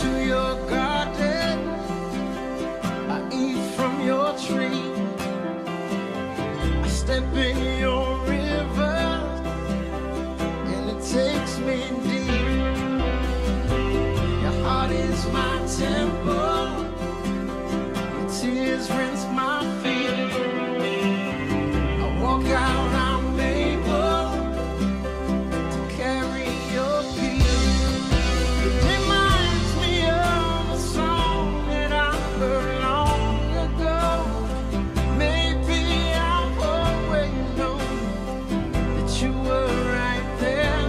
to your garden, I eat from your tree, I step in your river, and it takes me deep. Your heart is my temple, your tears rinse my feet. I walk out, I'm able to carry your peace. It reminds me of a song that I heard long ago. Maybe I've always known that you were right there.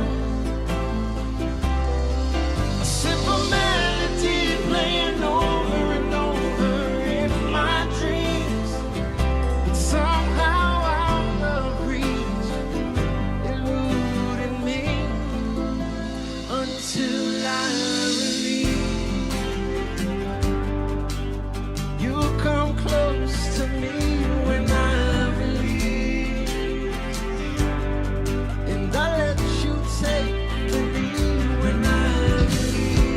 A simple melody playing over and over in my dreams, but somehow out of reach, eluding me until I release. You come close to me when I release, and I let you take the lead when I release.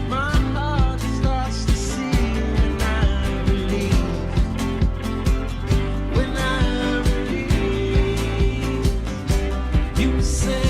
My heart starts to see when I release. When I release, you say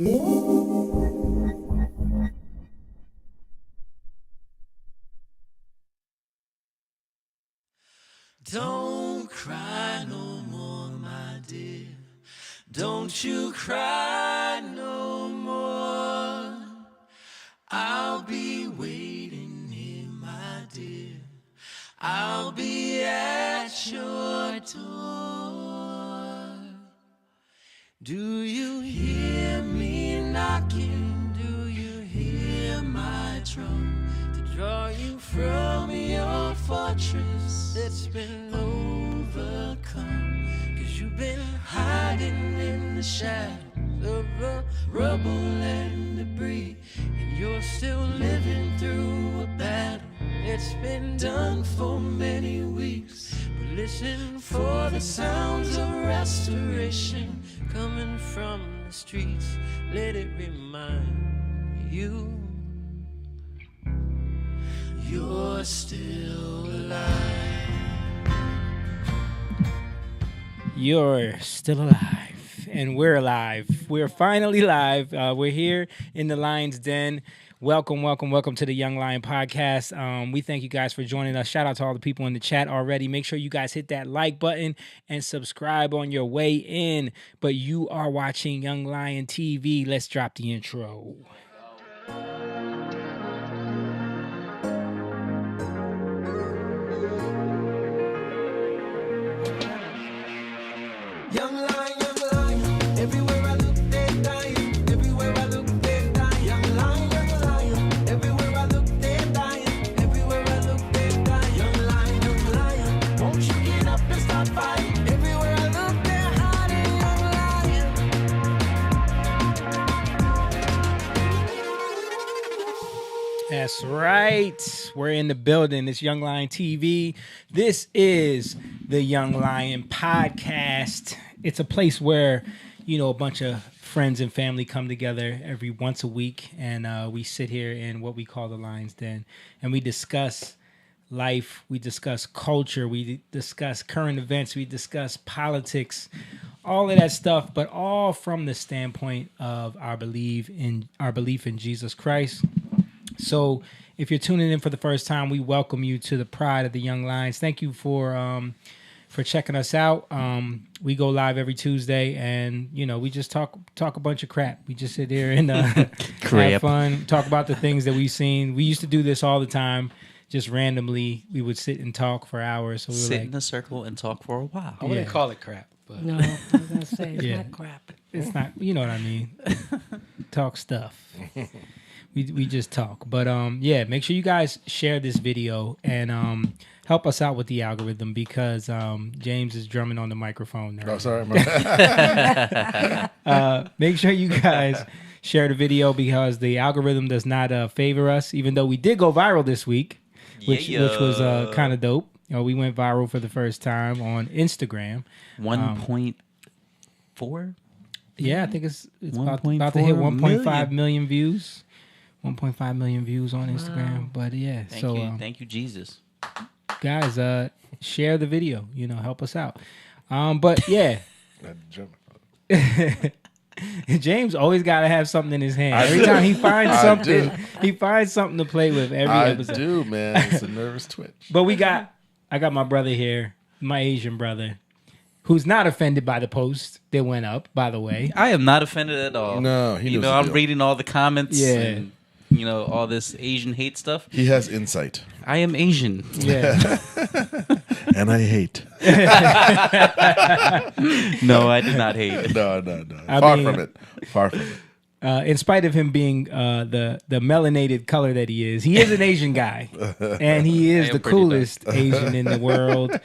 Don't cry no more, my dear. Don't you cry no more. I'll be waiting here, my dear. I'll be at your door. Do you hear me knocking? Do you hear my drum to draw you from your fortress that's been overcome? 'Cause you've been hiding in the shadows of the rubble and debris, and you're still living through a battle. It's been done for many weeks, but listen for the sounds of restoration coming from the streets. Let it remind you you're still alive. You're still alive, and we're alive. We're finally live. We're here in the Lion's Den. Welcome to the Young Lion Podcast. We thank you guys for joining us. Shout out to all the people in the chat already. Make sure you guys hit that like button and subscribe on your way in. But you are watching Young Lion TV. Let's drop the intro. Young lion, everywhere I look, they're dying. Everywhere I look, they're dying. Young lion, everywhere I look, they're dying. Everywhere I look, they're dying. Young lion, won't you get up and start fighting? Everywhere I look, they're hiding. Young lion. That's right. We're in the building. It's Young Lion TV. This is the Young Lion Podcast. It's a place where, a bunch of friends and family come together every once a week, and we sit here in what we call the Lion's Den, and we discuss life, we discuss culture, we discuss current events, we discuss politics, all of that stuff, but all from the standpoint of our belief in Jesus Christ. So if you're tuning in for the first time, we welcome you to the Pride of the Young Lions. Thank you for checking us out. We go live every Tuesday, and we just talk a bunch of crap. We just sit here and have fun, talk about the things that we've seen. We used to do this all the time, just randomly. We would sit and talk for hours. So we sit in a circle and talk for a while. I wouldn't call it crap, but No, I was gonna say it's not crap. It's not, you know what I mean. Talk stuff. We just talk. But make sure you guys share this video and help us out with the algorithm, because James is drumming on the microphone now. oh, sorry. Make sure you guys share the video, because the algorithm does not favor us, even though we did go viral this week, which was kind of dope. We went viral for the first time on Instagram. 1.4? Yeah, I think it's about to 1.4 hit 1.5 million. million views. 1.5 million views on Instagram. But yeah, Thank you, Jesus. guys, share the video. Help us out. But yeah, James always got to have something in his hand. Every time he finds something, he finds something to play with every episode. I do, man. It's a nervous twitch. But I got my brother here, my Asian brother, who's not offended by the post that went up, by the way. I am not offended at all. No, he knows the I'm deal. reading all the comments. Yeah. And, all this Asian hate stuff. He has insight. I am Asian. Yeah. And I hate. No, I did not hate. No. I Far mean- from it. Far from it. In spite of him being the melanated color that he is an Asian guy, and he is I am the pretty coolest Asian in the world.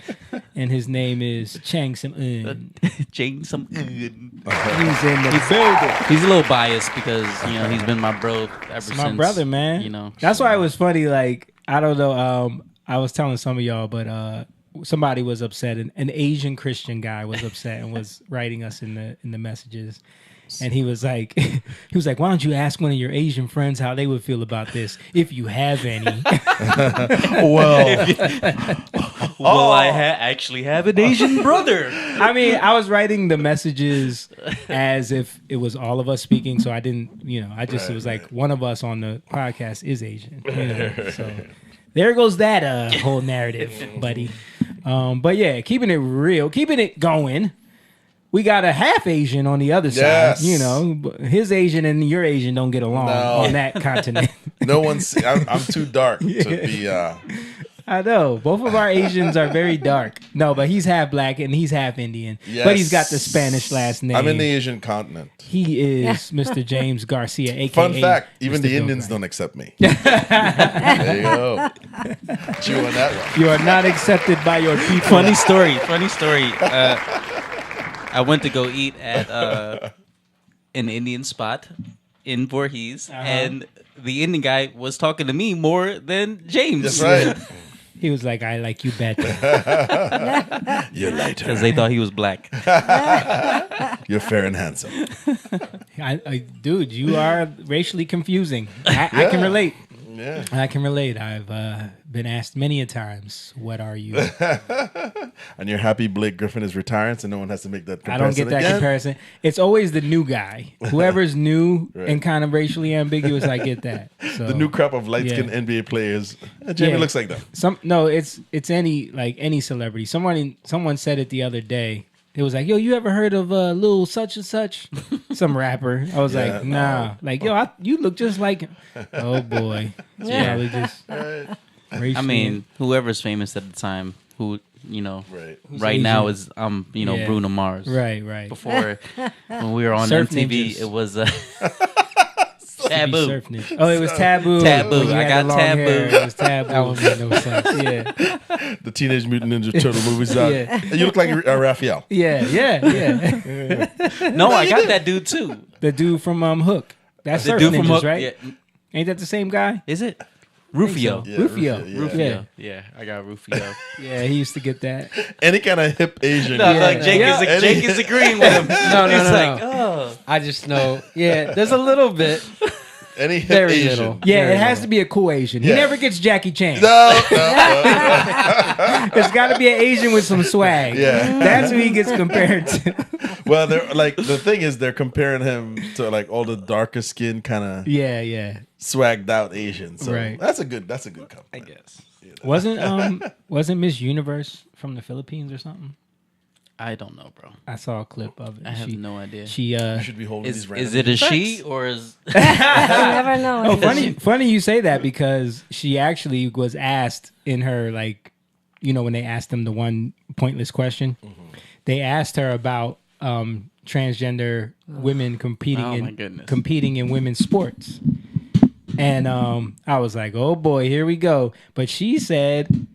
And his name is Chang Sim-un. James, He's in the building. he's a little biased because he's been my bro ever since. My brother, man. That's why it was funny. Like, I don't know. I was telling some of y'all, but somebody was upset. An Asian Christian guy was upset and was writing us in the messages. And he was like, why don't you ask one of your Asian friends how they would feel about this if you have any? Well, Well, I actually have an Asian brother. I mean, I was writing the messages as if it was all of us speaking, so I didn't, it was like one of us on the podcast is Asian. So there goes that whole narrative, buddy. But yeah, keeping it real, keeping it going. We got a half Asian on the other Yes. side. His Asian and your Asian don't get along on that continent. no one's. I'm too dark to be. I know. Both of our Asians are very dark. No, but he's half black and he's half Indian. But he's got the Spanish last name. I'm in the Asian continent. He is Mr. James Garcia, a.k.a. Fun fact, even Mr. the Bill Indians Clinton. don't accept me. There you go. Chew on that one. You are not accepted by your people. Funny story. I went to go eat at an Indian spot in Voorhees, and the Indian guy was talking to me more than James. That's right. He was like, I like you better. You're lighter. Because they thought he was black. You're fair and handsome. Dude, you are racially confusing. I can relate. Yeah. I can relate. I've been asked many a times, what are you? And you're happy Blake Griffin is retiring, so no one has to make that I comparison don't get that again? comparison. It's always the new guy. Whoever's new and kind of racially ambiguous, I get that. So, The new crop of light-skinned NBA players. Jamie Yeah. looks like them. It's any celebrity. Someone said it the other day. It was like, yo, you ever heard of Lil such and such? Some rapper. I was Yeah, like, nah. Like, yo, you look just like him. Oh boy. It's Yeah. probably just racially. I mean, whoever's famous at the time, who, Right. right now Asian? is, Yeah. Bruno Mars. Right. Before, when we were on Surf MTV, ninjas. it was Be taboo. surf ninja. Oh, it was taboo. Taboo. When you I had got the long taboo. hair, It was taboo. That would make no sense. Yeah. The Teenage Mutant Ninja Turtle movies. Yeah. And you look like Raphael. Yeah. No, I got that dude too. The dude from Hook. That's The Surf dude Ninjas, from Hook, right? yeah. Ain't that the same guy? Is it? Rufio. Yeah, Rufio. Rufio. Yeah, I got Rufio. Yeah, he used to get that. Any kind of hip Asian. No, Yeah. like Jake, Yeah. Jake is agreeing with him. No, He's no, like, no. oh. I just know. Yeah, there's a little bit. Any hip Very Asian. little. Yeah, Very it has little. to be a cool Asian. He Yeah. never gets Jackie Chan. No. It's got to be an Asian with some swag. Yeah. That's who he gets compared to. Well, they're like the thing is they're comparing him to like all the darker skin kind of Yeah. swagged out Asians. So Right. that's a good compliment. I guess. Wasn't Miss Universe from the Philippines or something? I don't know, bro. I saw a clip of it. I have no idea. She You should be holding these Is random it a facts. she or is You never know. Oh, funny you say that because she actually was asked in her when they asked them the one pointless question, they asked her about transgender women competing Oh, my goodness. competing in women's sports, and I was like, oh boy, here we go. But she said,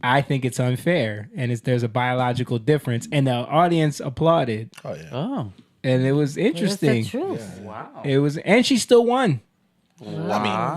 I think it's unfair, and there's a biological difference, and the audience applauded, Oh yeah. Oh. and it was That's interesting. the truth. Wow. It was, and she still won. I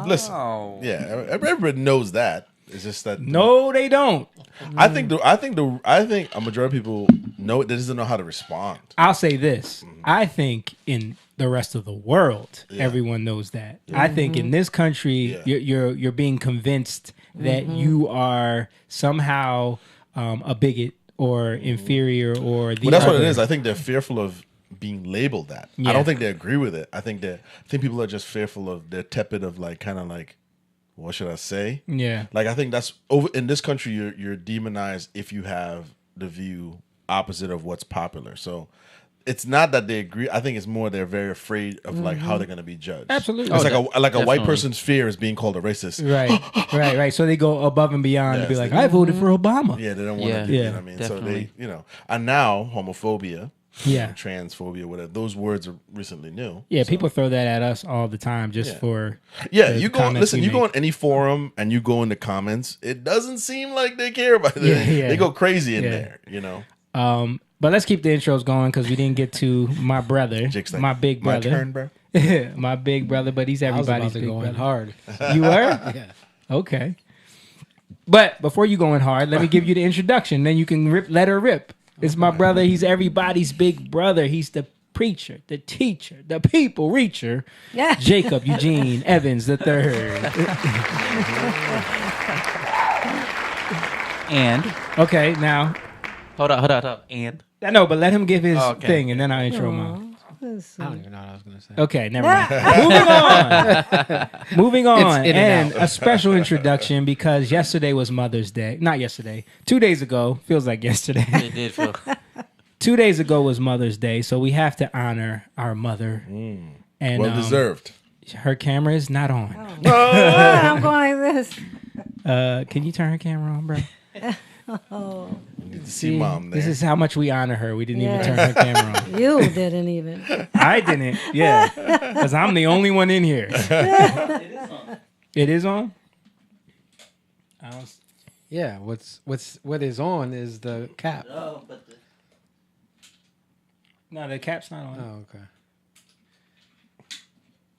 mean, listen. Yeah, everybody knows that. It's just that No, they don't. I think a majority of people know it. They just don't know how to respond. I'll say this. I think in the rest of the world, everyone knows that. I think in this country, you're being convinced that you are somehow a bigot or inferior or the But that's what it other. is. I think they're fearful of being labeled that. Yeah. I don't think they agree with it. I think people are just fearful of. They're tepid of what should I say? Yeah. Like I think that's over in this country. You're demonized if you have the view opposite of what's popular. So it's not that they agree. I think it's more they're very afraid of how they're going to be judged. Absolutely. It's like a white definitely. person's fear is being called a racist. Right. So they go above and beyond to be Yes, like, they I voted for Obama. Yeah, they don't want Yeah. to. You Yeah, know what I mean? definitely. So they, and now homophobia, Yeah. transphobia, whatever. Those words are recently new. Yeah, So- people throw that at us all the time just for Yeah, the you go. comments Listen, we you go make. on any forum and you go in the comments. It doesn't seem like they care about it. Yeah. They go crazy in Yeah. there. You know. But let's keep the intros going because we didn't get to my brother, Jake's like, my big My brother, turn, bro. my big brother. But he's I was about everybody's to big go in brother. hard. You were Yeah. okay. But before you go in hard, let me give you the introduction. Then you can let her rip. It's my brother. He's everybody's big brother. He's the preacher, the teacher, the people reacher, Yeah. Jacob Eugene Evans the third. And Okay, now hold up. And I know, but let him give his Okay. thing, and then I'll intro mine. I don't even know what I was gonna say. Okay, never mind. Moving on, It's in and and a special introduction because yesterday was Mother's Day. Not yesterday, 2 days ago. Feels like yesterday. it did feel 2 days ago was Mother's Day, so we have to honor our mother. And Well deserved. her camera is not on. I'm going like this. Can you turn her camera on, bro? Oh, You need to see mom there. This is how much we honor her. We didn't even Yes. turn her camera on. you didn't even. I didn't. Yeah, because I'm the only one in here. It is on. I don't. Yeah, what is on is the cap. no, but No, the cap's not on. Oh, okay.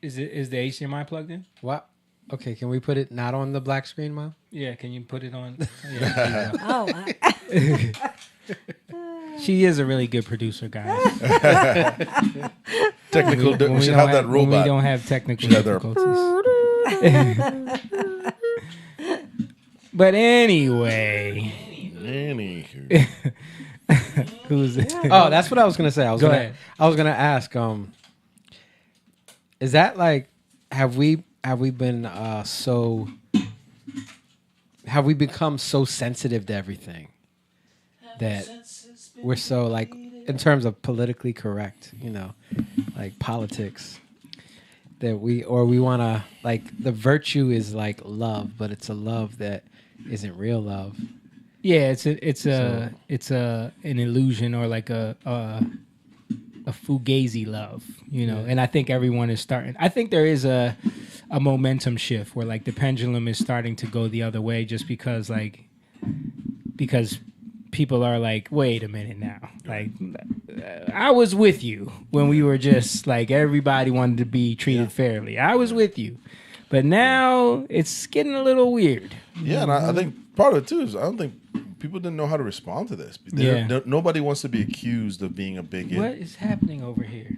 Is the HDMI plugged in? What? Okay, can we put it not on the black screen, Mom? Yeah, can you put it on? Yeah, Oh, she is a really good producer, guys. Technical. When We should have that when we robot. don't have technical Should have that- difficulties. But anyway, Anywho. who's Oh, that's what I was gonna say. Go ahead. I was gonna ask. Is that like have we been have we become so sensitive to everything that we're so like in terms of politically correct, like politics, that we want to like the virtue is like love, but it's a love that isn't real love. Yeah, it's an illusion or like a fugazi love, And I think everyone is starting. I think there is a momentum shift where like the pendulum is starting to go the other way, just because people are like, wait a minute now, like I was with you when we were just like everybody wanted to be treated fairly. I was with you, but now it's getting a little weird. Yeah, and I think part of it too is I don't think people didn't know how to respond to this. Nobody wants to be accused of being a bigot. What is happening over here?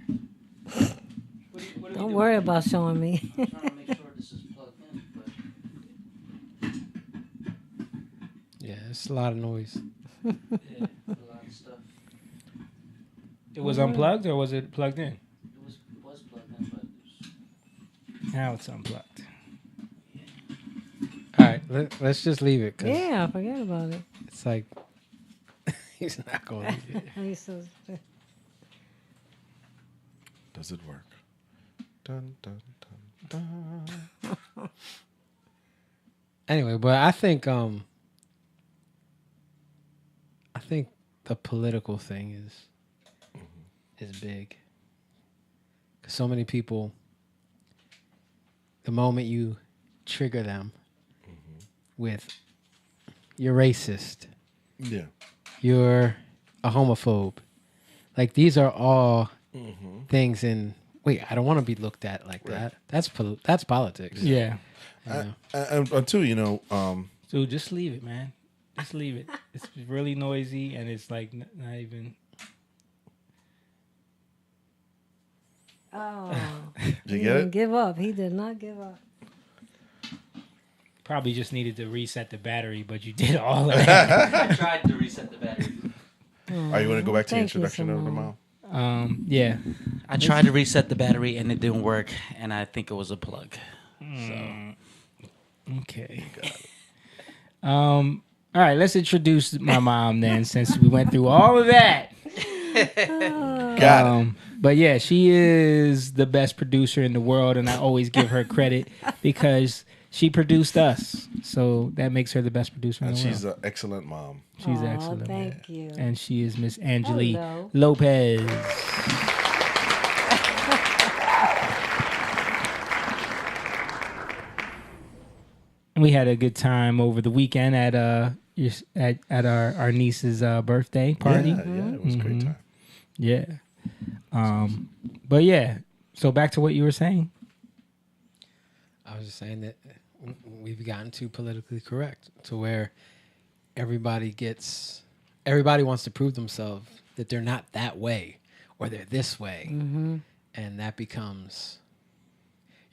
don't worry about showing me. I'm trying to make sure this is plugged in, Yeah, it's a lot of noise. but yeah, a lot of stuff. It was unplugged or was it plugged in? It was plugged in, but Now it's unplugged. All right, let's just leave it because Yeah, forget about it. it's like he's not going to leave it. He's so- Does it work? Dun, dun, dun, dun. Anyway, but I think the political thing is big. 'Cause so many people, the moment you trigger them with you're racist, Yeah. you're a homophobe, like these are all things in. Wait, I don't want to be looked at like that. That's politics. Yeah. And too, So just leave it, man. Just leave it. It's really noisy and it's like not even. Oh, Did he you get didn't it? give up. He did not give up. Probably just needed to reset the battery, but you did all of that. I tried to reset the battery. Are you going to go back to the Thank you, introduction of the Simone. mom? Yeah. I tried to reset the battery and it didn't work, and I think it was a plug. Okay. All right, let's introduce my mom then, since we went through all of that. Got it. But yeah, she is the best producer in the world, and I always give her credit because she produced us. So that makes her the best producer in And the she's world. an excellent mom. She's Aw, excellent. Thank you. And she is Miss Angelique Hello. Lopez. We had a good time over the weekend at our niece's birthday party. Yeah, it was a great time. Yeah. But yeah. So back to what you were saying. I was just saying that we've gotten too politically correct to where everybody wants to prove themselves that they're not that way, or they're this way. And that becomes,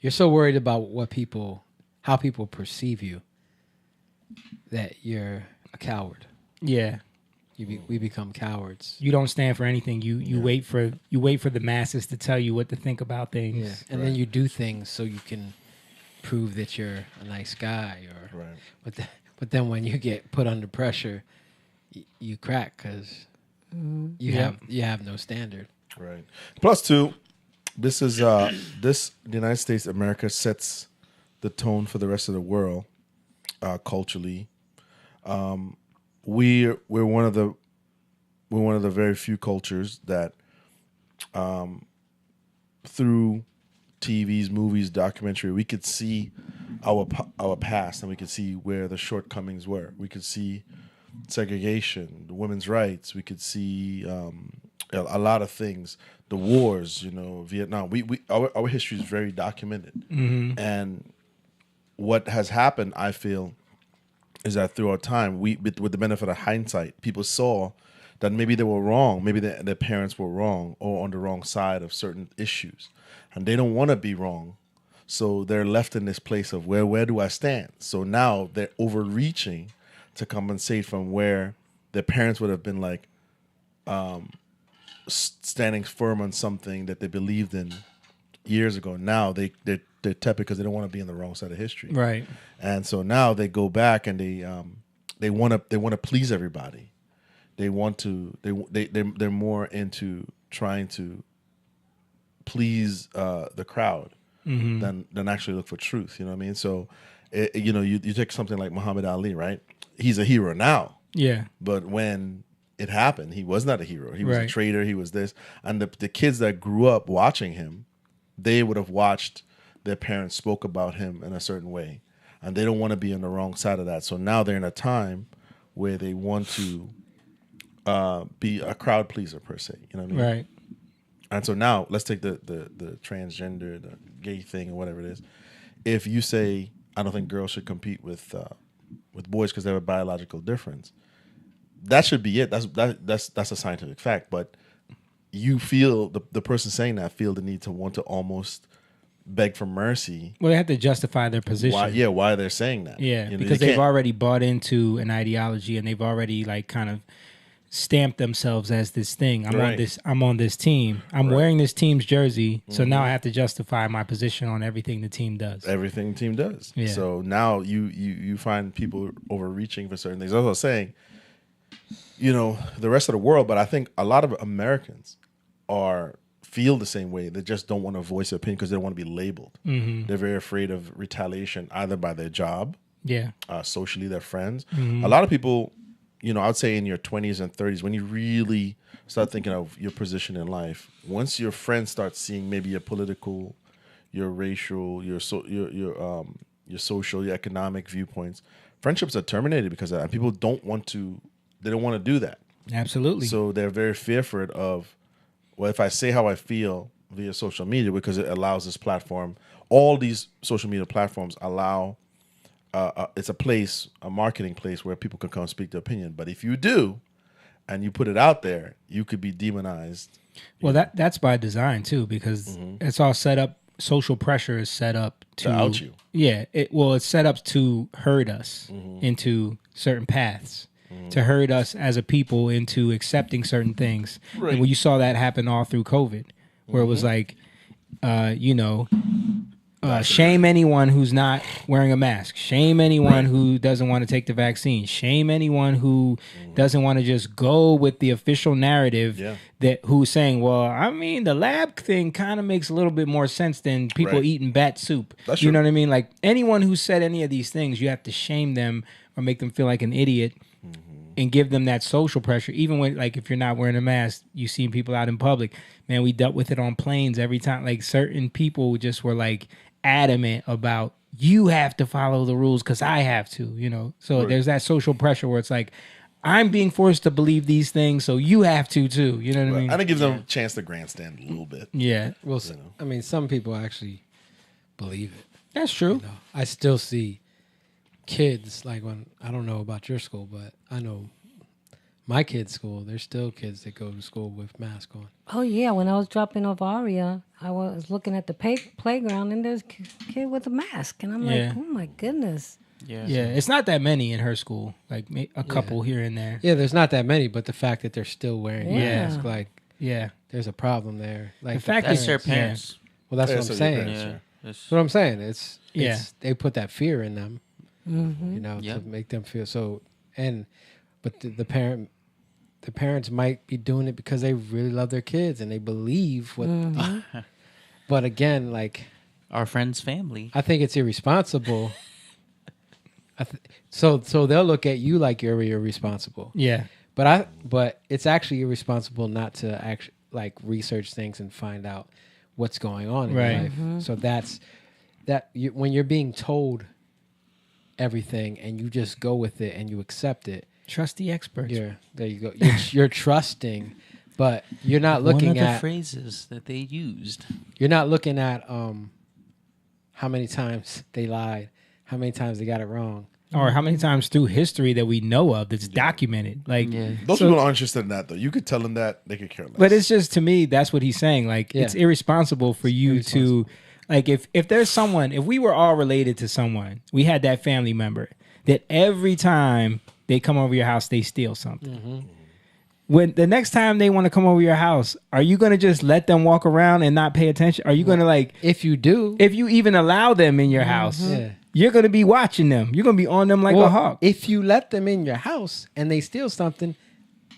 you're so worried about how people perceive you that you're a coward. Yeah. We become cowards. You don't stand for anything. You wait for the masses to tell you what to think about things. And then you do things so you can prove that you're a nice guy, or Right. but then when you get put under pressure, you crack because you have no standard. Right. Plus, two, this is the United States, America sets the tone for the rest of the world culturally. We're one of the very few cultures that through TVs, movies, documentary, we could see our past, and we could see where the shortcomings were. We could see segregation, women's rights. We could see a lot of things. The wars, Vietnam. Our history is very documented, and what has happened, I feel, is that throughout time, with the benefit of hindsight, people saw that maybe they were wrong, maybe their parents were wrong or on the wrong side of certain issues, and they don't want to be wrong, so they're left in this place of where do I stand? So now they're overreaching to compensate from where their parents would have been like standing firm on something that they believed in years ago. Now they're tepid because they don't want to be on the wrong side of history, Right. and so now they go back and they want to please everybody. They're more into trying to please the crowd than actually look for truth. You know what I mean? So you take something like Muhammad Ali, right? He's a hero now, Yeah. but when it happened, he was not a hero. He was a Right. traitor. He was this, and the kids that grew up watching him, they would have watched their parents spoke about him in a certain way, and they don't want to be on the wrong side of that. So now they're in a time where they want to be a crowd pleaser per se. You know what I mean? Right. And so now let's take the transgender, the gay thing, or whatever it is. If you say I don't think girls should compete with boys because they have a biological difference, that should be it. That's a scientific fact. But you feel the person saying that feel the need to want to almost beg for mercy. Well, they have to justify their position. Why they're saying that? Yeah, You know, because you they've can't- already bought into an ideology and they've already like kind of stamped themselves as this thing. I'm on this team. I'm wearing this team's jersey, so now I have to justify my position on everything the team does. everything the team does. Yeah. So now you find people overreaching for certain things. As I was saying, the rest of the world, but I think a lot of Americans feel the same way. They just don't want to voice their opinion because they don't want to be labeled. They're very afraid of retaliation, either by their job, Yeah. socially, their friends. A lot of people, I'd say in your 20s and 30s, when you really start thinking of your position in life, once your friends start seeing maybe your political, your racial, your social, your economic viewpoints, friendships are terminated because of that. And people don't want to do that. Absolutely. So they're very fearful of, well, if I say how I feel via social media, because it allows this platform, all these social media platforms allow, it's a marketing place where people can come speak their opinion. But if you do, and you put it out there, you could be demonized. Well, that's by design too, because it's all set up. Social pressure is set up to out you. Yeah. It's set up to herd us into certain paths, to herd us as a people into accepting certain things. Right. And when you saw that happen all through COVID, where it was like, shame anyone who's not wearing a mask. Shame anyone who doesn't want to take the vaccine. Shame anyone who doesn't want to just go with the official narrative who's saying, well, I mean, the lab thing kind of makes a little bit more sense than people eating bat soup. That's you true. know what I mean? Like anyone who said any of these things, you have to shame them or make them feel like an idiot and give them that social pressure. Even when, like, if you're not wearing a mask, you see people out in public. Man, we dealt with it on planes every time. Like certain people just were like adamant about you have to follow the rules because I have to, So there's that social pressure where it's like I'm being forced to believe these things, so you have to too. You know what I mean? And it gives them a chance to grandstand a little bit. Yeah, Well, I mean, some people actually believe it. that's true. I still see kids, like when, I don't know about your school, but I know my kids' school, there's still kids that go to school with masks on. Oh yeah, when I was dropping off Aria, I was looking at the playground and there's a kid with a mask, and I'm Yeah. like, oh my goodness. Yeah. Yeah, it's not that many in her school. Like a couple here and there. Yeah, there's not that many, but the fact that they're still wearing Yeah. masks, like Yeah. there's a problem there. Like The fact That's their parents- parents. Well, that's Yeah, what so I'm your saying. parents, Yeah. yeah. That's- That's what I'm saying. It's Yeah. they put that fear in them, Mm-hmm. you know, Yep. to make them feel so. But the parents might be doing it because they really love their kids and they believe what. But again, like Our friend's family. I think it's irresponsible. So they'll look at you like you're irresponsible. Yeah. But it's actually irresponsible not to actually like research things and find out what's going on in Right. your life. So that's when you're being told everything and you just go with it and you accept it. Trust the experts. There you go. You're trusting, but you're not One looking of the at phrases that they used. you're not looking at how many times they lied, how many times they got it wrong. Or how many times through history that we know of that's documented. Like Those so- people aren't interested in that though. You could tell them that, they could care less. But it's just, to me, that's what he's saying. Like, Yeah. it's irresponsible for you to, like, if there's someone, if we were all related to someone, we had that family member that every time they come over your house, they steal something. When the next time they want to come over your house, are you going to just let them walk around and not pay attention? Are you going to, like, If you do, if you even allow them in your house, yeah. you're going to be watching them. You're going to be on them like a hawk. if you let them in your house and they steal something,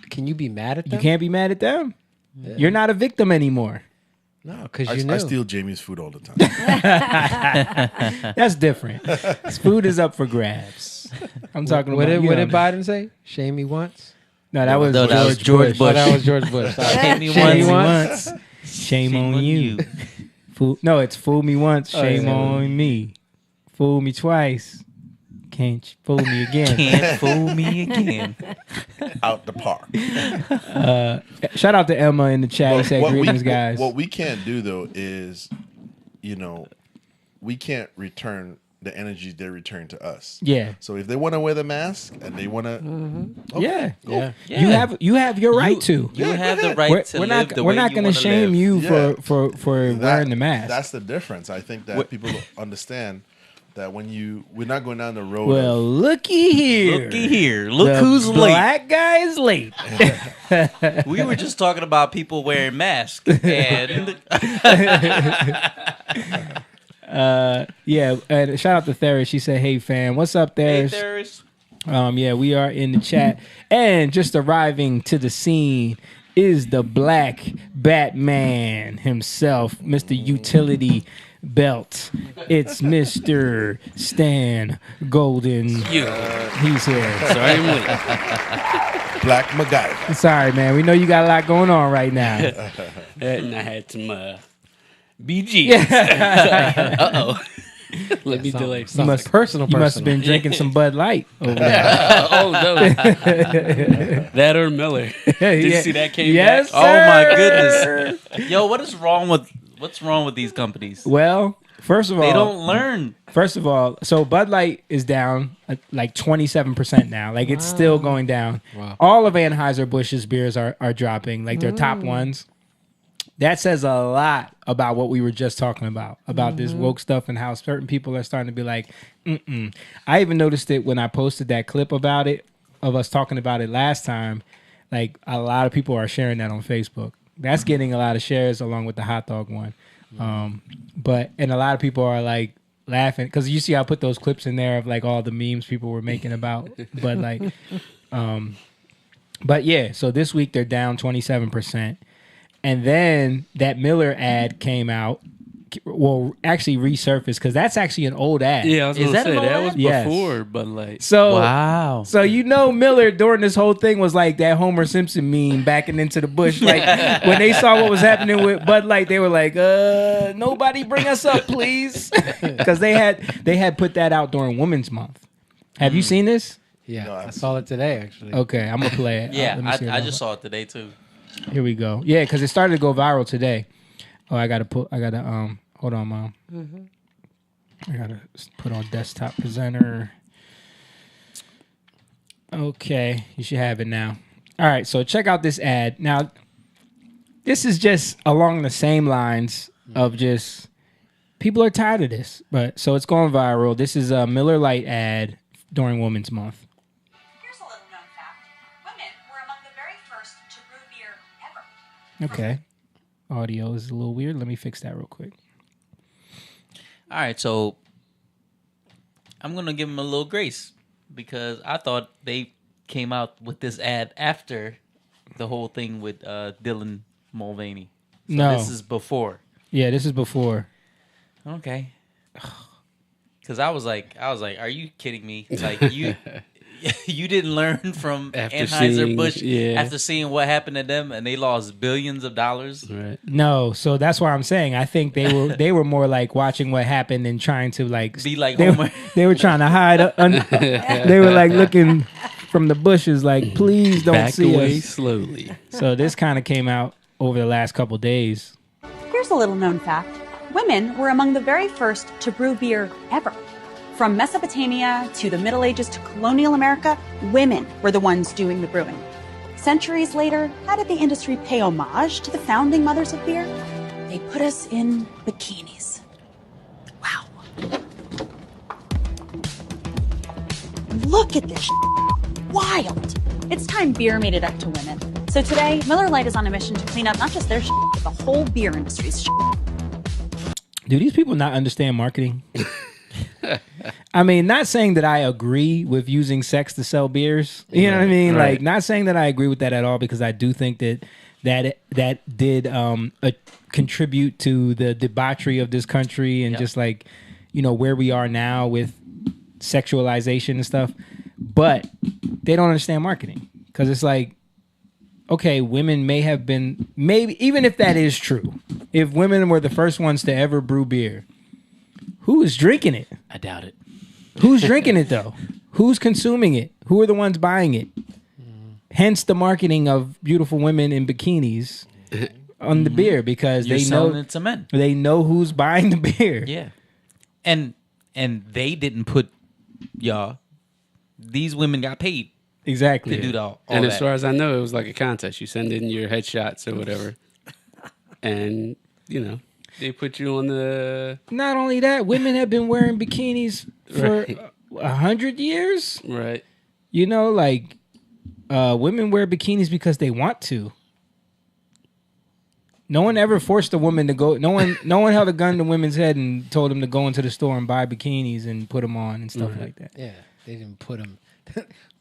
can you be mad at them? You can't be mad at them. You're not a victim anymore. No, because I, you know. I steal Jamie's food all the time. That's different. Food is up for grabs. I'm talking What about. did, what did Biden say? Shame me once. No, that was No, that was George Oh, Bush. that was George Bush. Sorry. Shame me Shame me once. once. Shame on you. No, it's fool me once. Shame yeah. on me. Fool me twice. Can't fool me again. Can't fool me again. Out the park. Shout out to Emma in the chat. He said, "Greetings, guys." What we can't do though is, we can't return the energy they return to us. Yeah. So if they want to wear the mask and they want to, Yeah. Yeah. You have your right to. You have the right to live the way We're not you going to wanna shame live. you Yeah. for wearing the mask. That's the difference. I think that people understand that when we're not going down the road. Well, looky here. Looky here. Look The who's late. black guy is late. We were just talking about people wearing masks. And Yeah, and shout out to Theris. She said, "Hey fam, what's up, hey, Theris?" there's Yeah, we are in the chat, and just arriving to the scene is the Black Batman himself, Mr. Utility Belt. It's Mr. Stan Golden. He's here. Sorry, I'm late. Black MacGyver. Sorry, man. We know you got a lot going on right now. And I had some BG. Uh-oh. Let me delay. Some must- personal. You must have been drinking some Bud Light over there. Oh, no. That or Miller. Did you see that came Yes, back? Oh my sir. goodness. Yo, what's wrong with these companies? Well, first of all, They don't learn. First of all, so Bud Light is down like 27% now. Like it's still going down. Wow. All of Anheuser-Busch's beers are dropping, like their top ones. That says a lot about what we were just talking about this woke stuff and how certain people are starting to be like, mm-mm. I even noticed it when I posted that clip about it, of us talking about it last time. Like a lot of people are sharing that on Facebook. That's getting a lot of shares along with the hot dog one. And a lot of people are like laughing because you see I put those clips in there of like all the memes people were making about Bud Light. But yeah, so this week they're down 27%. And then that Miller ad came out. Well, actually resurfaced because that's actually an old ad. Yeah, I was Is going to that say, an that old was ad? Yes. before Bud Light. So Wow. So Miller during this whole thing was like that Homer Simpson meme backing into the bush. Like when they saw what was happening with Bud Light, they were like, nobody bring us up, please. Because they had put that out during Women's Month. Have you seen this? Yeah, No, I saw it today actually. Okay, I'm gonna play it. Yeah, Let me see I it. just saw it today too. Here we go. Yeah, because it started to go viral today. Oh, I gotta hold on, Mom. I gotta put on desktop presenter. Okay, you should have it now. All right, so check out this ad. Now, this is just along the same lines of just people are tired of this. But so it's going viral. This is a Miller Lite ad during Women's Month. Here's a little known fact. Women were among the very first to brew beer ever. Okay. Audio is a little weird. Let me fix that real quick. All right, so I'm gonna give them a little grace because I thought they came out with this ad after the whole thing with Dylan Mulvaney. So No. this is before. Yeah, this is before. Okay. Because I was like, are you kidding me? Like you didn't learn from After Anheuser-Busch seeing- yeah. after seeing what happened to them and they lost billions of dollars. Right. No, so that's why I'm saying I think they were more like watching what happened and trying to like Be like they, Homer. they were trying to hide. They were like looking from the bushes, like please don't Back see away us. slowly. So this kind of came out over the last couple days. Here's a little known fact. Women were among the very first to brew beer ever. From Mesopotamia to the Middle Ages to colonial America, women were the ones doing the brewing. Centuries later, how did the industry pay homage to the founding mothers of beer? They put us in bikinis. Wow. Look at this wild. It's time beer made it up to women. So today, Miller Lite is on a mission to clean up not just their but the whole beer industry's Do these people not understand marketing? I mean, not saying that I agree with using sex to sell beers. You know what I mean? Right. Like, not saying that I agree with that at all because I do think that did contribute to the debauchery of this country and just like, you know, where we are now with sexualization and stuff. But they don't understand marketing because it's like, okay, women may have been, maybe, even if that is true, if women were the first ones to ever brew beer, who is drinking it? I doubt it. Who's drinking it though? Who's consuming it? Who are the ones buying it? Hence the marketing of beautiful women in bikinis on the beer because You're they selling know it to men. they know who's buying the beer. Yeah. And they didn't put y'all. These women got paid Exactly. to do all And that. as far as I know, it was like a contest. You send in your headshots or whatever, and you know they put you on the Not only that, women have been wearing bikinis for Right. 100 years. right. You know, like women wear bikinis because they want to. No one ever forced a woman to go. No one held a gun to women's head and told them to go into the store and buy bikinis and put them on and stuff like that. Yeah, they didn't put them,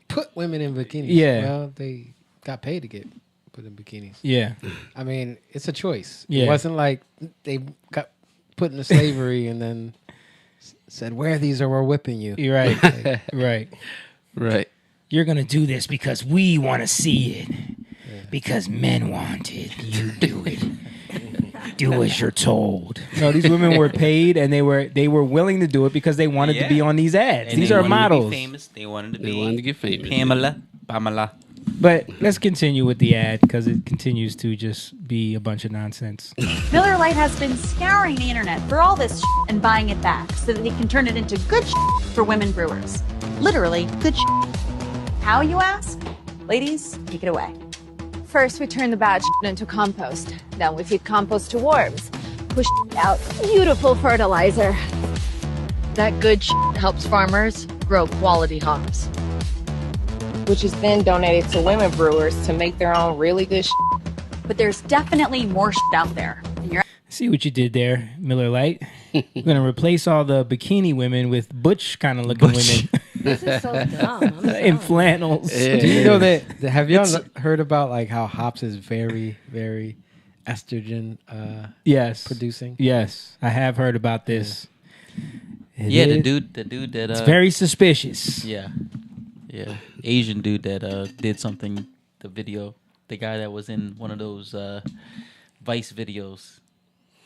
put women in bikinis. Yeah. Well, they got paid to get put in bikinis. Yeah. I mean, it's a choice. Yeah. It wasn't like they got put into slavery and then said, wear these or we're whipping you. You're right. Right. Right. You're going to do this because we want to see it. Because men want it. You do it. Do as you're told. No, these women were paid and they were willing to do it because they wanted to be on these ads. And These they are wanted to be models. famous. They wanted to They be wanted to get famous. Pamela. But let's continue with the ad because it continues to just be a bunch of nonsense. Miller Lite has been scouring the internet for all this and buying it back so that they can turn it into good for women brewers. Literally, good How, you ask? Ladies, take it away. First, we turn the bad into compost. Then we feed compost to worms. Push out beautiful fertilizer. That good helps farmers grow quality hops, which is then donated to women brewers to make their own really good But there's definitely more out there. And you're See what you did there, Miller Lite. We're going to replace all the bikini women with butch kind of looking women This is so dumb. I'm in flannels. Do you know that? Have y'all heard about like how hops is very, very estrogen Yes. producing? Yes. I have heard about this. It Yeah, the is- dude that It's very suspicious. yeah, Asian dude that did something. The video, the guy that was in one of those Vice videos.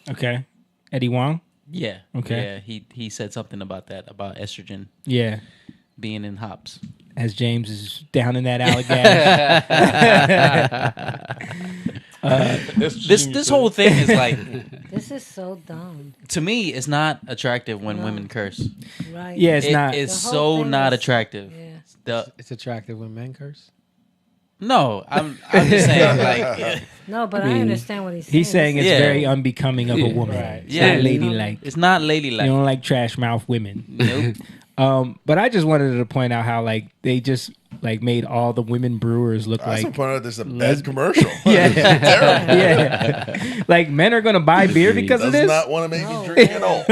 Okay. Eddie Wong? Yeah. Okay. Yeah, he said something about that, about estrogen Yeah. being in hops. As James is down in that alligator. This whole thing is like, This is so dumb. to me, it's not attractive when women curse. Right. Yeah, it's not. It's The whole so thing not is- attractive. Yeah. The It's attractive when men curse. No, I'm just saying like No, but I understand what he's saying. He's saying it's Yeah. very unbecoming of a woman. Right. It's Yeah. not ladylike. it's not You ladylike. don't like trash mouth women. Nope. But I just wanted to point out how like they just like made all the women brewers look I also like point out this is a bad commercial. yeah, Terrible. yeah. Like men are gonna buy beer because of Does this, not want to make you drink at all.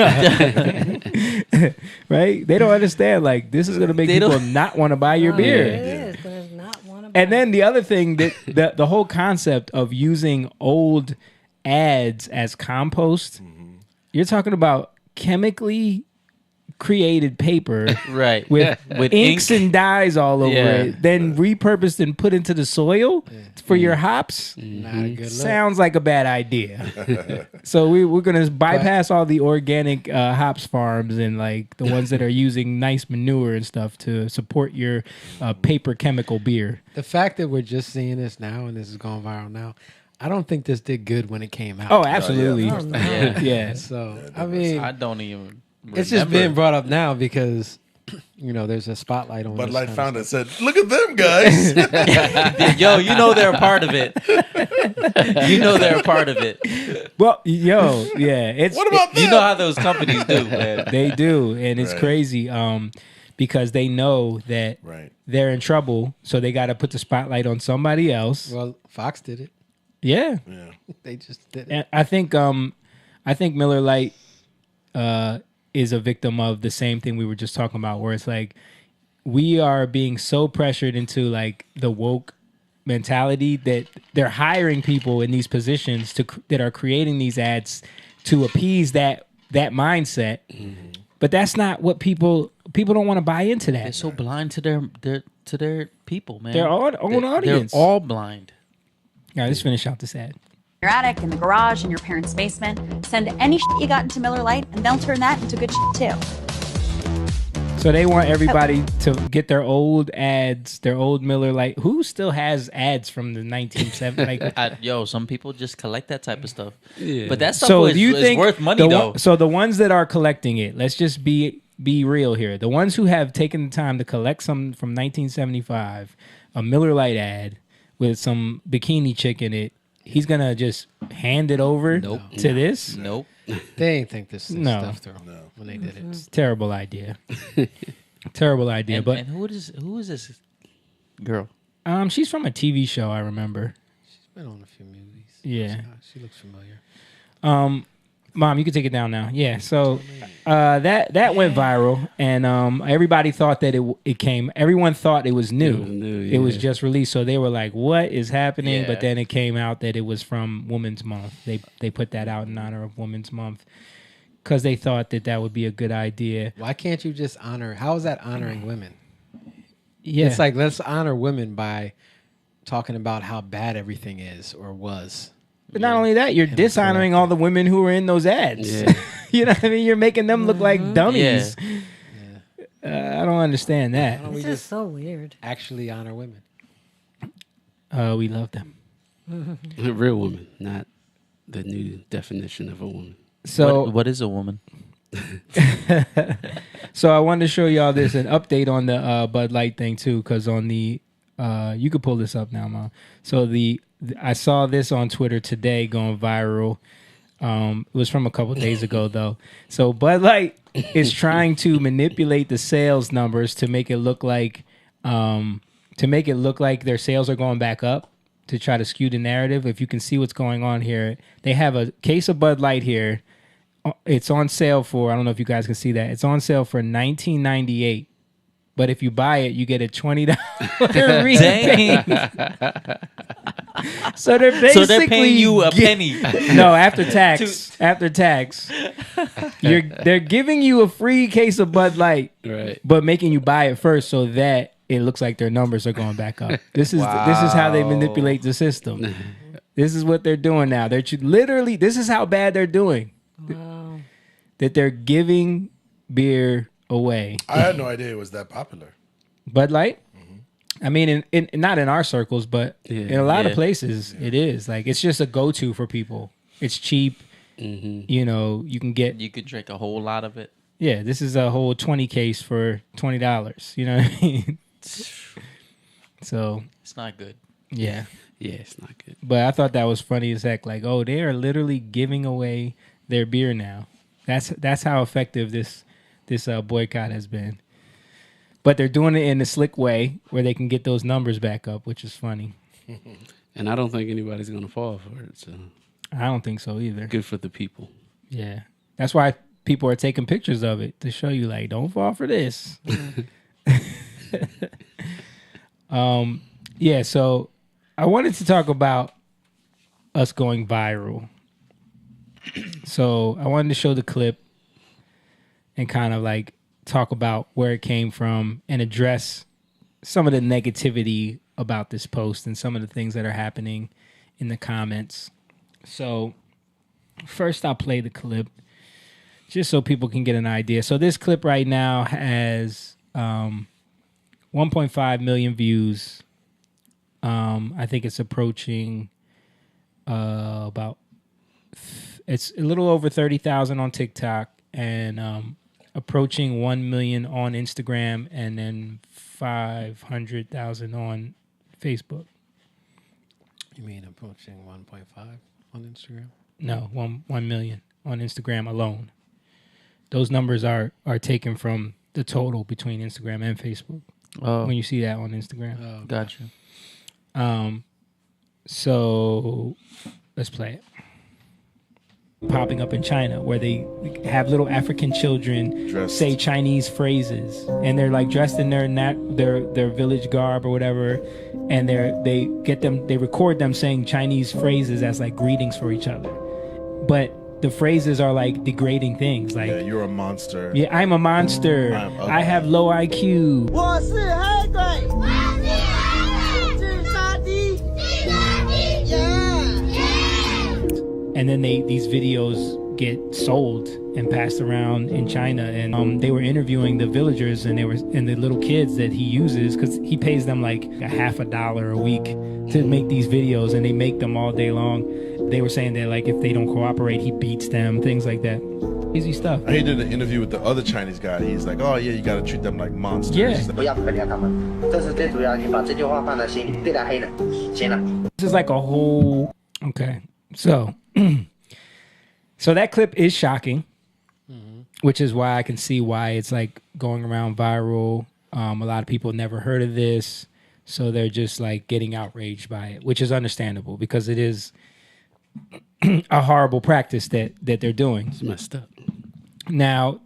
right? They don't understand. Like this is gonna make They people don't- not want to buy your It beer. is, but it's not one of And then the other thing that the whole concept of using old ads as compost, you're talking about chemically created paper Right. with With inks ink. and dyes all over Yeah. it, then repurposed and put into the soil for your hops. Not a good look. Sounds like a bad idea. So we're gonna bypass all the organic hops farms and like the ones that are using nice manure and stuff to support your paper chemical beer. The fact that we're just seeing this now and this is going viral now, I don't think this did good when it came out. Oh, absolutely. Oh, no. Yeah. So I mean, I don't even. it's just remember. being brought up now because there's a spotlight on. Bud this Light kind of found it stuff. and said, "Look at them guys." Yo, you know they're a part of it. You know they're a part of it. Well, yeah. It's What about You them? know how those companies do, man. they do, and it's Right. crazy. Because they know that Right. they're in trouble, so they got to put the spotlight on somebody else. Well, Fox did it. Yeah, Yeah. They just did it. and I think Miller Lite is a victim of the same thing we were just talking about, where it's like we are being so pressured into like the woke mentality that they're hiring people in these positions that are creating these ads to appease that mindset. But that's not what people don't want to buy into that. They're so blind to their people, man. Their own audience. They're all blind. All right, let's finish out this ad. Your attic, in the garage, in your parents' basement. Send any shit you got into Miller Lite, and they'll turn that into good shit too. So they want everybody to get their old ads, their old Miller Lite. Who still has ads from the 1970s? Like, Some people just collect that type of stuff. Yeah. But that stuff so is, do you is think worth money, though. So the ones that are collecting it, let's just be real here. The ones who have taken the time to collect some from 1975, a Miller Lite ad with some bikini chick in it, he's gonna just hand it over Nope. to this. Nope. They ain't think this No. stuff through when they did it. It's a terrible idea. Terrible idea. And, but and who is this girl? she's from a TV show, I remember. She's been on a few movies. Yeah. She looks familiar. Mom, you can take it down now. Yeah, so that went viral, and everybody thought that everyone thought it was new. It was new, It was yeah. just released, so they were like, "What is happening?" Yeah. But then it came out that it was from Women's Month. They put that out in honor of Women's Month because they thought that would be a good idea. Why can't you just honor? How is that honoring women? Yeah, It's like let's honor women by talking about how bad everything is or was. but not only that, you're dishonoring all the women who were in those ads. Yeah. You know what I mean? You're making them look like dummies. I don't understand that. It's just so weird. Actually honor women. We love them. A real woman, not the new definition of a woman. So What is a woman? So I wanted to show y'all this, an update on the Bud Light thing too, because on the you could pull this up now, Mom. So I saw this on Twitter today going viral. It was from a couple days ago though. So Bud Light is trying to manipulate the sales numbers to make it look like their sales are going back up, to try to skew the narrative. If you can see what's going on here, they have a case of Bud Light here. It's on sale for, I don't know if you guys can see that. It's on sale for $19.98. But if you buy it, you get a $20 rebate. So they're paying you a penny. No, after tax. After tax. They're giving you a free case of Bud Light, Right. but making you buy it first so that it looks like their numbers are going back up. This is how they manipulate the system. This is what they're doing now. They're literally, this is how bad they're doing. Wow. That they're giving beer away. I had no idea it was that popular. Bud Light? I mean, in not in our circles, but in a lot of Yeah. places, it is. Like, it's just a go-to for people. It's cheap. You know, you can get... You could drink a whole lot of it. Yeah, this is a whole 20 case for $20. You know what I mean? So... It's not good. Yeah. Yeah, it's not good. But I thought that was funny as heck. Like, oh, they are literally giving away their beer now. That's how effective this boycott has been. But they're doing it in a slick way where they can get those numbers back up, which is funny. And I don't think anybody's going to fall for it. So I don't think so either. good for the people. Yeah. That's why people are taking pictures of it to show you, like, don't fall for this. Yeah, so I wanted to talk about us going viral. So I wanted to show the clip and kind of like talk about where it came from and address some of the negativity about this post and some of the things that are happening in the comments. So first I'll play the clip just so people can get an idea. So this clip right now has 1.5 million views. I think it's approaching it's a little over 30,000 on TikTok and approaching 1 million on Instagram and then 500,000 on Facebook. You mean approaching 1.5 on Instagram? No, 1 million on Instagram alone. Those numbers are taken from the total between Instagram and Facebook. Oh, When you see that on Instagram. Oh, gotcha. So let's play it. Popping up in China where they have little African children say Chinese phrases and they're like dressed in their village garb or whatever, and they record them saying Chinese phrases as like greetings for each other, but the phrases are like degrading things like, yeah, you're a monster. Yeah, I'm a monster. I have low IQ. And then these videos get sold and passed around in China, and they were interviewing the villagers and the little kids that he uses because he pays them like $50 a week to make these videos, and they make them all day long. They were saying that like if they don't cooperate, he beats them, things like that. Easy stuff. He did an interview with the other Chinese guy. He's like, oh yeah, you gotta treat them like monsters. Yeah. He's like, This is like a whole okay. So that clip is shocking, which is why I can see why it's like going around viral. A lot of people never heard of this, so they're just like getting outraged by it, which is understandable because it is a horrible practice that they're doing. It's messed up. Now,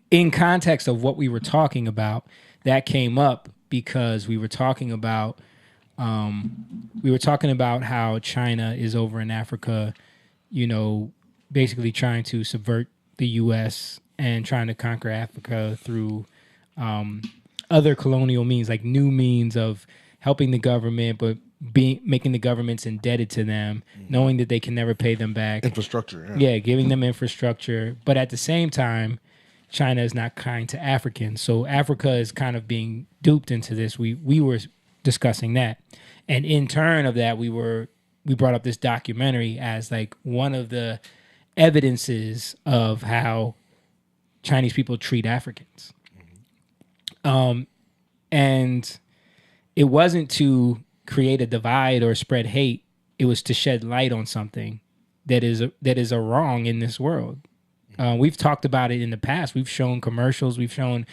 in context of what we were talking about, that came up because we were talking about how China is over in Africa, basically trying to subvert the U.S. and trying to conquer Africa through other colonial means, like new means of helping the government, but making the governments indebted to them, knowing that they can never pay them back. Infrastructure. Yeah, giving them infrastructure. But at the same time, China is not kind to Africans. So Africa is kind of being duped into this. We were discussing that. And in turn of that, we brought up this documentary as like one of the evidences of how Chinese people treat Africans. And it wasn't to create a divide or spread hate. It was to shed light on something that is a wrong in this world. We've talked about it in the past. We've shown commercials. We've shown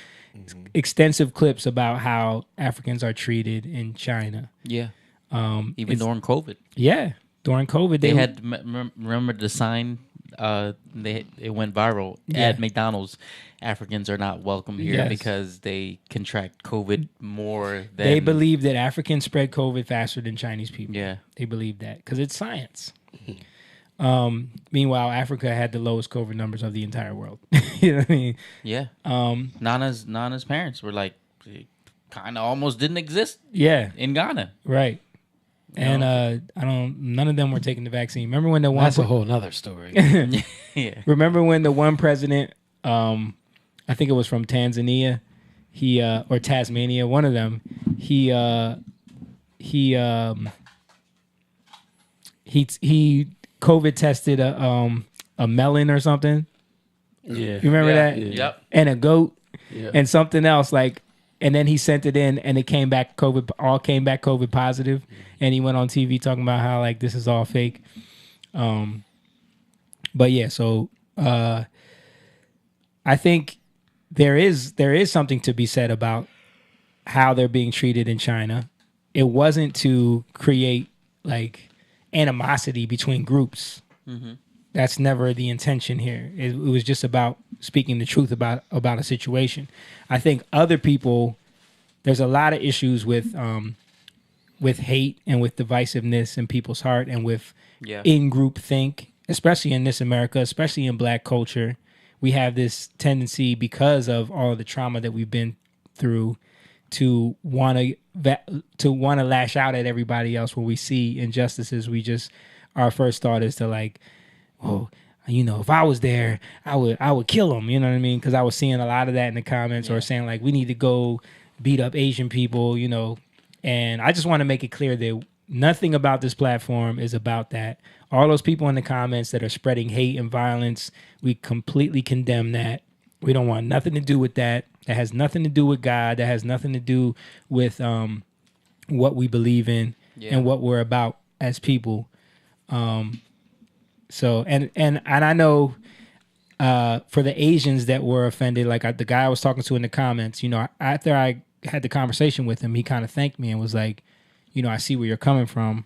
extensive clips about how Africans are treated in China. Yeah. Even during COVID. Yeah. During COVID. They had, remember the sign, it went viral at McDonald's. Africans are not welcome here because they contract COVID more than... They believe that Africans spread COVID faster than Chinese people. Yeah. They believe that because it's science. Meanwhile, Africa had the lowest COVID numbers of the entire world. You know what I mean? Yeah. Nana's parents were like, kind of almost didn't exist. Yeah. In Ghana. Right. And none of them were taking the vaccine. Remember when the one... That's a whole nother story. Yeah. Remember when the one president, I think it was from Tanzania, or Tasmania, one of them, he COVID tested a melon or something. Yeah. You remember that? Yep. And a goat and something else. Like, and then he sent it in, and it came back COVID positive, and he went on TV talking about how like this is all fake. But yeah, so I think there is something to be said about how they're being treated in China. It wasn't to create like animosity between groups. That's never the intention here. It was just about speaking the truth about a situation. I think other people, there's a lot of issues with hate and with divisiveness in people's heart and with in-group think, especially in this America, especially in Black culture. We have this tendency, because of all of the trauma that we've been through, to want to lash out at everybody else when we see injustices. Our first thought is to like, oh, you know, if I was there, I would kill them. You know what I mean? Because I was seeing a lot of that in the comments, or saying like, we need to go beat up Asian people, you know. And I just want to make it clear that nothing about this platform is about that. All those people in the comments that are spreading hate and violence, we completely condemn that. We don't want nothing to do with that. That has nothing to do with God. That has nothing to do with what we believe in and what we're about as people. So and I know for the Asians that were offended, like the guy I was talking to in the comments, you know, after I had the conversation with him, he kind of thanked me and was like, you know, I see where you're coming from.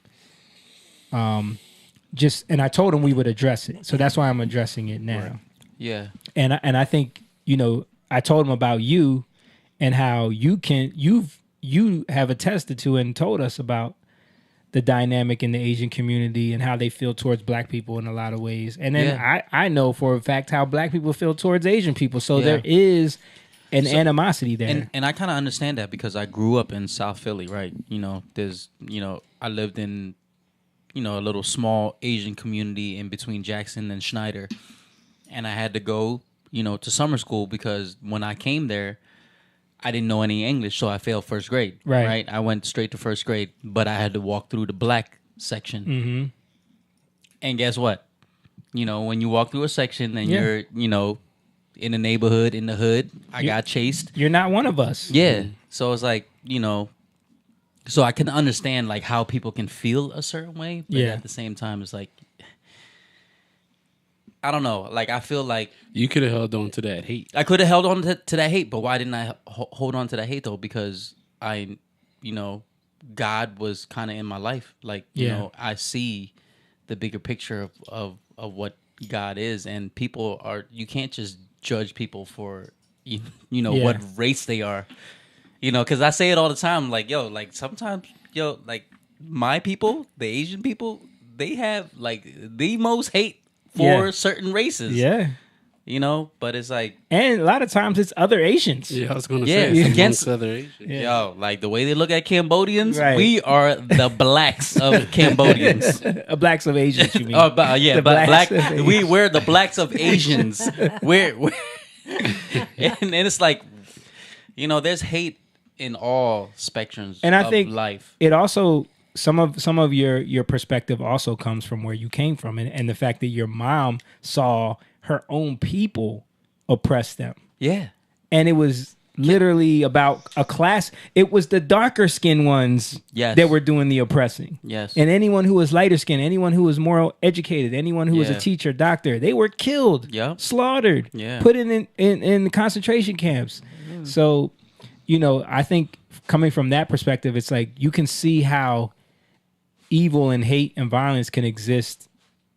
And I told him we would address it, so that's why I'm addressing it now. Right. Yeah. And I think, you know, I told him about you and how you have attested to and told us about the dynamic in the Asian community and how they feel towards Black people in a lot of ways. And then I know for a fact how Black people feel towards Asian people. So there is an animosity there. And I kind of understand that because I grew up in South Philly, right? You know, I lived in, you know, a little small Asian community in between Jackson and Schneider. And I had to go, you know, to summer school because when I came there, I didn't know any English, so I failed first grade. Right. I went straight to first grade, but I had to walk through the Black section. Mm-hmm. And guess what? You know, when you walk through a section and you're, you know, in the neighborhood, in the hood, I got chased. You're not one of us. Yeah. So it's like, you know, so I can understand like how people can feel a certain way, but at the same time, it's like, I don't know. Like, I feel like you could have held on to that hate. I could have held on to that hate, but why didn't I hold on to that hate though? Because you know, God was kind of in my life. Like, you know, I see the bigger picture of what God is, and you can't just judge people for you know what race they are. You know, because I say it all the time. Like, yo, like sometimes, like my people, the Asian people, they have like the most hate for certain races. Yeah. You know, but it's like... And a lot of times it's other Asians. Yeah, I was going to say. Against other Asians. Yeah. Yo, like the way they look at Cambodians, we are the Blacks of Cambodians. Blacks of Asians, you mean? We're the Blacks of Asians. we're and it's like, you know, there's hate in all spectrums and I think life. It also... Some of your perspective also comes from where you came from, and the fact that your mom saw her own people oppress them. Yeah. And it was literally about a class. It was the darker skinned ones that were doing the oppressing. Yes. And anyone who was lighter skinned, anyone who was more educated, anyone who was a teacher, doctor, they were killed, slaughtered, put in concentration camps. So, you know, I think coming from that perspective, it's like you can see how evil and hate and violence can exist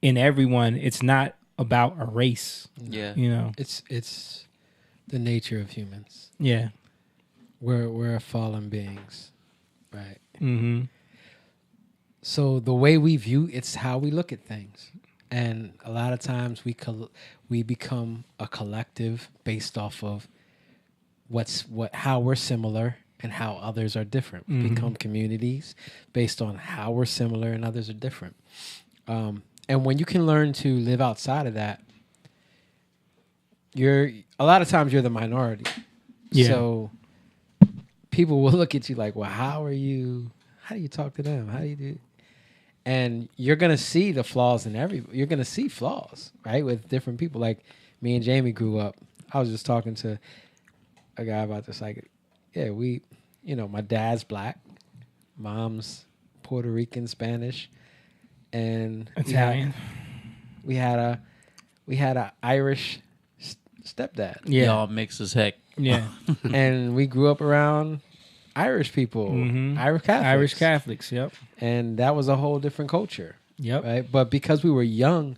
in everyone. It's not about a race. Yeah. You know. It's the nature of humans. Yeah. We're fallen beings. Right. Mm-hmm. So the way we view, it's how we look at things. And a lot of times we become a collective based off of how we're similar and how others are different. We become communities based on how we're similar and others are different. And when you can learn to live outside of that, a lot of times you're the minority. Yeah. So people will look at you like, well, how do you talk to them? How do you do? And you're going to see the flaws in you're going to see flaws, right? With different people. Like me and Jamie grew up. I was just talking to a guy about this, like, yeah, my dad's black, mom's Puerto Rican, Spanish, and Italian. We had a Irish stepdad. Yeah. Y'all mix as heck. Yeah. And we grew up around Irish people, Irish Catholics. Yep. And that was a whole different culture. Yep. Right. But because we were young,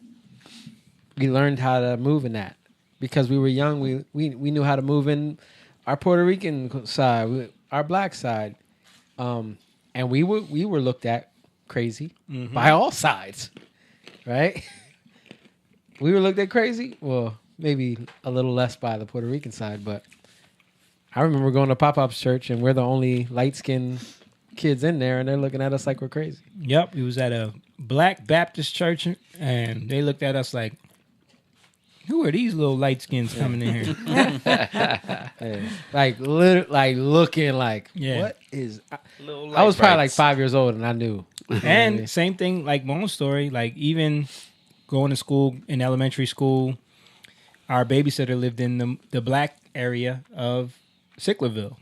we learned how to move in that. Because we were young, we knew how to move in our Puerto Rican side, our black side. And we were looked at crazy by all sides. Right? We were looked at crazy. Well, maybe a little less by the Puerto Rican side, but I remember going to Pop-Up's church and we're the only light-skinned kids in there and they're looking at us like we're crazy. Yep. It was at a Black Baptist church and they looked at us like, who are these little light skins coming in here? Yeah. Like looking like, what is... I was probably like 5 years old and I knew. And same thing like Moan's story, like even going to school in elementary school, our babysitter lived in the black area of Sicklerville.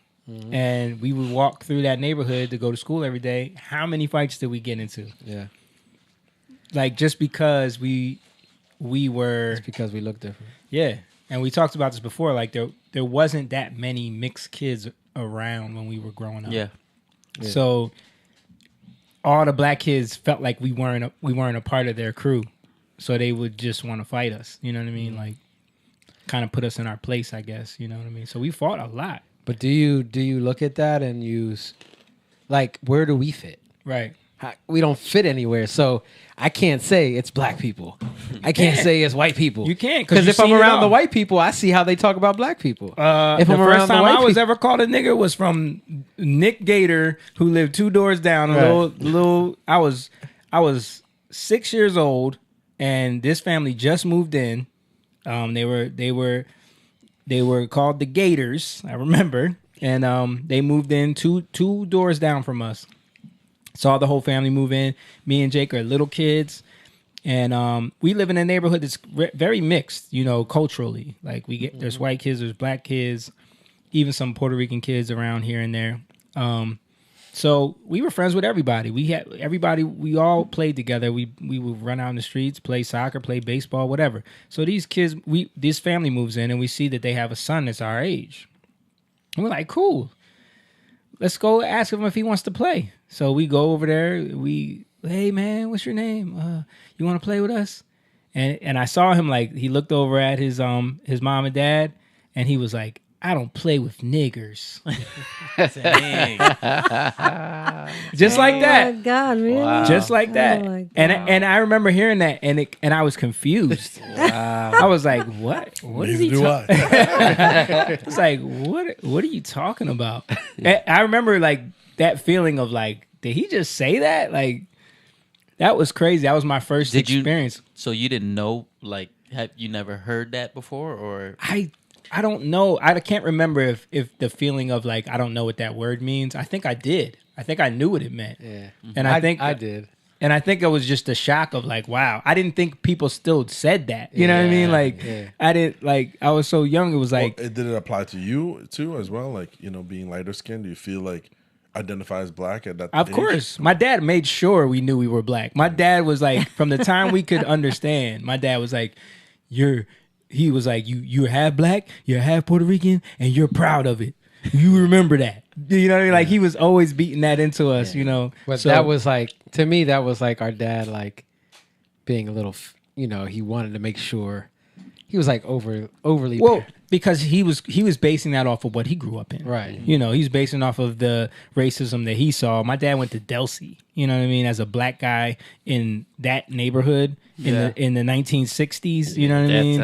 And we would walk through that neighborhood to go to school every day. How many fights did we get into? Yeah. Like just because we were... It's because we look different. Yeah. And we talked about this before. Like there wasn't that many mixed kids around when we were growing up. Yeah. So all the black kids felt like we weren't a part of their crew. So they would just want to fight us. You know what I mean? Like kind of put us in our place, I guess. You know what I mean? So we fought a lot. But do you look at that and use, like, where do we fit? Right. We don't fit anywhere. So I can't say it's black people. I can't say it's white people. You can't. Because if I'm around the white people, I see how they talk about black people. If the first time I was ever called a nigger was from Nick Gator, who lived 2 doors down. I was 6 years old, and this family just moved in. They were called the Gators, I remember, and they moved in two doors down from us. Saw the whole family move in. Me and Jake are little kids, and we live in a neighborhood that's very mixed, culturally. Like there's white kids, there's black kids, even some Puerto Rican kids around here and there. So we were friends with everybody. We all played together. We would run out in the streets, play soccer, play baseball, whatever. So these kids, this family moves in and we see that they have a son that's our age. And we're like, cool. Let's go ask him if he wants to play. So we go over there. Hey man, what's your name? You want to play with us? And I saw him he looked over at his mom and dad, and he was like, I don't play with niggers. Just like that. Oh my God, really? Wow. Just like that. Oh and I remember hearing that, and I was confused. Wow. I was like, what? What is he talking? It's like, what are you talking about? And I remember that feeling of did he just say that? That was crazy. That was my first experience. So you didn't know, have you never heard that before, or I don't know. I can't remember if the feeling of I don't know what that word means. I think I did. I think I knew what it meant. Yeah. And I think I did. And I think it was just a shock of wow. I didn't think people still said that. You know what I mean? I didn't I was so young. It was did it apply to you too as well? Being lighter skinned, do you feel identify as black at that Of age? course. My dad made sure we knew we were black. My dad was from the time we could understand, my dad was he was you're half black, you're half Puerto Rican, and you're proud of it. You remember that. You know what I mean? He was always beating that into us, But that was to me, that was our dad, being a little, he wanted to make sure he was overly. Well, because he was basing that off of what he grew up in. Right. He's basing off of the racism that he saw. My dad went to Delsey, you know what I mean, as a black guy in that neighborhood in the 1960s, you know what I mean?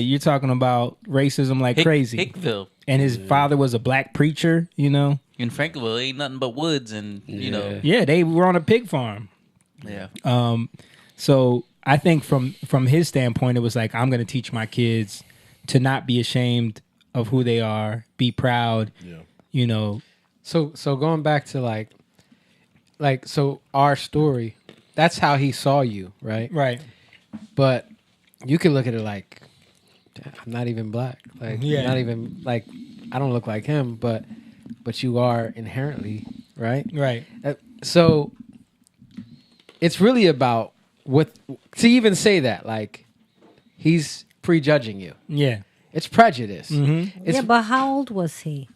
You're talking about racism crazy. Hickville. And his father was a black preacher, In Franklinville, ain't nothing but woods and, Yeah, they were on a pig farm. Yeah. So I think from his standpoint, it was I'm going to teach my kids to not be ashamed of who they are, be proud, So going back to so our story, that's how he saw you, right? Right. But you can look at it I'm not even black. Not even I don't look like him, but you are inherently, right? Right. So it's really about what to even say that, like, he's prejudging you. Yeah. It's prejudice. Yeah, but how old was he?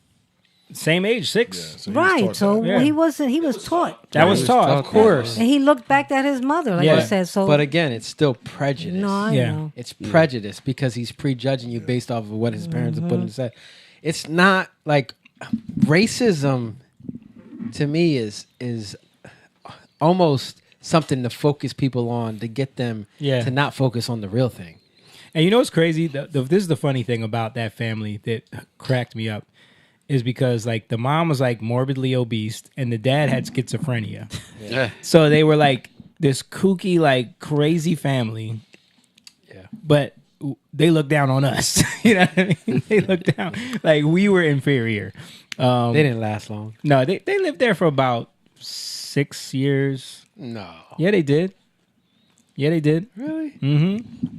Same age, 6. Yeah, so he was Right. taught So that. Yeah. he wasn't. He was taught. That was taught, Of course. And he looked back at his mother, like Yeah. you said. So, But again, it's still prejudice. no, I Yeah. know. It's prejudice because he's prejudging you based off of what his parents have put in his head. It's not like racism to me is almost something to focus people on to get them Yeah. to not focus on the real thing. And you know what's crazy? This is the funny thing about that family that cracked me up, is because like the mom was like morbidly obese and the dad had schizophrenia. Yeah. So they were like this kooky, like crazy family. Yeah. But they looked down on us. You know what I mean? They looked down like we were inferior. They didn't last long. No, they lived there for about 6 years. No. Yeah, they did. Yeah, they did. Really? Mm-hmm.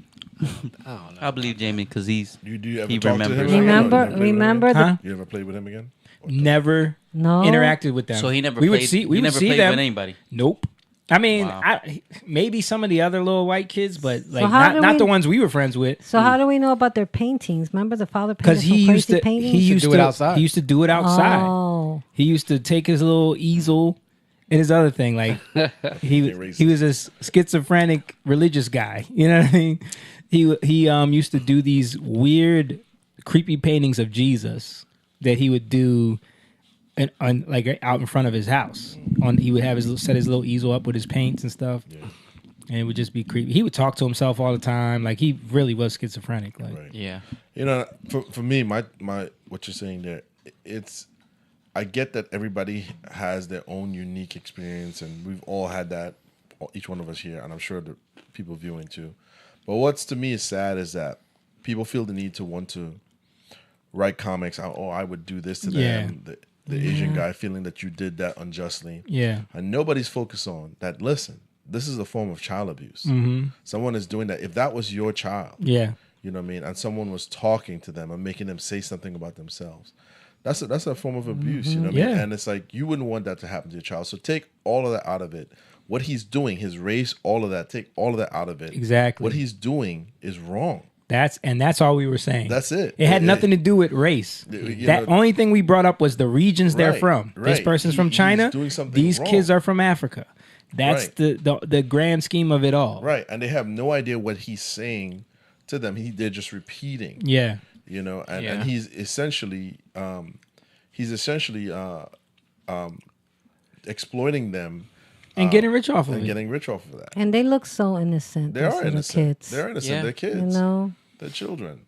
I don't know. I believe Jamie because he's You do you ever he talk to him? remembers. again? Remember, You never played with him remember again? the Huh? You ever played with him again? Never no interacted with them. So he never we played. would see. We he would never see played them. with anybody. Nope. I mean, Wow. maybe some of the other little white kids, but like how do not we- the ones we were friends with. So how do we know about their paintings? Remember the father painted Because some he crazy used to paintings? he used do to it outside. He used to do it outside. Oh, He used to take his little easel and his other thing. Like he was a schizophrenic religious guy. You know what I mean? He used to do these weird, creepy paintings of Jesus that he would do, on like out in front of his house. He would have set his little easel up with his paints and stuff, and it would just be creepy. He would talk to himself all the time. Like he really was schizophrenic. Like Right. Yeah. You know, for me, my what you're saying there, it's I get that everybody has their own unique experience, and we've all had that, each one of us here, and I'm sure the people viewing too. But what's to me is sad is that people feel the need to want to write comics. Oh, I would do this to them. The Asian guy feeling that you did that unjustly. yeah, And nobody's focused on that. Listen, this is a form of child abuse. Someone is doing that. If that was your child, yeah, you know what I mean, and someone was talking to them and making them say something about themselves, that's a form of abuse. You know what I mean? Yeah. And it's like you wouldn't want that to happen to your child. So take all of that out of it. What he's doing, his race, all of that, take all of that out of it. Exactly. What he's doing is wrong. That's all we were saying. That's it. It had nothing to do with race. You That know- only thing we brought up was the regions they're Right, from. This right. person's from He's China. doing something These wrong. kids are from Africa. That's Right. the grand scheme of it all. Right. And they have no idea what he's saying to them. They're just repeating. Yeah. You know, and, Yeah. and he's essentially exploiting them And getting rich off of and it. getting rich off of that. and they look so innocent. They those are little innocent. kids. They're innocent. Yeah. They're kids. You know, They're children.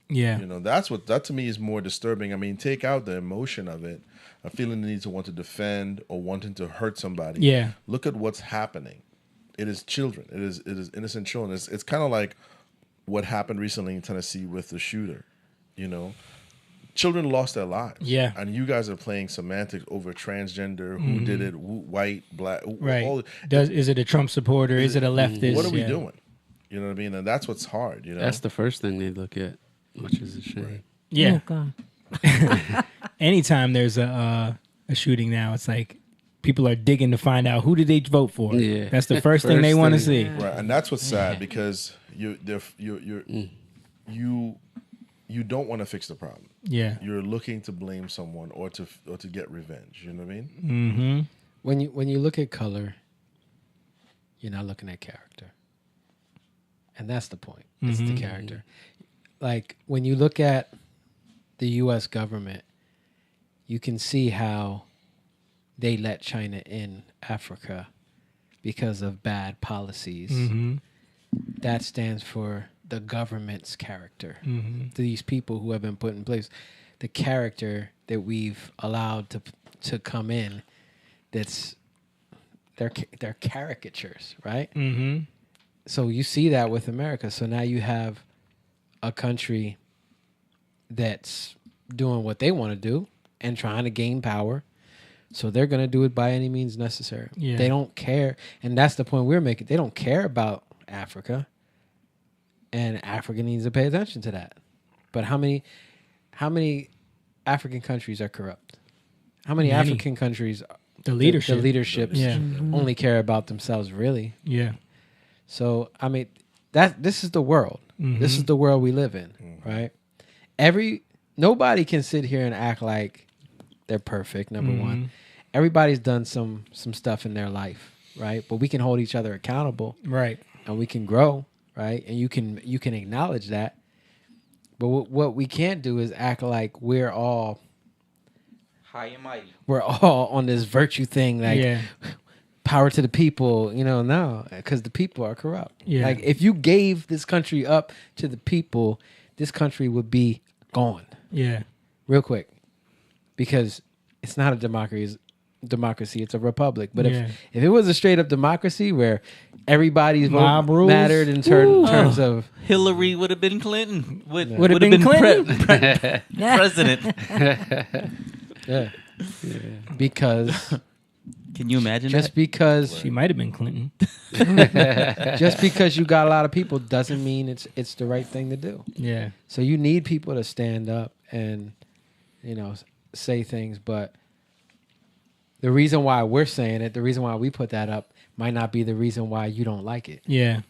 Yeah. You know, that to me is more disturbing. I mean, take out the emotion of it, a feeling the need to want to defend or wanting to hurt somebody. Yeah. Look at what's happening. It is children. It is innocent children. It's kind of like what happened recently in Tennessee with the shooter. You know, children lost their lives. Yeah. And you guys are playing semantics over transgender, who did it, white, black, Right. all- Is it a Trump supporter? Is it a leftist? what are we Yeah. doing? You know what I mean? And that's what's hard, you know? That's the first thing they look at, which is a shame. Yeah. oh God. Anytime there's a shooting now, it's like people are digging to find out who did they vote for. Yeah. That's the first thing they want to see. Right, and that's what's sad because you don't want to fix the problem. Yeah. You're looking to blame someone or to get revenge. You know what I mean? Mm-hmm. When you look at color, you're not looking at character. And that's the point. It's the character. Like when you look at the US government, you can see how they let China in Africa because of bad policies. Mm-hmm. That stands for the government's character. Mm-hmm. These people who have been put in place, the character that we've allowed to come in, that's they're caricatures, right? Mm-hmm. So you see that with America. So now you have a country that's doing what they want to do and trying to gain power. So they're going to do it by any means necessary. Yeah. They don't care. And that's the point we're making. They don't care about Africa. And Africa needs to pay attention to that. But how many African countries are corrupt? How many Many. African countries? The leadership. The leaderships Yeah. only care about themselves, really. Yeah. So I mean, this is the world. This is the world we live in, right? Nobody can sit here and act like they're perfect. Number one, everybody's done some stuff in their life, right? But we can hold each other accountable, Right. and we can grow, right? And you can acknowledge that. But what we can't do is act like we're all High and mighty. we're all on this virtue thing, like Yeah. power to the people, no, because the people are corrupt. Yeah. Like if you gave this country up to the people, this country would be gone Yeah. real quick, because it's not a democracy. It's a republic. But Yeah. if it was a straight up democracy where everybody's Mob vote rules? mattered in terms of Hillary would have been Clinton. Would have have been been, Clinton? president. yeah. Because Can you imagine just that? because She might have been Clinton. just because you got a lot of people doesn't mean it's the right thing to do. Yeah. So you need people to stand up and say things, but the reason why we're saying it, the reason why we put that up might not be the reason why you don't like it, Yeah.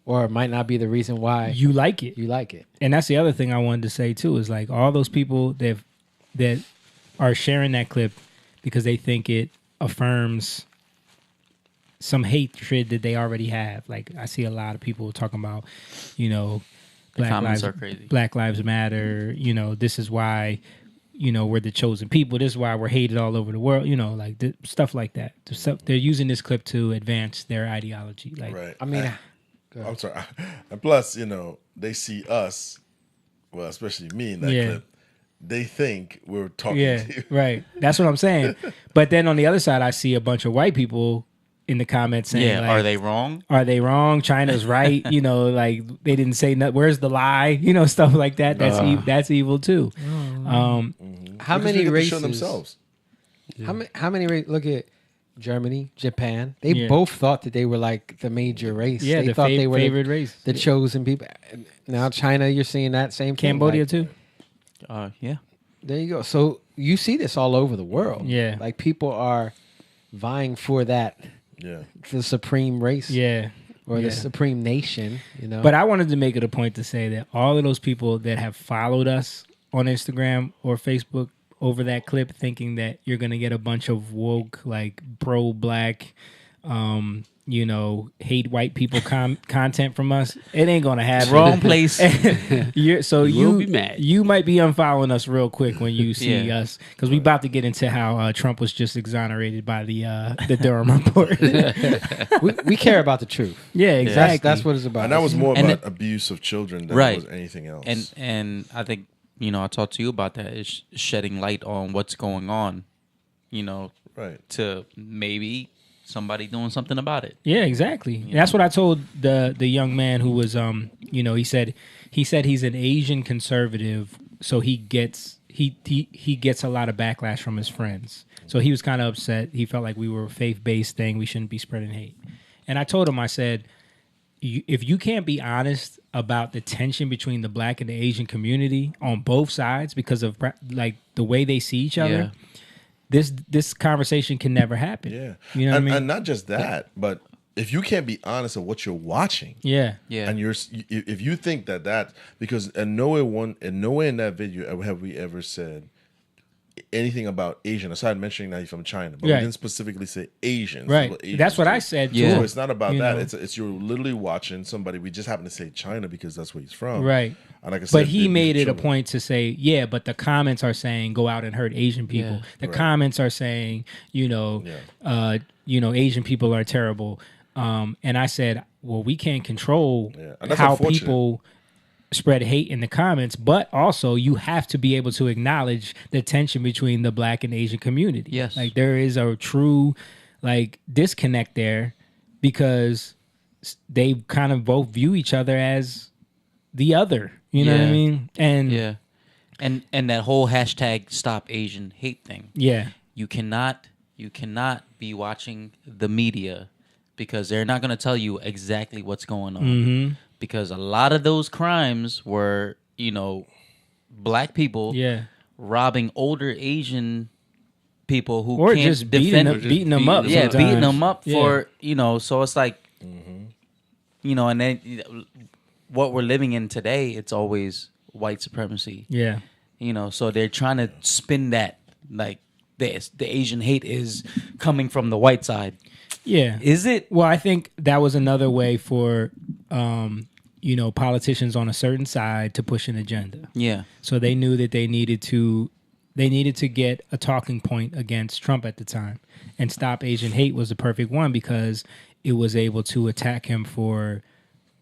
or it might not be the reason why You like it. you like it. And that's the other thing I wanted to say too, is like all those people that are sharing that clip because they think it affirms some hatred that they already have. Like I see a lot of people talking about, comments are crazy. Black Lives Matter. This is why, we're the chosen people. This is why we're hated all over the world. Stuff like that. They're using this clip to advance their ideology. Like, Right. I mean, I'm sorry. And plus, they see us, well, especially me in that Yeah. clip. They think we're talking yeah, to you. right. That's what I'm saying. But then on the other side, I see a bunch of white people in the comments saying, Yeah, like, are they wrong? Are they wrong? China's right. Like they didn't say nothing. Where's the lie? Stuff like that. That's evil too. how Because many they get to races? show themselves. How many races? Look at Germany, Japan. They Yeah. both thought that they were like the major race. Yeah, they the thought they were favored race. the chosen people. Now China, you're seeing that same thing. Cambodia like, too. Yeah. There you go. So you see this all over the world. Yeah. Like people are vying for that, Yeah. the supreme race. Yeah. Or Yeah. the supreme nation, But I wanted to make it a point to say that all of those people that have followed us on Instagram or Facebook over that clip, thinking that you're gonna get a bunch of woke, like pro-black, hate white people content from us, it ain't gonna happen. Wrong place. You will be mad. You might be unfollowing us real quick when you see Yeah. us, because we about to get into how Trump was just exonerated by the Durham report. we care about the truth. Yeah, exactly. That's what it's about. And that was more And about abuse of children than Right. it was anything else. And I think I talked to you about that, is shedding light on what's going on, right. to maybe somebody doing something about it. Yeah, exactly. And that's what I told the young man who was he said he's an Asian conservative, so he gets a lot of backlash from his friends. So he was kind of upset. He felt like we were a faith-based thing. We shouldn't be spreading hate. And I told him, I said, if you can't be honest about the tension between the black and the Asian community on both sides because of like the way they see each other, this conversation can never happen. Yeah. You know what I mean? And not just that, but if you can't be honest of what you're watching, Yeah. Yeah. and if you think that because in no way in that video have we ever said anything about Asian, aside mentioning that he's from China, but we Right. didn't specifically say Asians. Right. Asians That's what do. I said, Yeah. too. So it's not about You that. know? It's you're literally watching somebody. We just happen to say China because that's where he's from. Right. And like I said, But he these made it a children. point to say, yeah, but the comments are saying go out and hurt Asian people. Yeah. The Right. comments are saying, Asian people are terrible. And I said, well, we can't control Yeah. And that's how unfortunate. people spread hate in the comments, but also you have to be able to acknowledge the tension between the black and Asian community. Yes. Like there is a true disconnect there because they kind of both view each other as the other. You know what I Yeah. mean? And Yeah. And that whole hashtag stop Asian hate thing. yeah. You cannot be watching the media because they're not going to tell you exactly what's going on. Mm-hmm. Because a lot of those crimes were, black people Yeah. robbing older Asian people who Or can't just defend beating them up. Yeah, sometimes. beating them up Yeah. for so it's like and then what we're living in today, it's always white supremacy. Yeah. So they're trying to spin that like the Asian hate is coming from the white side. Yeah. Is it? Well, I think that was another way for politicians on a certain side to push an agenda. Yeah. So they knew that they needed to get a talking point against Trump at the time. And Stop Asian Hate was the perfect one because it was able to attack him for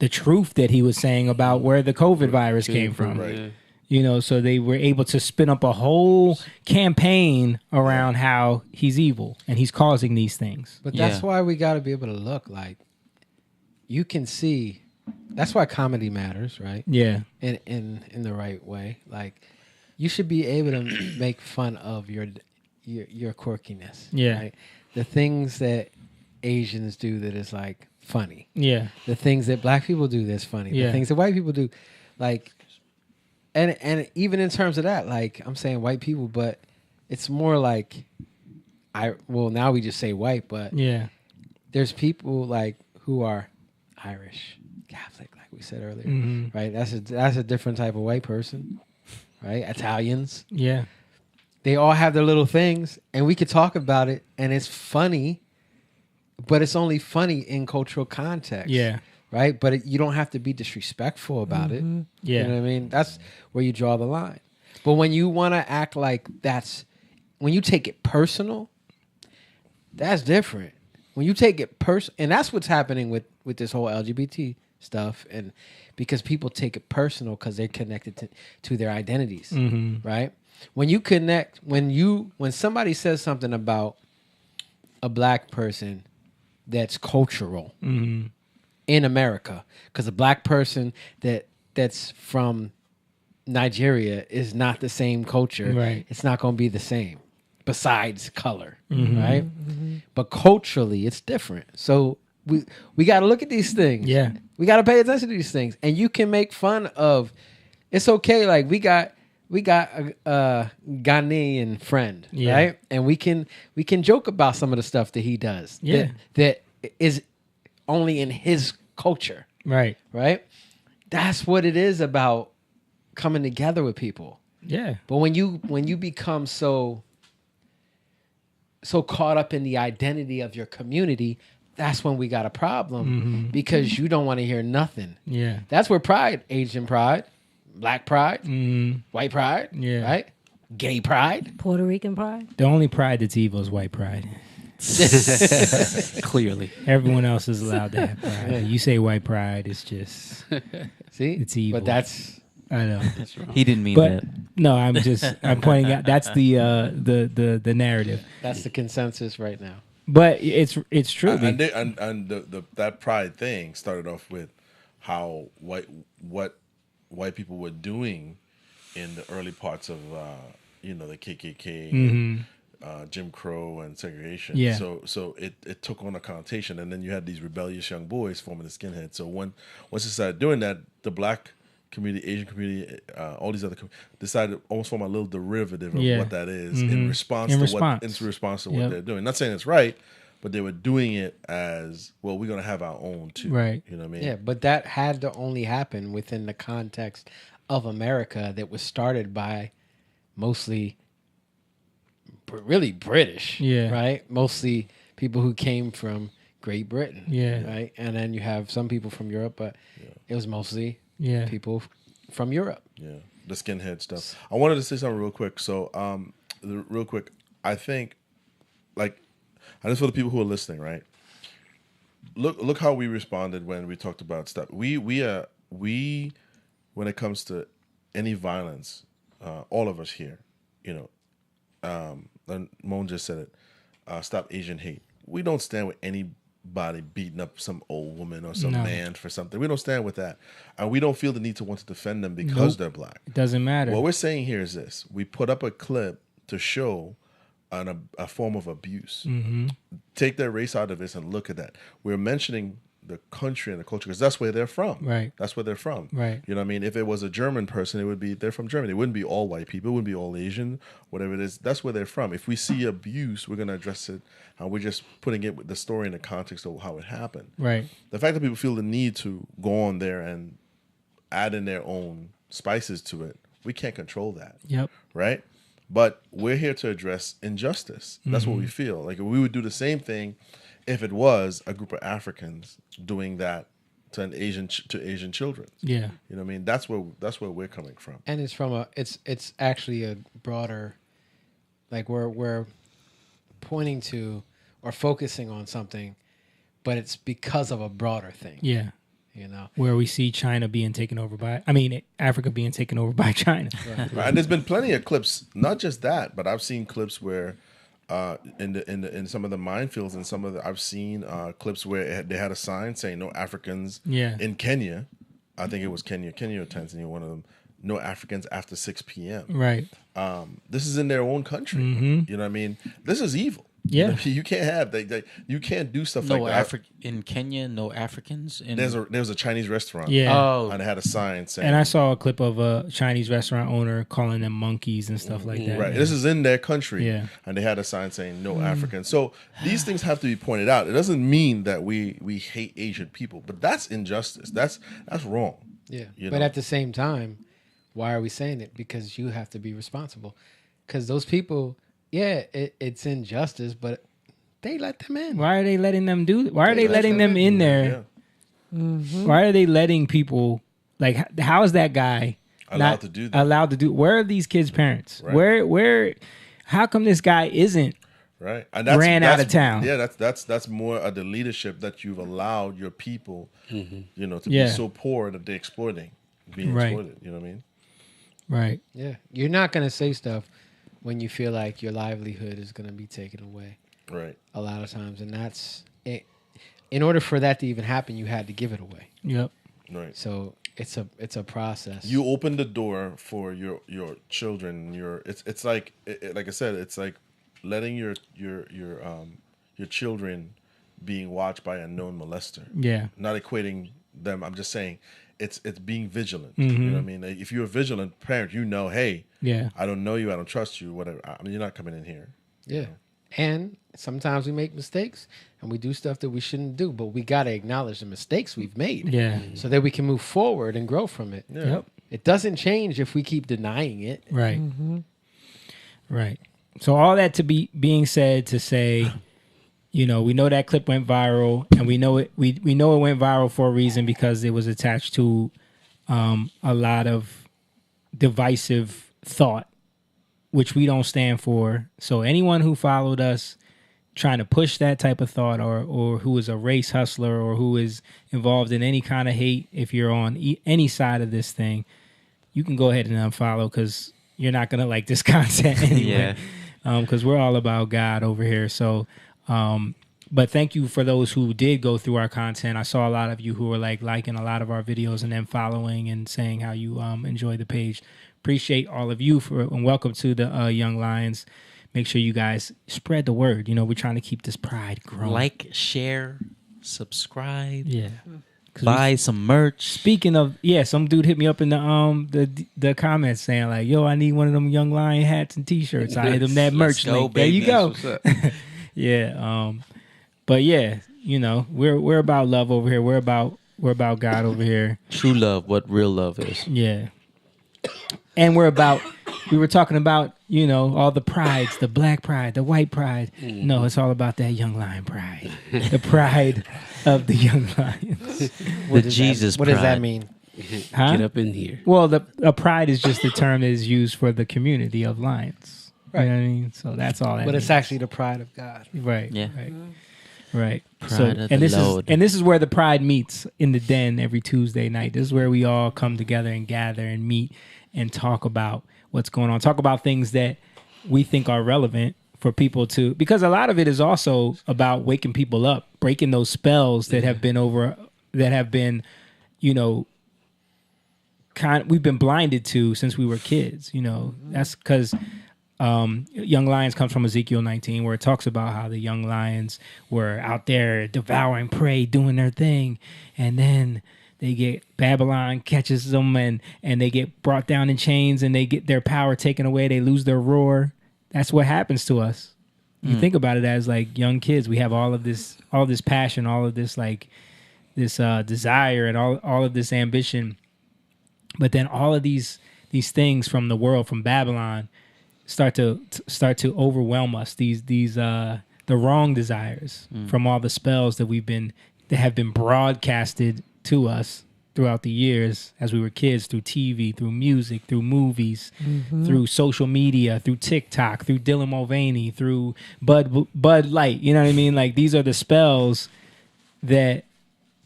the truth that he was saying about where the COVID virus came from. Right. So they were able to spin up a whole campaign around how he's evil and he's causing these things. But that's why we got to be able to look like you can see. That's why comedy matters, right? Yeah. In the right way. Like you should be able to make fun of your quirkiness. Yeah. Right? The things that Asians do that is like funny. Yeah. The things that black people do that's funny. Yeah. The things that white people do, like, and even in terms of that, like I'm saying white people, but it's more like now we just say white, but Yeah. there's people like who are Irish, Catholic, like we said earlier, Mhm. right? That's a different type of white person, right? Italians, Yeah. they all have their little things, and we could talk about it, and it's funny, but it's only funny in cultural context. Yeah. Right? But you don't have to be disrespectful about it. Yeah. You know what I mean? That's where you draw the line. But when you want to act like when you take it personal, that's different. When you take it personal, and that's what's happening with this whole LGBT stuff, and because people take it personal because they're connected to their identities, right? When you connect, when somebody says something about a black person that's cultural in America, because a black person that's from Nigeria is not the same culture. Right. It's not going to be the same, besides color, right? But culturally, it's different. So we got to look at these things. Yeah. We got to pay attention to these things, and you can make fun of. It's okay. Like we got a Ghanaian friend, Yeah. right? And we can joke about some of the stuff that he does. Yeah. That is only in his culture, Right. right? That's what it is about coming together with people. Yeah. But when you become so caught up in the identity of your community, that's when we got a problem because you don't want to hear nothing. Yeah. That's where pride, Asian pride, black pride, white pride, Yeah. right? Gay pride. Puerto Rican pride. The only pride that's evil is white pride. Clearly. Everyone else is allowed to have pride. You say white pride, it's just See? it's evil. But that's I know. He didn't mean But that. no, I'm pointing out that's the narrative. that's the consensus right now. But it's true. And that pride thing started off with how what white people were doing in the early parts of the KKK, Jim Crow, and segregation. Yeah. So it took on a connotation, and then you had these rebellious young boys forming the skinheads. So once they started doing that, the black community, Asian community, all these other decided to almost form a little derivative of what that is in response to what they're doing. Not saying it's right, but they were doing it as well. We're gonna have our own too, Right. You know what I mean? Yeah, but that had to only happen within the context of America that was started by mostly really British, Yeah. right? Mostly people who came from Great Britain, Yeah. right? And then you have some people from Europe, but it was mostly people from Europe. Yeah, the skinhead stuff. I wanted to say something real quick. So, real quick, I think, like, and this for the people who are listening, right? Look how we responded when we talked about stuff. We when it comes to any violence, all of us here, and Moan just said it. Stop Asian hate. We don't stand with anybody beating up some old woman or some man for something. We don't stand with that, and we don't feel the need to want to defend them because they're black. It doesn't matter. What we're saying here is this: we put up a clip to show a form of abuse. Take their race out of this and look at that. We're mentioning the country and the culture, because that's where they're from. Right. That's where they're from. Right. You know what I mean? If it was a German person, it would be they're from Germany. It wouldn't be all white people. It wouldn't be all Asian, whatever it is. That's where they're from. If we see abuse, we're going to address it. And we're just putting it with the story in the context of how it happened. Right. The fact that people feel the need to go on there and add in their own spices to it, we can't control that. Yep. Right? But we're here to address injustice. That's what we feel. Like we would do the same thing if it was a group of Africans doing that to Asian children. Yeah. You know what I mean? That's where we're coming from. And it's from it's actually a broader, like we're pointing to or focusing on something, but it's because of a broader thing. Yeah. You know, where we see China being taken over by, Africa being taken over by China. Right. And there's been plenty of clips, not just that, but I've seen clips where in some of the minefields and some of the, I've seen clips where they had a sign saying no Africans in Kenya. I think it was Kenya or Tanzania, one of them. No Africans after 6 p.m. Right. This is in their own country. Mm-hmm. You know what I mean? This is evil. Yeah. You can't have you can't do stuff like that. In Kenya, no Africans. There was a Chinese restaurant. Yeah. Oh. And it had a sign saying. And I saw a clip of a Chinese restaurant owner calling them monkeys and stuff like that. Right. This is in their country. Yeah. And they had a sign saying no Africans. So these things have to be pointed out. It doesn't mean that we hate Asian people, but that's injustice. That's wrong. Yeah. You But know? at the same time, why are we saying it? Because you have to be responsible. Because those people, it's injustice, but they let them in. Why are they letting them do? Why are they letting them in there? Yeah. Why are they letting people like? How is that guy Allowed to do that? Allowed to do? Where are these kids' parents? Right. Where? How come this guy isn't? Right. And ran out of town? Yeah, that's more of the leadership that you've allowed your people, to be so poor that they're being Right. exploited. You know what I mean? Right. Yeah. You're not going to say stuff when you feel like your livelihood is going to be taken away. Right. A lot of times. And that's it. In order for that to even happen, you had to give it away. Yep. Right. So it's a process. You open the door for your children. It's like like I said, it's like letting your children being watched by a known molester. Yeah. Not equating them. I'm just saying it's being vigilant. Mm-hmm. You know what I mean? Like, if you're a vigilant parent, hey, Yeah. I don't know you, I don't trust you, whatever. I mean, you're not coming in here. Yeah. And sometimes we make mistakes and we do stuff that we shouldn't do, but we got to acknowledge the mistakes we've made. Yeah. So that we can move forward and grow from it. Yeah. Yep. It doesn't change if we keep denying it. Right. Right. So all that to be being said to say, we know that clip went viral, and we know it. We know it went viral for a reason, because it was attached to a lot of divisive thought, which we don't stand for. So anyone who followed us trying to push that type of thought, or who is a race hustler, or who is involved in any kind of hate, if you're on any side of this thing, you can go ahead and unfollow, because you're not going to like this content anyway. Because we're all about God over here. So, but thank you for those who did go through our content. I saw a lot of you who were liking a lot of our videos and then following and saying how you enjoy the page. Appreciate all of you and welcome to the Young Lions. Make sure you guys spread the word. We're trying to keep this pride growing. Like, share, subscribe. Yeah. Buy some merch. Speaking of, some dude hit me up in the comments saying like, "Yo, I need one of them Young Lion hats and T-shirts." I hit him that merch link. There you go. Yeah. But yeah, we're about love over here. We're about God over here. True love, what real love is. Yeah. And we were talking about, all the prides, the black pride, the white pride. No, it's all about that Young Lion pride. The pride of the Young Lions. The Jesus pride. What does that mean? Huh? Get up in here. Well, a pride is just the term that is used for the community of lions. Right. You know what I mean? So that's all that But means. it's actually the pride of God. Right. Yeah. Right. Pride of the Lord. This is where the pride meets in the den every Tuesday night. This is where we all come together and gather and meet and talk about what's going on. Talk about things that we think are relevant for people to, because a lot of it is also about waking people up, breaking those spells that have been, we've been blinded to since we were kids. That's because Young lions comes from Ezekiel 19, where it talks about how the young lions were out there devouring prey, doing their thing, and then they get Babylon catches them, and they get brought down in chains, and they get their power taken away. They lose their roar. That's what happens to us. You think about it as like young kids. We have all of this passion, all of this like this desire, and all of this ambition. But then all of these things from the world, from Babylon, start to overwhelm us. The wrong desires from all the spells that have been broadcasted to us throughout the years as we were kids, through TV, through music, through movies, through social media, through TikTok, through Dylan Mulvaney, through Bud Light. You know what I mean? Like, these are the spells that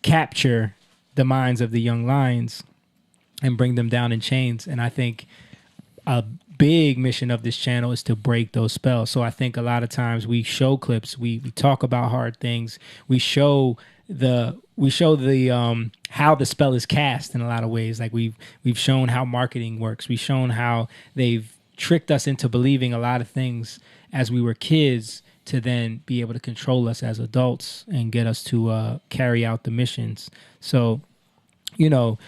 capture the minds of the young lions and bring them down in chains. And I think a big mission of this channel is to break those spells. So I think a lot of times we show clips, we talk about hard things, we show the how the spell is cast in a lot of ways. Like we've shown how marketing works. We've shown how they've tricked us into believing a lot of things as we were kids to then be able to control us as adults and get us to carry out the missions. So, you know,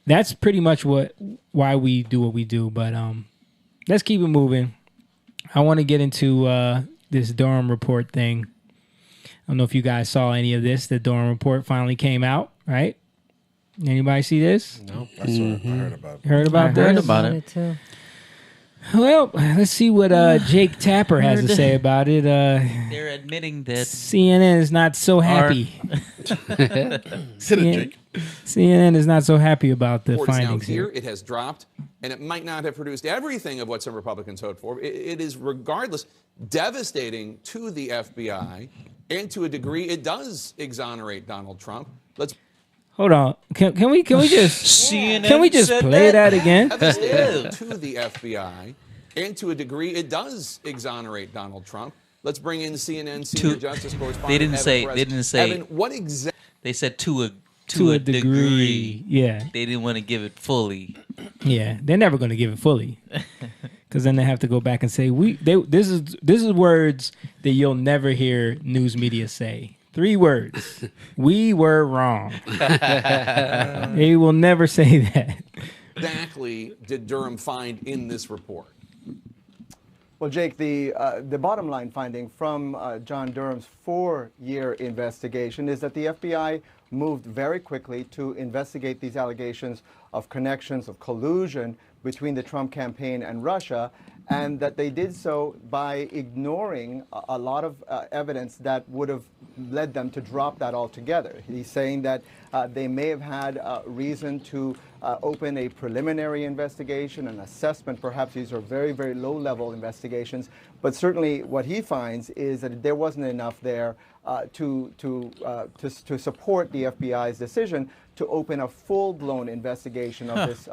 that's pretty much why we do what we do. But let's keep it moving. I want to get into this Durham report thing. I don't know if you guys saw any of this. The Durham report finally came out, right? Anybody see this? No. I saw it. I heard about it. Heard about this? Heard about it. too. Well, let's see what Jake Tapper has to say about it. They're admitting that CNN is not so happy. Hit it, Jake. CNN is not so happy about the report is now findings here. here. It has dropped, and it might not have produced everything of what some Republicans hoped for. It is, regardless, devastating to the FBI, and to a degree, it does exonerate Donald Trump. Let's Hold on. Can we just CNN can we just said play that again? devastating to the FBI, and to a degree, it does exonerate Donald Trump. Let's bring in CNN senior justice correspondent. They didn't Evan say. Perez. They didn't say. Evan, what exactly? They said to To a degree. Yeah. They didn't want to give it fully. Yeah. They're never going to give it fully. Cuz then they have to go back and say this is words that you'll never hear news media say. 3 words. We were wrong. They will never say that. Exactly did Durham find in this report? Well, Jake, the bottom line finding from John Durham's 4-year investigation is that the FBI moved very quickly to investigate these allegations of connections, of collusion between the Trump campaign and Russia, and that they did so by ignoring a lot of evidence that would have led them to drop that altogether. He's saying that they may have had reason to open a preliminary investigation, an assessment. Perhaps these are very, very low-level investigations. But certainly what he finds is that there wasn't enough there to support the FBI's decision to open a full-blown investigation of this.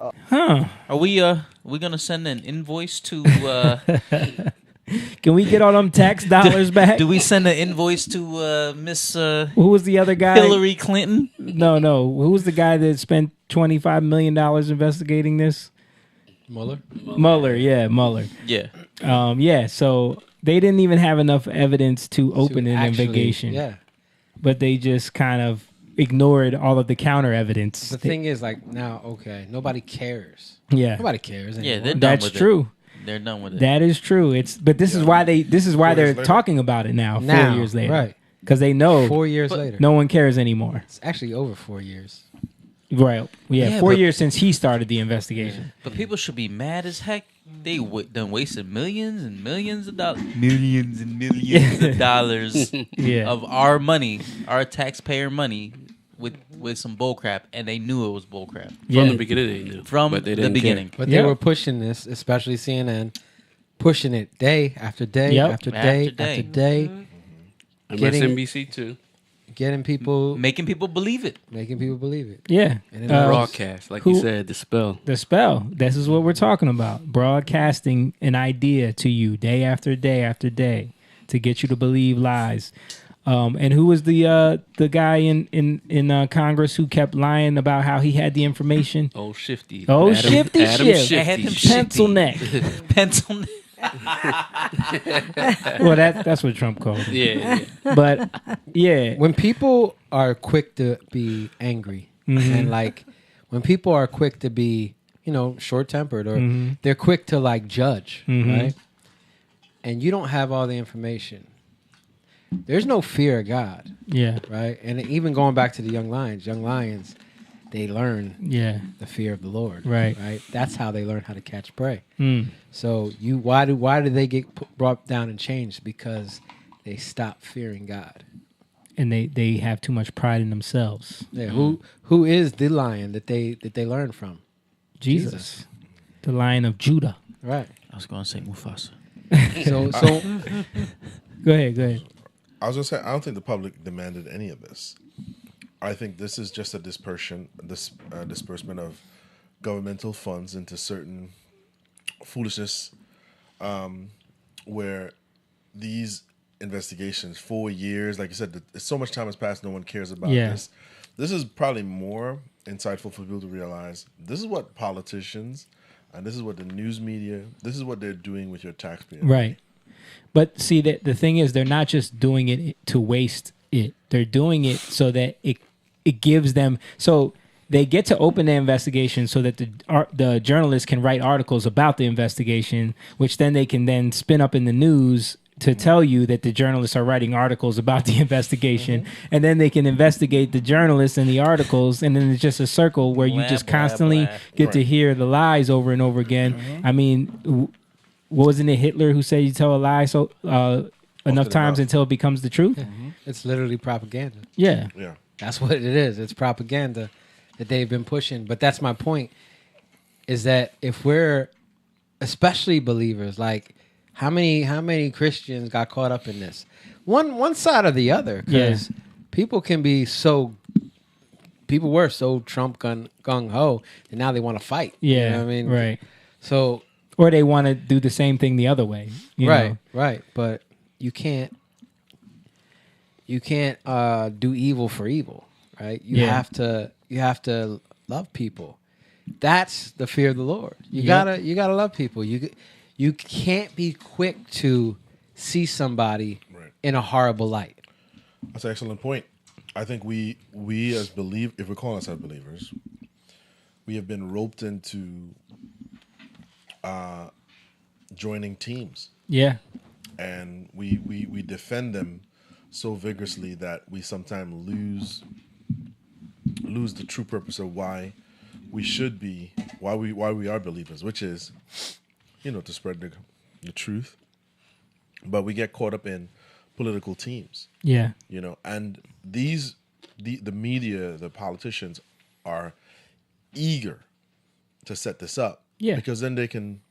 Are we gonna send an invoice to? Can we get all them tax dollars back? Do we send an invoice to Miss? Who was the other guy? Hillary Clinton? No. Who was the guy that spent $25 million investigating this? Mueller? Yeah, Mueller. Yeah. Yeah, so they didn't even have enough evidence to open an actually, investigation. yeah. But they just kind of ignored all of the counter evidence. The thing is, like, now, okay, nobody cares. Yeah. Nobody cares anymore. Yeah, they're done That's with true. it. They're done with it. That is true. This is why they're later. talking about it now, 4 years later. Right. Because they know 4 years later. no one cares anymore. It's actually over 4 years. Right. Yeah, Yeah, 4 but- years since he started the investigation. But people should be mad as heck. They done wasted millions and millions of dollars. Millions and millions of dollars Yeah. of our money, our taxpayer money, with some bullcrap, and they knew it was bullcrap. Yeah. From the beginning, they knew. From but they the didn't beginning. But Yeah. they were pushing this, especially CNN, pushing it day after day Yep. after After day day. after day, And getting- MSNBC too. getting people, Making people believe it. making people believe it. Yeah. And then Broadcast, like who- you said, the spell. The spell. This is what we're talking about. Broadcasting an idea to you day after day after day to get you to believe lies. And who was the guy in Congress who kept lying about how he had the information? Old Shifty. Oh, Adam Shifty Adam Schiff. Shifty. I had him Pencil neck. Pencil. Well, that's what Trump called it. Yeah. But yeah, When people are quick to be angry and like when people are quick to be, short-tempered or they're quick to like judge, right? And you don't have all the information. There's no fear of God, yeah, right? And even going back to the young lions, they learn yeah, the fear of the Lord, Right. Right. That's how they learn how to catch prey. Mm. So why do they get brought down and changed? Because they stop fearing God. and they have too much pride in themselves. Yeah. Who is the lion that they learn from? Jesus, the Lion of Judah. Right. I was going to say Mufasa. So Go ahead. I was gonna say I don't think the public demanded any of this. I think this is just a disbursement of governmental funds into certain foolishness, where these investigations 4 years, like you said, so much time has passed, no one cares about this. This is probably more insightful for people to realize this is what politicians and this is what the news media, this is what they're doing with your taxpayer. Right. But see, the thing is, they're not just doing it to waste it. They're doing it so that it gives them, so they get to open the investigation so that the journalists can write articles about the investigation, which then they can then spin up in the news to tell you that the journalists are writing articles about the investigation, and then they can investigate the journalists and the articles, and then it's just a circle where you just constantly get to hear the lies over and over again. I mean, wasn't it Hitler who said you tell a lie so enough times until it becomes the truth? it's literally propaganda. Yeah. That's what it is. It's propaganda that they've been pushing. But that's my point, is that if we're, especially believers, like how many Christians got caught up in this? One side or the other. Because people were so Trump gung ho, and now they want to fight. Yeah. You know what I mean? Right. So, or they want to do the same thing the other way. You know? Right. But you can't do evil for evil, right? You have to love people. That's the fear of the Lord. You gotta love people. You can't be quick to see somebody in a horrible light. That's an excellent point. I think we as if we're calling ourselves believers, we have been roped into joining teams. Yeah. And we defend them so vigorously that we sometimes lose the true purpose of why we should be, why we are believers, which is, to spread the truth. But we get caught up in political teams. Yeah. And the media, the politicians are eager to set this up. Yeah. Because then they can,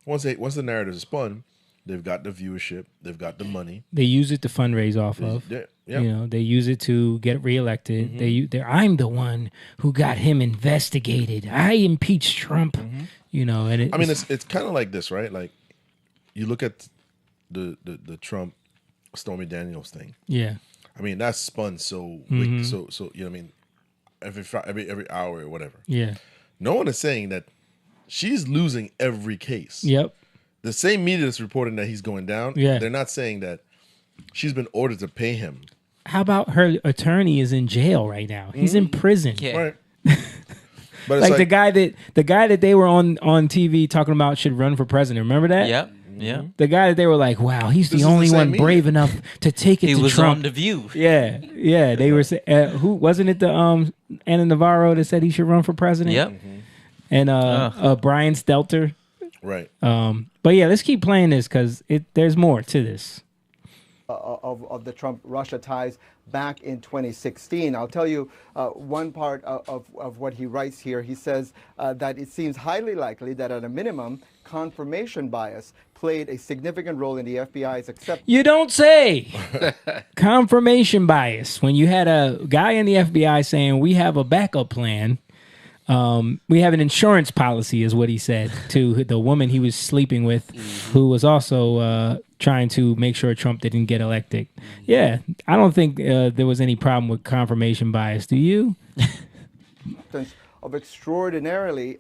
once the narrative is spun, they've got the viewership, they've got the money. They use it to fundraise off of. Yeah. They use it to get reelected. I'm the one who got him investigated. I impeached Trump. And it's kind of like this, right? Like you look at the Trump Stormy Daniels thing. Yeah. I mean, that's spun so every hour or whatever. Yeah. No one is saying that she's losing every case. Yep. The same media that's reporting that he's going down, they're not saying that she's been ordered to pay him. How about her attorney is in jail right now? He's in prison. Yeah. Right. But like the guy that they were on TV talking about should run for president. Remember that? Yep. Yeah. The guy that they were like, wow, he's the only one brave enough to take it He to was Trump. on The View. Yeah. They were who wasn't it? The Anna Navarro that said he should run for president. Yep. And Brian Stelter. Right. But yeah, let's keep playing this because there's more to this. Of the Trump-Russia ties back in 2016. I'll tell you one part of what he writes here. He says that it seems highly likely that at a minimum, confirmation bias played a significant role in the FBI's acceptance. You don't say. Confirmation bias. When you had a guy in the FBI saying, we have a backup plan. We have an insurance policy, is what he said to the woman he was sleeping with, who was also trying to make sure Trump didn't get elected. Yeah, I don't think there was any problem with confirmation bias. Do you? of extraordinarily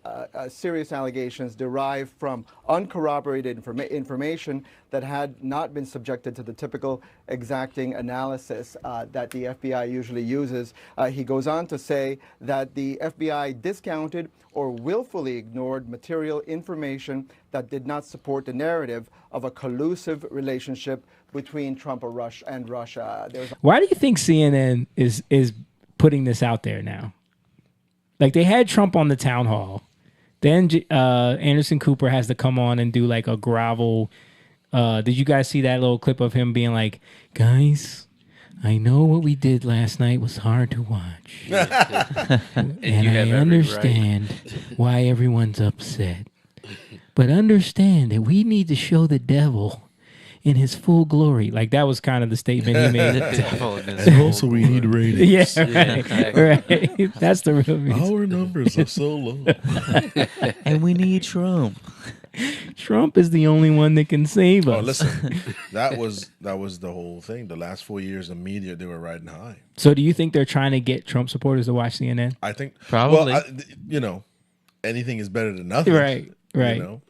serious allegations derived from uncorroborated information that had not been subjected to the typical exacting analysis that the FBI usually uses. He goes on to say that the FBI discounted or willfully ignored material information that did not support the narrative of a collusive relationship between Trump and Russia. Why do you think CNN is putting this out there now? Like, they had Trump on the town hall. Then Anderson Cooper has to come on and do like a grovel. Did you guys see that little clip of him being like, guys, I know what we did last night was hard to watch. and I understand why everyone's upset. But understand that we need to show the devil in his full glory. Like, that was kind of the statement he made. And also we need ratings. Yeah, right. That's the real reason. Our numbers are so low. And we need Trump. Trump is the only one that can save us. Oh, listen, that was the whole thing. The last 4 years, the media, they were riding high. So do you think they're trying to get Trump supporters to watch CNN? I think probably. Well, anything is better than nothing. Right. You know?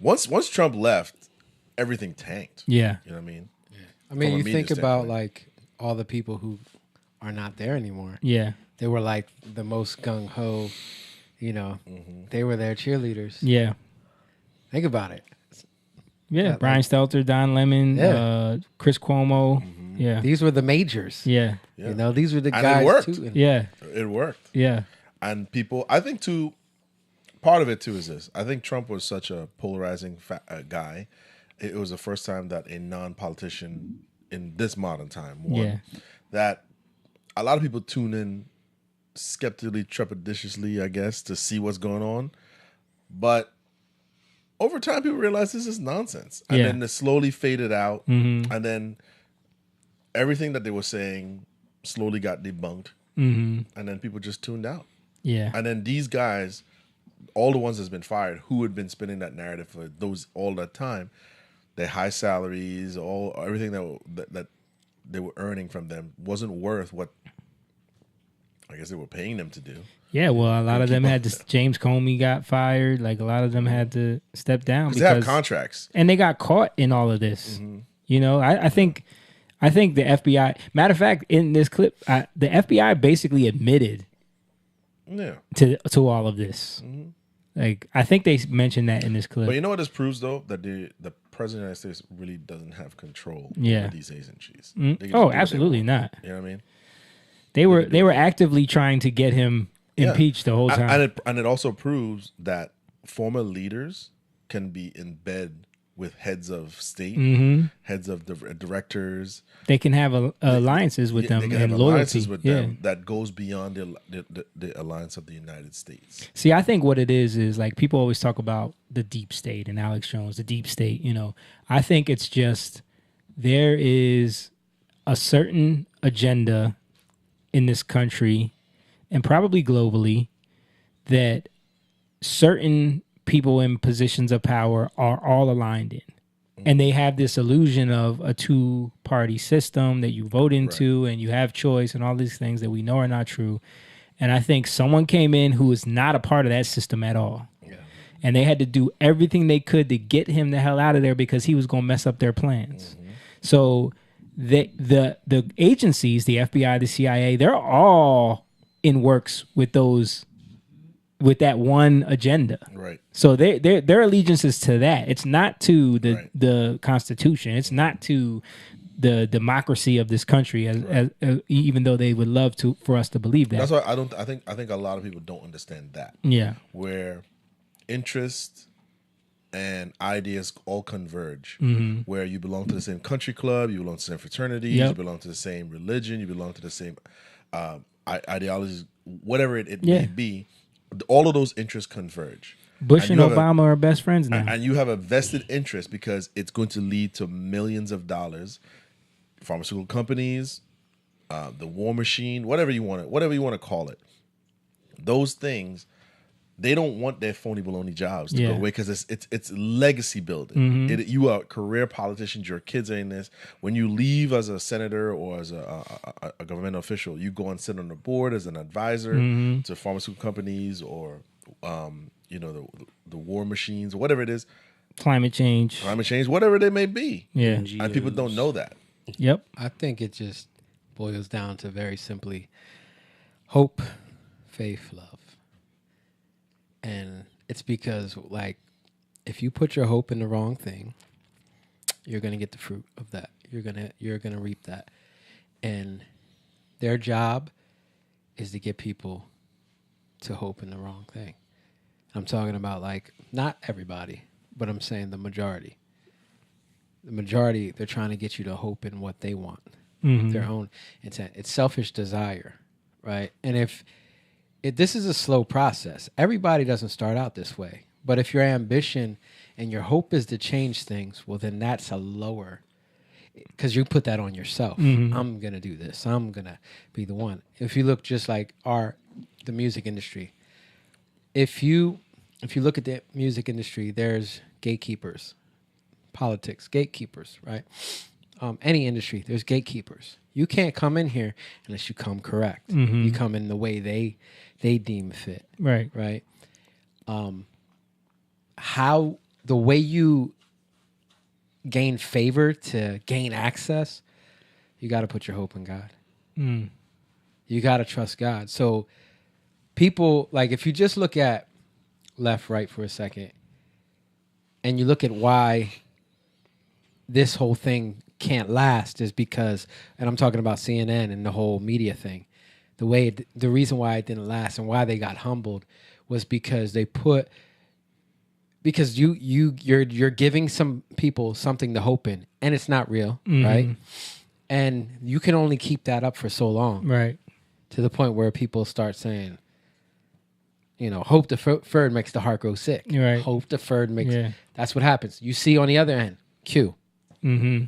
Once Trump left, everything tanked. Yeah. You know what I mean? Yeah. I mean, you think about like all the people who are not there anymore. Yeah. They were like the most gung ho, they were their cheerleaders. Yeah. Think about it. Yeah. Brian Stelter, Don Lemon, Chris Cuomo. Yeah. These were the majors. Yeah. These were the and guys it worked. too. Yeah. It worked. Yeah. And people, I think too, part of it too is this. I think Trump was such a polarizing guy. It was the first time that a non-politician in this modern time won. That a lot of people tune in skeptically, trepidatiously, I guess, to see what's going on. But over time, people realize this is nonsense. And then it slowly faded out. Mm-hmm. And then everything that they were saying slowly got debunked. Mm-hmm. And then people just tuned out. Yeah. And then these guys, all the ones that's been fired, who had been spinning that narrative for all that time, their high salaries, everything that they were earning from them wasn't worth what I guess they were paying them to do. Yeah, well, a lot of them had to. James Comey got fired. Like, a lot of them had to step down because they have contracts, and they got caught in all of this. Mm-hmm. I think the FBI. Matter of fact, in this clip, the FBI basically admitted, to all of this. Mm-hmm. Like, I think they mentioned that in this clip. But you know what this proves, though? That the president of the United States really doesn't have control over these agencies. Mm-hmm. Oh, absolutely not. You know what I mean? They were actively trying to get him impeached the whole time. And it also proves that former leaders can be in bed with heads of state, heads of directors. They can have alliances with them and loyalty with them that goes beyond the alliance of the United States. See, I think what it is like people always talk about the deep state and Alex Jones, the deep state. I think it's just there is a certain agenda in this country and probably globally that certain people in positions of power are all aligned in. And they have this illusion of a two-party system that you vote into and you have choice and all these things that we know are not true. And I think someone came in who is not a part of that system at all. Yeah. And they had to do everything they could to get him the hell out of there because he was going to mess up their plans. Mm-hmm. So the agencies, the FBI, the CIA, they're all in works with that one agenda. Right. So their allegiance is to that. It's not to the Constitution. It's not to the democracy of this country, as even though they would love for us to believe that. That's why I think a lot of people don't understand that. Yeah. Where interest and ideas all converge. Mm-hmm. Where you belong to the same country club, you belong to the same fraternities, you belong to the same religion, you belong to the same ideologies, whatever it may be. All of those interests converge. Bush and Obama are best friends now. And you have a vested interest because it's going to lead to millions of dollars. Pharmaceutical companies, the war machine, whatever you want to call it. Those things they don't want their phony baloney jobs to Yeah. go away because it's legacy building. Mhm. You are career politicians. Your kids are in this. When you leave as a senator or as a governmental official, you go and sit on the board as an advisor Mhm. to pharmaceutical companies or the war machines or whatever it is. Climate change. Whatever they may be. Yeah. And people don't know that. Yep. I think it just boils down to very simply hope, faith, love. And it's because, like, if you put your hope in the wrong thing, you're gonna get the fruit of that. You're gonna reap that. And their job is to get people to hope in the wrong thing. I'm talking about, like, not everybody, but I'm saying the majority. The majority, they're trying to get you to hope in what they want, their own intent. It's selfish desire, right? And if this is a slow process, everybody doesn't start out this way. But if your ambition and your hope is to change things, well, then that's a lower, because you put that on yourself. I'm gonna do this. I'm gonna be the one. If you look just like the music industry, if you look at the music industry, there's gatekeepers. Politics, gatekeepers, right? Any industry, there's gatekeepers. You can't come in here unless you come correct. You come in the way they deem fit. Right. Right. How the way you gain favor to gain access, you got to put your hope in God. You got to trust God. So people, like, if you just look at left, right for a second, and you look at why this whole thing can't last is because, and I'm talking about CNN and the whole media thing, the reason why it didn't last and why they got humbled was because you're giving some people something to hope in, and it's not real, right? And you can only keep that up for so long, right? To the point where people start saying, hope deferred makes the heart grow sick. Right. Hope deferred makes. That's what happens. You see on the other end, Q. Yeah.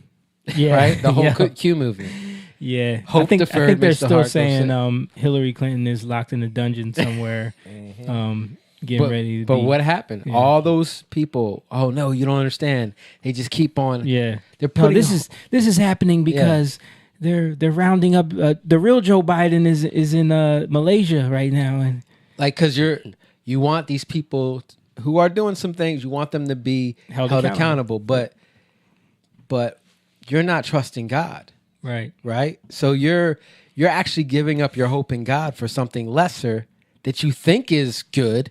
Right. The whole Q movement. Yeah. Hope I think deferred they're makes the still heart grow saying Hillary Clinton is locked in a dungeon somewhere, getting ready. But what happened? Yeah. All those people. Oh no, you don't understand. They just keep on. Yeah. They're putting. This is happening because. They're rounding up. The real Joe Biden is in Malaysia right now, and because you want these people who are doing some things, you want them to be held accountable, but you're not trusting God, right? So you're actually giving up your hope in God for something lesser that you think is good,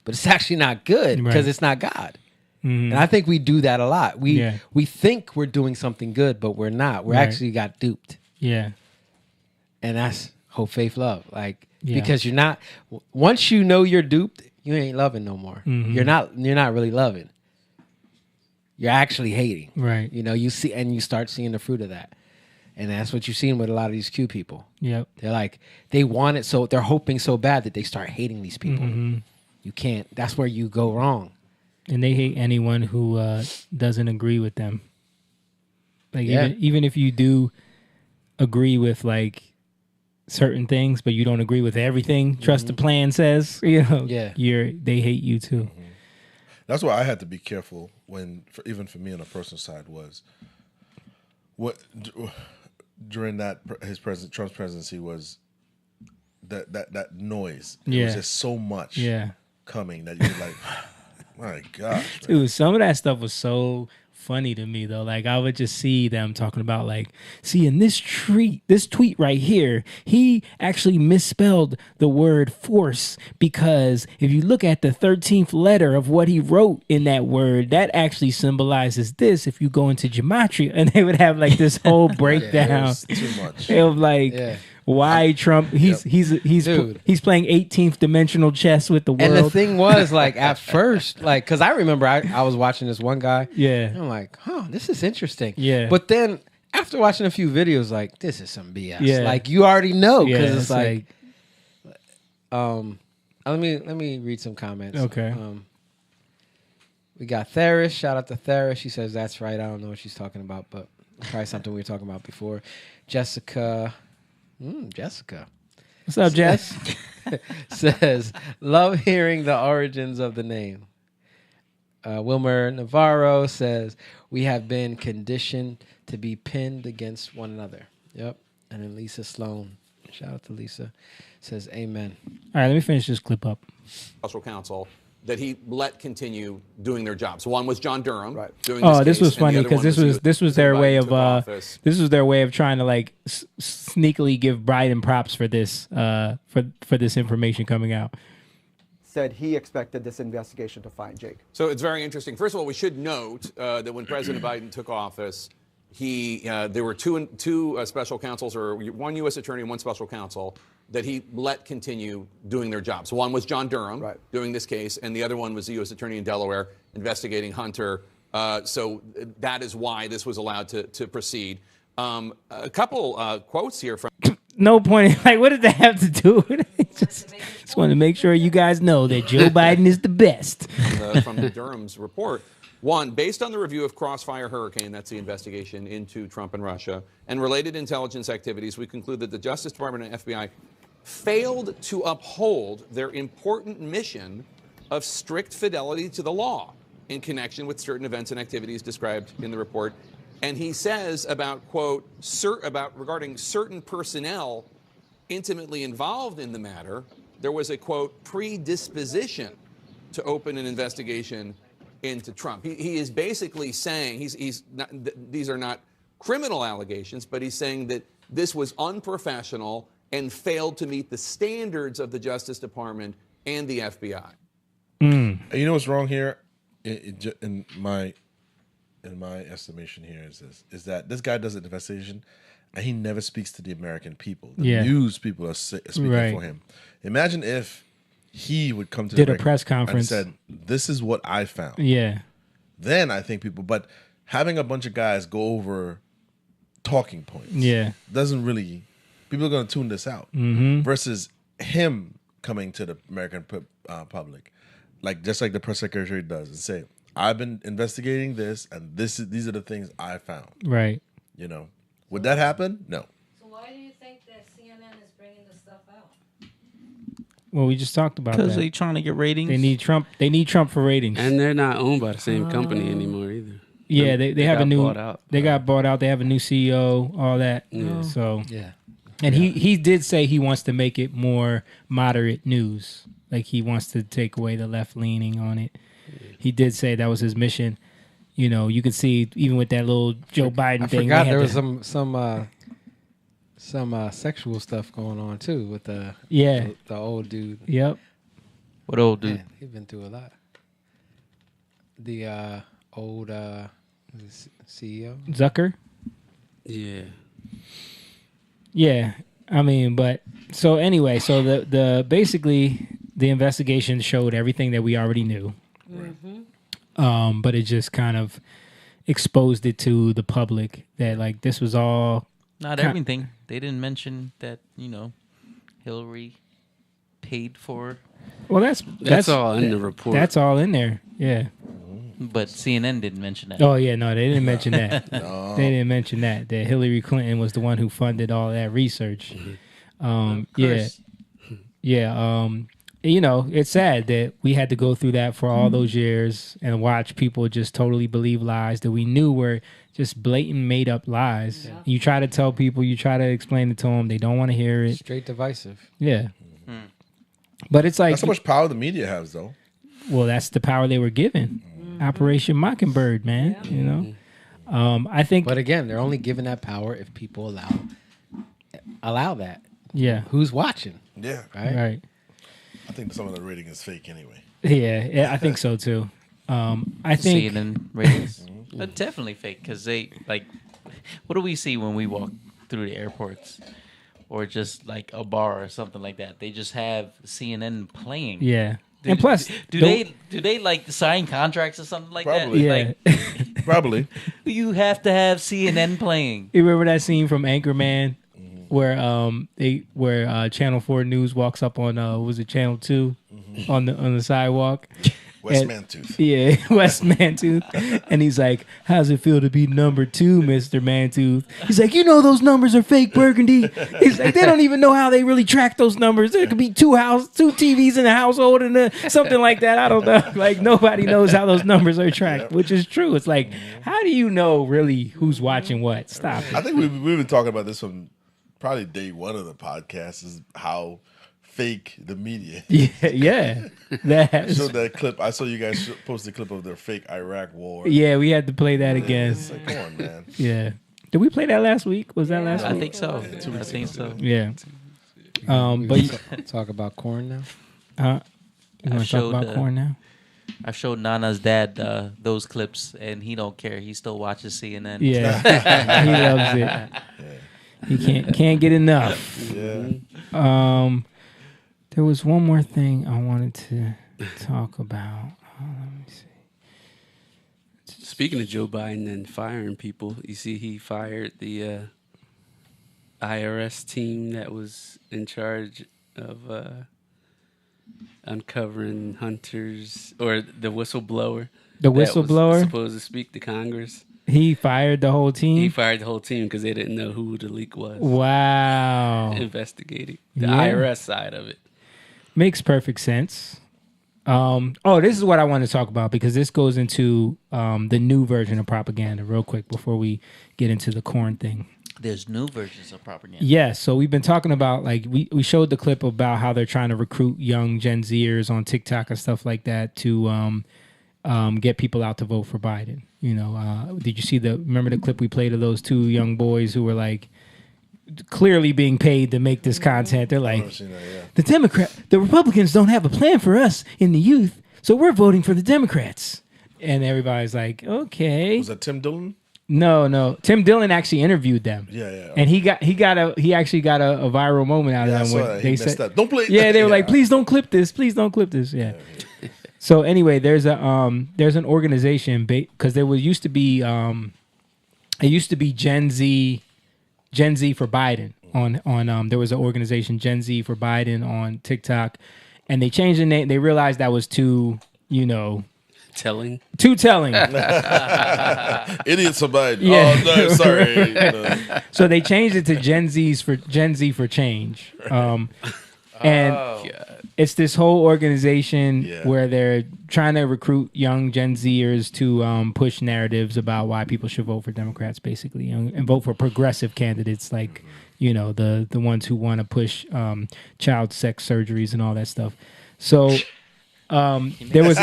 but it's actually not good because it's not God. And I think we do that a lot. We think we're doing something good, but we're not. We actually got duped. Yeah. And that's hope, faith, love. Because you're not, once you know you're duped, you ain't loving no more. You're not really loving. You're actually hating. Right. You see, and you start seeing the fruit of that. And that's what you're seeing with a lot of these Q people. Yep. They're like, they want it so, they're hoping so bad that they start hating these people. You can't, that's where you go wrong. And they hate anyone who doesn't agree with them. Even if you do agree with certain things, but you don't agree with everything. Trust the plan says. They hate you too. That's why I had to be careful even for me on the personal side was what during Trump's presidency was that noise. It was just so much coming that you're like. My God, dude, some of that stuff was so funny to me though. I would just see them talking about in this tweet right here, he actually misspelled the word force because if you look at the 13th letter of what he wrote in that word, that actually symbolizes this. If you go into gematria, and they would have this whole breakdown. Too much. It was why Trump? He's playing 18th dimensional chess with the world. And the thing was, at first, because I remember I was watching this one guy. Yeah, and I'm like, this is interesting. Yeah, but then after watching a few videos, this is some BS. Yeah, you already know because it's let me read some comments. Okay. We got Theris. Shout out to Theris. She says that's right. I don't know what she's talking about, but probably something we were talking about before. Jessica. What's up, Jess? Says, love hearing the origins of the name. Wilmer Navarro says, we have been conditioned to be pinned against one another. Yep. And then Lisa Sloan, shout out to Lisa, says, amen. All right, let me finish this clip up. Special counsel that he let continue doing their jobs. One was John Durham. Right. Doing Oh, this this was case, and the funny other because one this was their Biden way took of office. this was their way of trying to like sneakily give Biden props for this for this information coming out. Said he expected this investigation to find Jake. So it's very interesting. First of all, we should note that when President Biden took office, there were two special counsels, or one U.S. attorney and one special counsel, that he let continue doing their jobs. One was John Durham doing this case, and the other one was the U.S. attorney in Delaware investigating Hunter. So that is why this was allowed to proceed. A couple quotes here from. No point. Like, what did that have to do with it? Just want to make sure you guys know that Joe Biden is the best. From Durham's report. One, based on the review of Crossfire Hurricane, that's the investigation into Trump and Russia, and related intelligence activities, we conclude that the Justice Department and FBI failed to uphold their important mission of strict fidelity to the law in connection with certain events and activities described in the report. And he says about, quote, regarding certain personnel intimately involved in the matter, there was a, quote, predisposition to open an investigation into Trump. He is basically saying, he's not, these are not criminal allegations, but he's saying that this was unprofessional and failed to meet the standards of the Justice Department and the FBI. You know what's wrong here? In my estimation here is that this guy does an investigation and he never speaks to the American people. The news people are speaking for him. Imagine if he would come to did the a press conference and said, "This is what I found." Yeah. Then I think people, but having a bunch of guys go over talking points, doesn't really. People are going to tune this out. Versus him coming to the American public, just like the press secretary does, and say, "I've been investigating this, and these are the things I found." Right. You know, would that happen? No. So why do you think that CNN is bringing this stuff out? Well, we just talked about that. Because they're trying to get ratings. They need Trump. They need Trump for ratings. And they're not owned by the same company anymore either. Yeah, they have a new. Bought out. They got bought out. They have a new CEO. All that. Yeah. So yeah. And he did say he wants to make it more moderate news. Like he wants to take away the left leaning on it. He did say that was his mission. You know, you can see even with that little Joe Biden thing. I forgot there was some sexual stuff going on too with the old dude. Yep. What old dude? Man, he's been through a lot. The old CEO Zucker. Yeah. Yeah, I mean, but so anyway, so the basically the investigation showed everything that we already knew. But it just kind of exposed it to the public that like this was all not everything. They didn't mention that, Hillary paid for. Well, that's all in the report. That's all in there. Yeah. But CNN didn't mention that. Oh yeah, no, they didn't mention that. No. They didn't mention that Hillary Clinton was the one who funded all that research. It's sad that we had to go through that for all those years and watch people just totally believe lies that we knew were just blatant made up lies. Yeah. You try to tell people, you try to explain it to them, they don't want to hear it. Straight divisive. Yeah. But it's like that's how much power the media has, though. Well, that's the power they were given. Operation Mockingbird, man. I think. But again, they're only given that power if people allow that. Yeah. Who's watching? Yeah. Right. I think some of the rating is fake anyway. Yeah, I think so too. I think CNN ratings, definitely fake because they like. What do we see when we walk through the airports, or just like a bar or something like that? They just have CNN playing. Yeah. And plus, do they like sign contracts or something like probably. that? Yeah, probably. You have to have CNN playing. You remember that scene from Anchorman, where Channel 4 News walks up on was it Channel 2 on the sidewalk, West And- Mantooth. Yeah, West Mantooth. And he's like, how's it feel to be number 2, Mr. Mantooth? He's like, you know those numbers are fake, Burgundy. He's like, they don't even know how they really track those numbers. There could be two TVs in a household and something like that. I don't know. Like, nobody knows how those numbers are tracked, which is true. It's like, how do you know really who's watching what? Stop it. I think we've been talking about this from probably day one of the podcast, is how fake the media is. Yeah. I showed that clip. I saw you guys post a clip of their fake Iraq war. Yeah, we had to play that again. It's like, come on, man. Yeah. Did we play that last week? Was that last week? I think so. I think so. Yeah. But talk about corn now. You want to talk about corn now? I showed Nana's dad those clips, and he don't care. He still watches CNN. Yeah, he loves it. He can't get enough. Yeah. There was one more thing I wanted to talk about. Let me see. Speaking of Joe Biden and firing people, you see he fired the IRS team that was in charge of uncovering hunters, or the whistleblower. The that was whistleblower? supposed to speak to Congress. He fired the whole team? He fired the whole team because they didn't know who the leak was. Wow. Investigating the Yeah. IRS side of it. Makes perfect sense. This is what I want to talk about, because this goes into the new version of propaganda real quick before we get into the corn thing. There's new versions of propaganda. Yes, so we've been talking about, like, we showed the clip about how they're trying to recruit young Gen Zers on TikTok and stuff like that to get people out to vote for Biden. You know, did you see remember the clip we played of those 2 young boys who were like clearly being paid to make this content? They're like, the Republicans don't have a plan for us in the youth, so we're voting for the Democrats. And everybody's like, okay. Was that Tim Dillon? No. Tim Dillon actually interviewed them. Yeah. And he actually got a viral moment out of them. I saw Where that. they He said, messed up. Don't play. Yeah, they were like, please don't clip this. Please don't clip this. Yeah. So anyway, there's an organization because used to be Gen Z for Biden on there was an organization, Gen Z for Biden, on TikTok, and they changed the name. They realized that was too telling. Idiots for Biden. Yeah. Oh no, sorry. No. So they changed it to Gen Z for Change. And it's this whole organization where they're trying to recruit young Gen Zers to push narratives about why people should vote for Democrats, basically, and vote for progressive candidates, like the ones who want to push child sex surgeries and all that stuff. So there was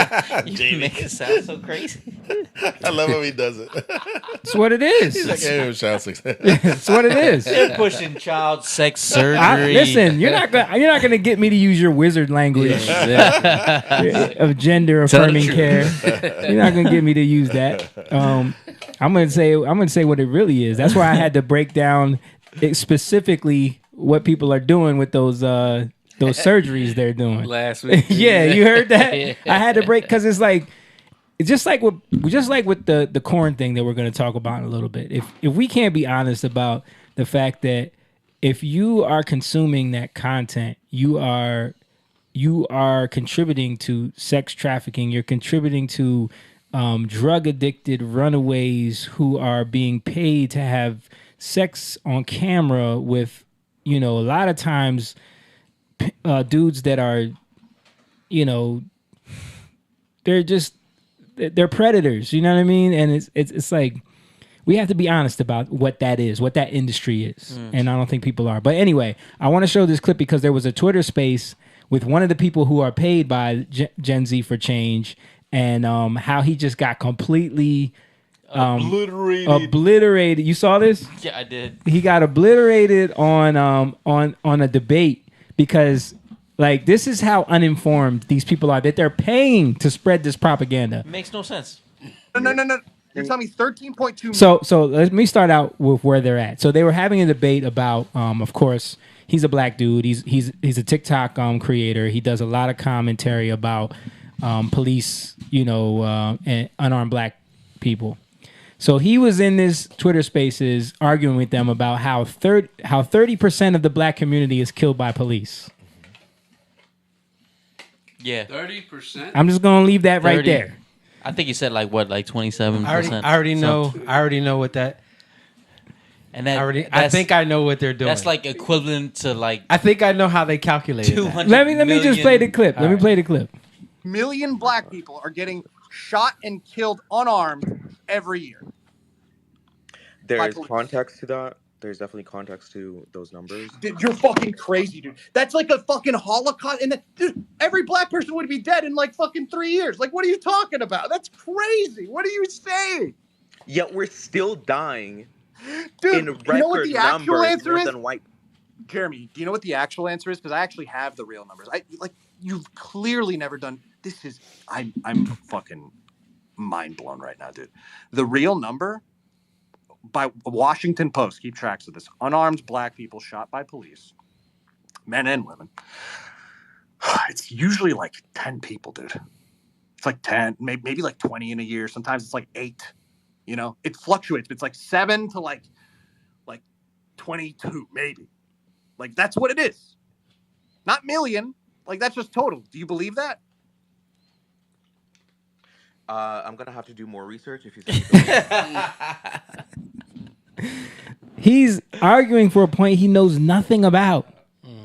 You make it sound so crazy. I love how he does it. It's what it is. He's like, hey, it was child sex. It's what it is. They're pushing child sex surgery. Listen, you're not gonna get me to use your wizard language of gender affirming care. You're not gonna get me to use that. I'm gonna say what it really is. That's why I had to break down specifically what people are doing with those surgeries they're doing last week. Yeah, you heard that? Yeah. I had to break, because it's just like with the corn thing that we're going to talk about in a little bit. If we can't be honest about the fact that if you are consuming that content, you are contributing to sex trafficking. You're contributing to drug addicted runaways who are being paid to have sex on camera with, a lot of times dudes that are, they're predators, you know what I mean? And it's like, we have to be honest about what that is, what that industry is. And I don't think people are. But anyway, I want to show this clip because there was a Twitter space with one of the people who are paid by Gen Z for Change, and how he just got completely obliterated. You saw this? Yeah, I did. He got obliterated on a debate because, like, this is how uninformed these people are, that they're paying to spread this propaganda. Makes no sense. No. You're telling me 13.2. So let me start out with where they're at. So they were having a debate about, of course, he's a black dude. He's a TikTok creator. He does a lot of commentary about police, and unarmed black people. So he was in this Twitter Spaces arguing with them about how 30% of the black community is killed by police. Yeah. 30%. I'm just gonna leave that right 30. there. I think you said like what, like 27%. I already know what that. And that, I think I know what they're doing. That's like equivalent to like. I think I know how they calculated that. Let me just play the clip. Let me play the clip. Million black people are getting shot and killed unarmed every year. There's context to that. There's definitely context to those numbers. Dude, you're fucking crazy, dude. That's like a fucking Holocaust. And dude, every black person would be dead in like fucking 3 years. Like, what are you talking about? That's crazy. What are you saying? Yet we're still dying. Dude, in you know what record the actual numbers answer more is? than white. Jeremy, do you know what the actual answer is? Because I actually have the real numbers. You've clearly never done this. I'm fucking mind blown right now, dude. The real number by Washington Post, keep tracks of this. Unarmed black people shot by police, men and women. It's usually like 10 people, dude. It's like 10, maybe like 20 in a year. Sometimes it's like 8. You know, it fluctuates. But it's like 7 to like 22, maybe. Like, that's what it is. Not million. Like, that's just total. Do you believe that? I'm gonna have to do more research if you say He's arguing for a point he knows nothing about,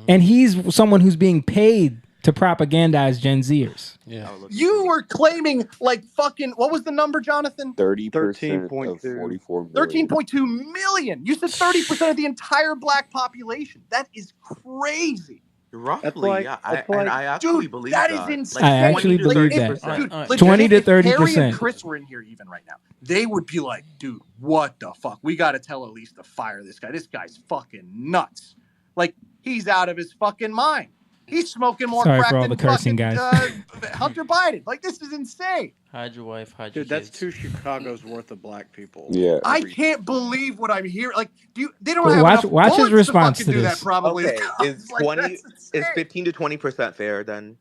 and he's someone who's being paid to propagandize Gen Zers. Yeah. You were claiming like fucking, what was the number, Jonathan? 30% of 44 million. 13.2 million. You said 30% of the entire black population. That is crazy. Roughly, yeah. I actually believe that that. is insane. I actually Like, believe if- that. dude, legit, 20 to if Harry 30%. and Chris were in here even right now, they would be like, dude, what the fuck? We got to tell Elise to fire this guy. This guy's fucking nuts. Like, he's out of his fucking mind. He's smoking more Sorry crack for all than the cursing, fucking, guys. Hunter Biden. Like, this is insane. Hide your wife, hide your Dude, that's kids. 2 Chicago's worth of black people. Yeah. I can't believe what I'm hearing. Like, they don't But have watch- enough watch his bullets response to to fucking do this. that. Probably. Okay, is Like, 20 that's insane. is 15 to 20% fair then?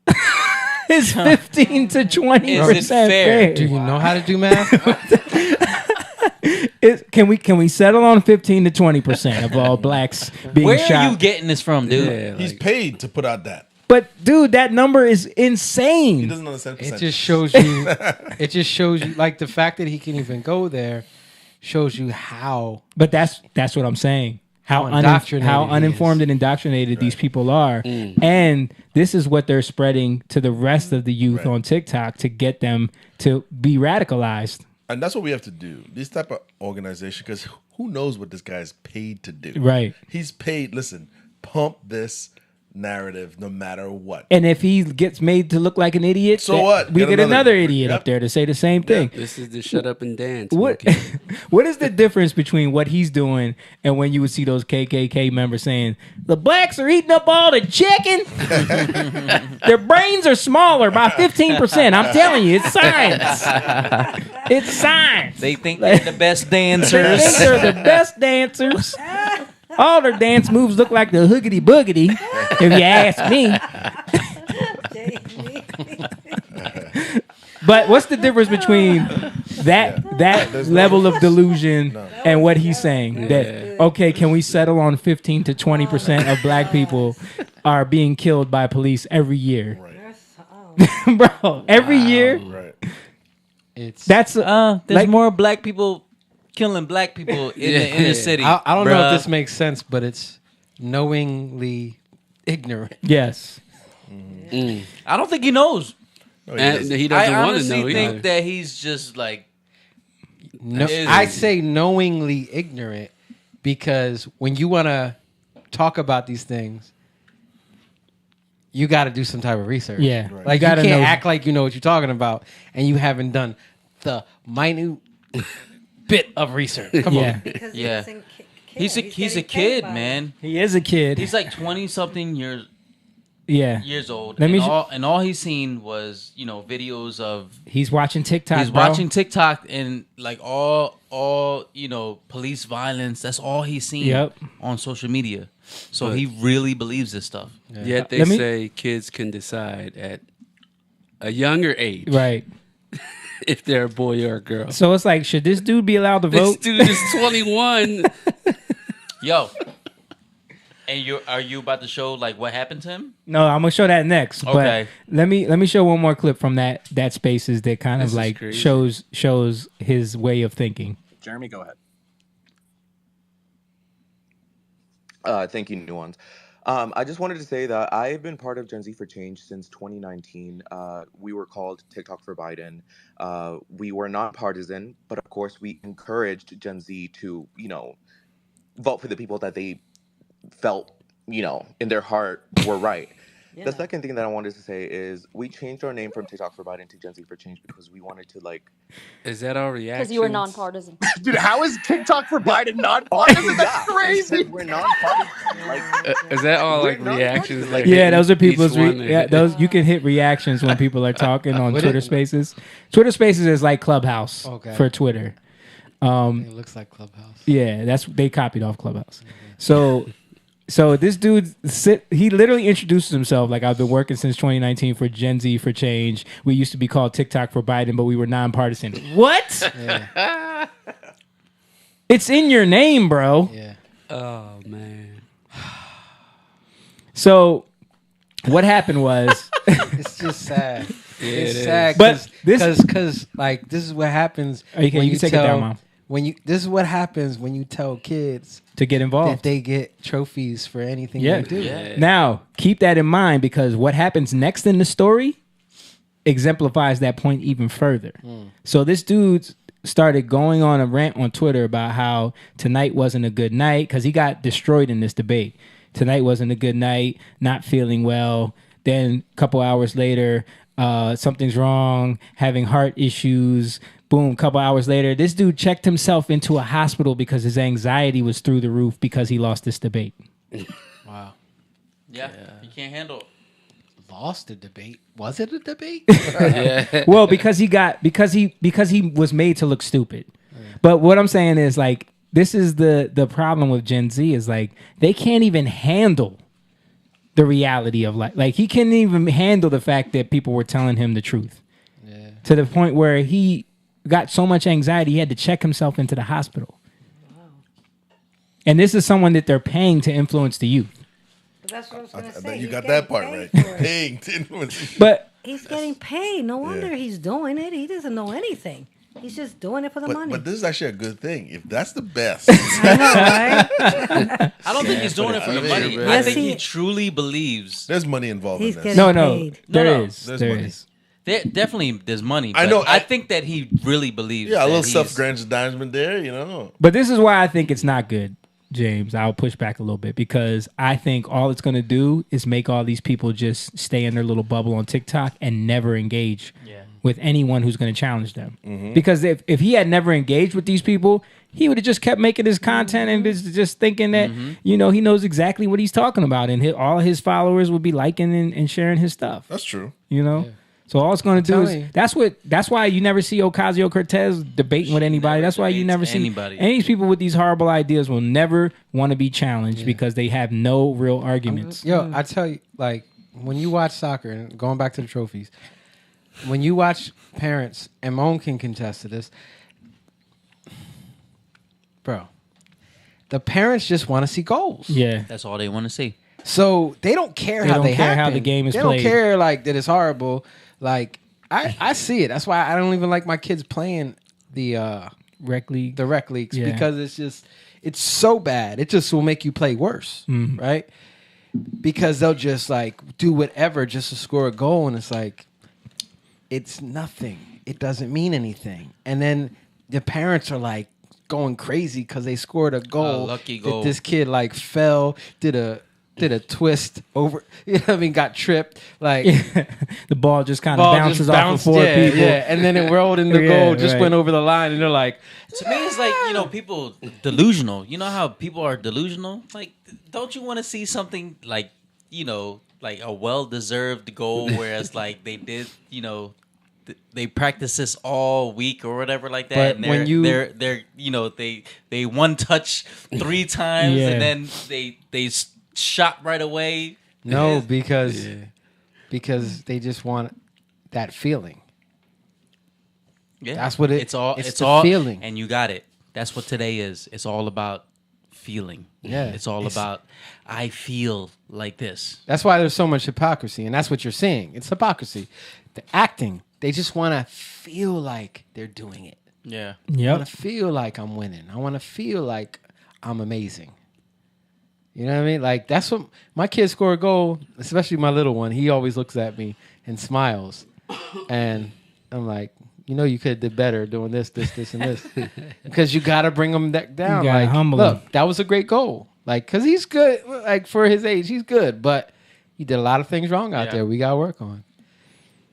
It's 15 to 20% Is it fair? Do you know how to do math? Can we settle on 15 to 20% of all blacks being Where shot? are you getting this from, dude? Yeah, He's like, paid to put out that. But dude, that number is He insane. doesn't understand it percentage. just shows you. It just shows you, like the fact that he can even go there, shows you how. But that's what I'm saying. How indoctrinated he uninformed is. and indoctrinated these people are, and this is what they're spreading to the rest of the youth on TikTok to get them to be radicalized. And that's what we have to do. This type of organization, because who knows what this guy's paid to do? Right. He's paid. Listen, pump this narrative no matter what. And if he gets made to look like an idiot, So what? We Get get another- another idiot up there to say the same thing. This is the shut up and dance. What what is the difference between what he's doing and when you would see those KKK members saying the blacks are eating up all the chicken? Their brains are smaller by 15%. I'm telling you, it's science. It's science. They think they're the best They dancers. think they're the best dancers. All their dance moves look like the hoogity boogity, if you ask me. But what's the difference between that level of delusion and what he's saying? That okay, can we settle on 15 to 20% of black people are being killed by police every year? Bro, every year. Right. It's That's There's like- more black people killing black people in the inner city. I don't know bruh. if this makes sense, but it's knowingly ignorant. Yes. I don't think he knows. And he doesn't I want to honestly know think either. that he's just like No, Is- I say knowingly ignorant because when you want to talk about these things, you got to do some type of research. Yeah. Like You you gotta can't know- act like you know what you're talking about and you haven't done the minute bit of research. Come Yeah. on. yeah. He's a kid, man. He is a kid. He's like 20 something years old. Let me and all he's seen was, videos of He's watching TikTok. he's bro. watching TikTok and like all police violence. That's all he's seen Yep. on social media. So But- he really believes this stuff. Yet they Let me- say kids can decide at a younger age Right. if they're a boy or a girl. So it's like, should this dude be allowed to This vote? dude is 21. Yo. And are you about to show like what happened to him? No, I'm gonna show that next. Okay. But let me show one more clip from that Spaces that kind of This is like crazy. shows his way of thinking. Jeremy, go ahead. Thank you, Nuance. I just wanted to say that I've been part of Gen Z for Change since 2019. We were called TikTok for Biden. We were not partisan, but of course we encouraged Gen Z to, vote for the people that they felt, in their heart were right. The second thing that I wanted to say is we changed our name from TikTok for Biden to Gen Z for Change because we wanted to Is that our reaction? Because you were nonpartisan. Dude, how is TikTok for Biden nonpartisan? That's crazy. We're nonpartisan. Is that all like reactions? Like Yeah, those are people's. each one? Those you can hit reactions when people are talking on Twitter Spaces. Twitter Spaces is like Clubhouse for Twitter. It looks like Clubhouse. Yeah, they copied off Clubhouse. So this dude, he literally introduces himself like, I've been working since 2019 for Gen Z for Change. We used to be called TikTok for Biden, but we were nonpartisan. What? Yeah. It's in your name, bro. Yeah. Oh man. So what happened was, It's just sad. It's it sad, But because like this is what happens. You can take it down, Mom. This is what happens when you tell kids to get involved. that they get trophies for anything Yeah. they do. Yeah. Now, keep that in mind because what happens next in the story exemplifies that point even further. So this dude started going on a rant on Twitter about how tonight wasn't a good night because he got destroyed in this debate. Tonight wasn't a good night, not feeling well. Then a couple hours later, something's wrong, having heart issues. Boom, couple hours later, this dude checked himself into a hospital because his anxiety was through the roof because he lost this debate. Wow. Yeah, you can't handle it. Lost the debate. Was it a debate? Yeah. Well, because he was made to look stupid. But what I'm saying is like this is the problem with Gen Z is like they can't even handle the reality of life. Like he couldn't even handle the fact that people were telling him the truth. Yeah. To the point where he got so much anxiety he had to check himself into the hospital. And this is someone that they're paying to influence the youth. But that's what I was going to I say. bet you He's got getting that part paid right. for it. Paying to influence. But He's getting paid. No wonder he's doing it. He doesn't know anything. He's just doing it for the money. But this is actually a good thing. If that's the best, I know, right? I don't think he's doing it for the money. I Yes, think he he- truly believes. there's money involved He's in this. getting no, paid. there is. There's There money. is. There's money. I but know, I think that he really believes. Yeah, a that little he's- self-aggrandizement there. But this is why I think it's not good, James. I'll push back a little bit because I think all it's going to do is make all these people just stay in their little bubble on TikTok and never engage with anyone who's going to challenge them. Because if he had never engaged with these people, he would have just kept making his content and just thinking that, he knows exactly what he's talking about. And all his followers would be liking and sharing his stuff. That's true. So all it's going to do telling is you. that's why you never see Ocasio-Cortez debating with anybody. That's why you never see anybody. any of these people with these horrible ideas will never want to be challenged because they have no real arguments. Yo, I tell you, like when you watch soccer and going back to the trophies, when you watch parents, and Moan can contest to this, bro. The parents just want to see goals. Yeah. That's all they want to see. So they don't care They how don't they care how happen. the game is they played. don't care like that it's horrible. Like I see it. That's why I don't even like my kids playing the Rec league. the rec leagues Yeah. because it's so bad. It just will make you play worse, right? Because they'll just like do whatever just to score a goal, and it's like it's nothing. It doesn't mean anything. And then the parents are like going crazy because they scored a goal. lucky goal. That this kid like fell, did a twist over. You know what I mean? Got tripped. Like the ball just kind of ball bounces just off bounced, of four yeah, people. yeah, and then it rolled in the Yeah, goal. Just right. went over the line, and they're like, To me, it's like, people delusional. You know how people are delusional? Like, don't you want to see something like, like a well-deserved goal, whereas like they did, they practice this all week or whatever like that. But And when you- they're they one touch 3 times Yeah. and then they shot right away. no, because they just want that feeling. Yeah, That's what it's all. it's It's the all feeling. and you got it. That's what today is. It's all about feeling. Yeah. It's all about, I feel like this. That's why there's so much hypocrisy, and that's what you're seeing. It's hypocrisy. The acting, they just want to feel like they're doing it. Yeah. I want to feel like I'm winning. I want to feel like I'm amazing. You know what I mean? Like, that's what my kids score a goal, especially my little one. He always looks at me and smiles. And I'm like, you could have did better doing this, and this. Because you got to bring him down. You gotta like, humble look, him. that was a great goal. Like, because he's good. Like, for his age, he's good. But he did a lot of things wrong out there we got to work on.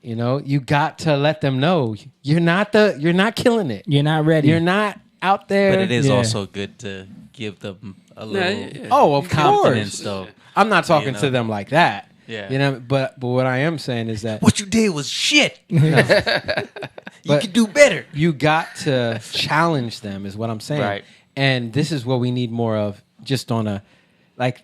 You got to let them know you're not killing it. You're not ready. You're not out there. But it is also good to give them a little Oh, of confidence, course. though. I'm not talking to them like that. Yeah. But what I am saying is that what you did was shit. You But could do better. You got to challenge them, is what I'm saying. Right. And this is what we need more of. Just on a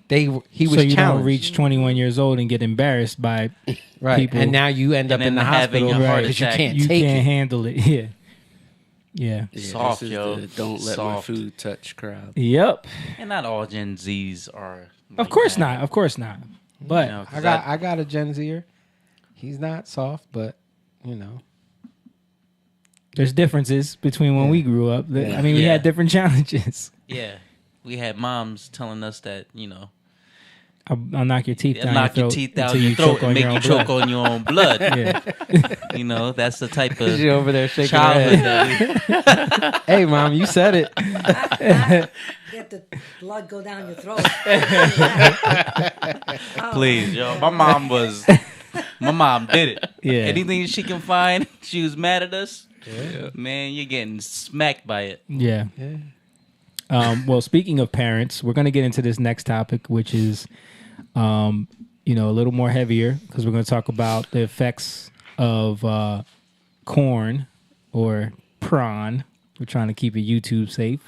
he was so you challenged. don't reach 21 years old and get embarrassed by people. And now you end up in the hospital because you can't take it. Handle it. Yeah. Soft, this is yo. the don't let my food touch crowd. Yep. And not all Gen Zs are. Of course not. Of course not. But I got a Gen Zer. He's not soft, but there's differences between when we grew up. I mean, we had different challenges. Yeah. We had moms telling us that, I'll knock your teeth down. Knock your teeth out your throat and make you choke on your own blood. That's the type of you over there shaking childhood your head. Hey, Mom, you said it. Get the blood go down your throat. Please, yo. My mom did it. Yeah. Anything she can find, she was mad at us. Yeah. Man, you're getting smacked by it. Yeah. Well, speaking of parents, we're going to get into this next topic, which is, a little more heavier because we're going to talk about the effects of corn or prawn. We're trying to keep it YouTube safe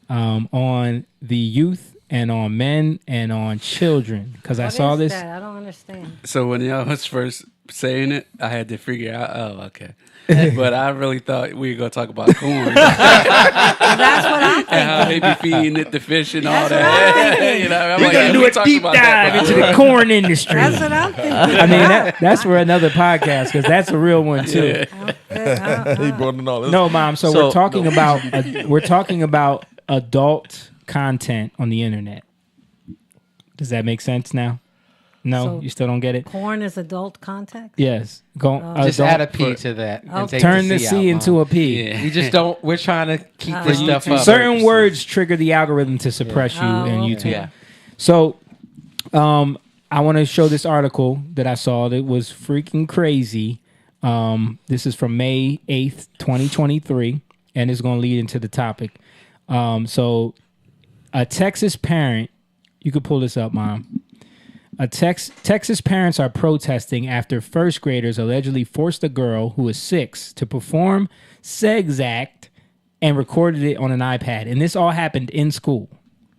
on the youth and on men and on children. Because I saw this. That? I don't understand. So when y'all was first saying it, I had to figure out. Oh, okay. But I really thought we were gonna talk about corn. Well, that's what I'm thinking. And how they be feeding it the fish and all that. I'm We're like, gonna do we a talked deep about that dive into before. the corn industry. That's what I'm thinking. I mean, that's for another podcast because that's a real one too. He brought in all this. No, Mom. So we're talking about adult content on the internet. Does that make sense now? No, So you still don't get it. Porn is adult context. Yes, just add a P to that. And take turn the C C out, into Mom. a P. Yeah. We just don't. We're trying to keep this stuff up. Certain words trigger the algorithm to suppress you in YouTube. Yeah. So, I want to show this article that I saw that was freaking crazy. This is from May 8th, 2023, and it's going to lead into the topic. So, a Texas parent, you could pull this up, Mom. Texas parents are protesting after first graders allegedly forced a girl who is 6 to perform sex act and recorded it on an iPad. And this all happened in school.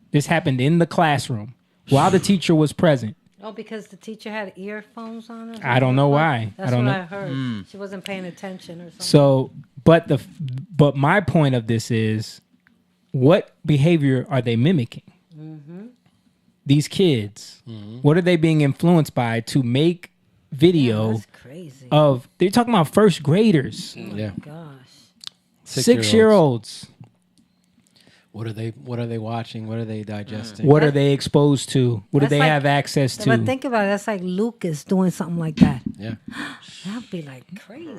This happened in the classroom while the teacher was present. Oh, because the teacher had earphones on her? I don't know why. That's I don't what know. I heard. She wasn't paying attention or something. So, but my point of this is, what behavior are they mimicking? Mm-hmm. These kids, what are they being influenced by to make video that's crazy. of? They're talking about first graders. Yeah. Gosh. 6-year-olds. What are they watching? What are they digesting? What are they exposed to? What do That's they like- have access to? But think about it. That's like Lucas doing something like that. Yeah. That'd be like crazy.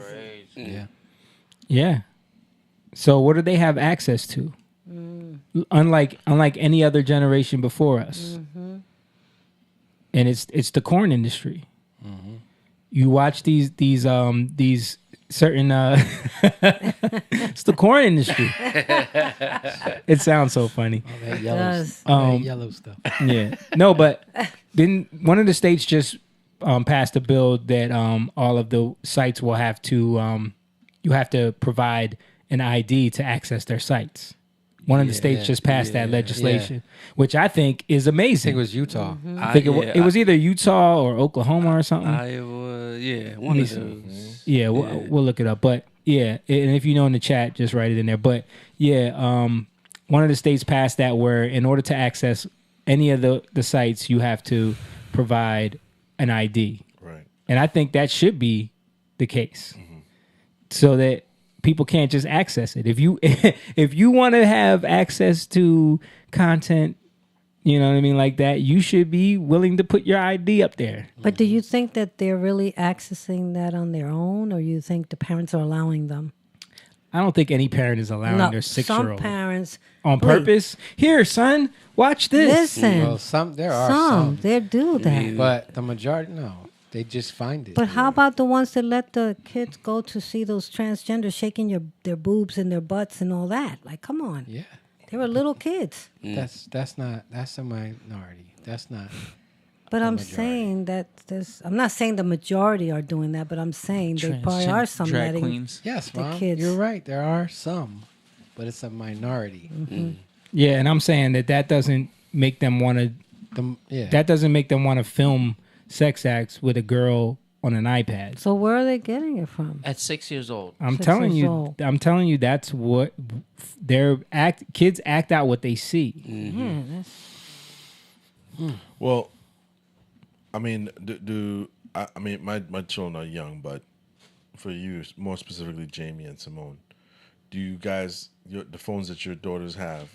Yeah. Yeah. So what do they have access to? Unlike any other generation before us. Mm-hmm. And it's the corn industry. You watch these certain it's the corn industry. It sounds so funny. All that yellow, yellow stuff. Yeah. No, but then one of the states just passed a bill that all of the sites will have to you have to provide an ID to access their sites. One of the states just passed that legislation, which I think is amazing. I think it was Utah. I think it was either Utah or Oklahoma or something. Iowa, one of those. Yeah, we'll look it up. But yeah, and if you know in the chat, just write it in there. But yeah, one of the states passed that where in order to access any of the sites, you have to provide an ID. Right. And I think that should be the case, so that people can't just access it. If you if you want to have access to content, you know what I mean, like that, you should be willing to put your ID up there. But do you think that they're really accessing that on their own, or you think the parents are allowing them? I don't think any parent is allowing No, their 6-year-old some parents on please. purpose. Here, son, watch this. Listen, Well, there are some. they do that. But the majority, no. They just find it. But how about the ones that let the kids go to see those transgenders shaking their boobs and their butts and all that? Like, come on. Yeah. They were little kids. That's a minority. That's not. But I'm saying that I'm not saying the majority are doing that, but I'm saying there probably are some drag letting queens. Yes, the Mom, kids. you're right. There are some, but it's a minority. Yeah, and I'm saying that doesn't make them want to. That doesn't make them want to film sex acts with a girl on an iPad. So where are they getting it from? At 6 years old. I'm 6 telling years you. old. I'm telling you. That's what kids act out what they see. Yeah, that's... Well, I mean, I mean, my children are young, but for you, more specifically, Jamie and Simone, do you guys the phones that your daughters have?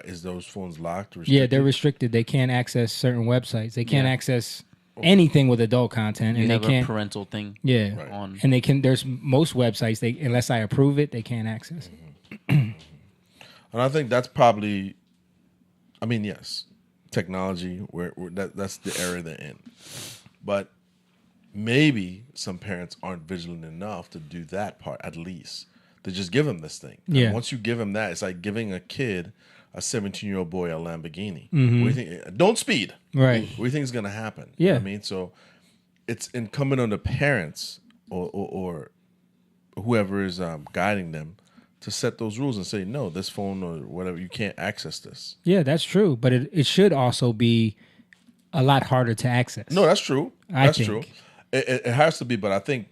Is those phones locked? Restricted? Yeah, they're restricted. They can't access certain websites. They can't access anything with adult content, You and have they can't a parental thing. Yeah, on. and they can. There's most websites they unless I approve it, they can't access. And I think that's probably, I mean, yes, technology. That's the era they're in, but maybe some parents aren't vigilant enough to do that part. At least to just give them this thing. Yeah. And once you give them that, it's like giving a kid, a 17-year-old boy, a Lamborghini. Mhm. What do you think? Don't speed. Right. What do you think is going to happen? Yeah. You know what I mean, so it's incumbent on the parents or whoever is guiding them to set those rules and say, no, this phone or whatever, you can't access this. Yeah, that's true, but it should also be a lot harder to access. No, that's true. I That's think. true. It has to be, but I think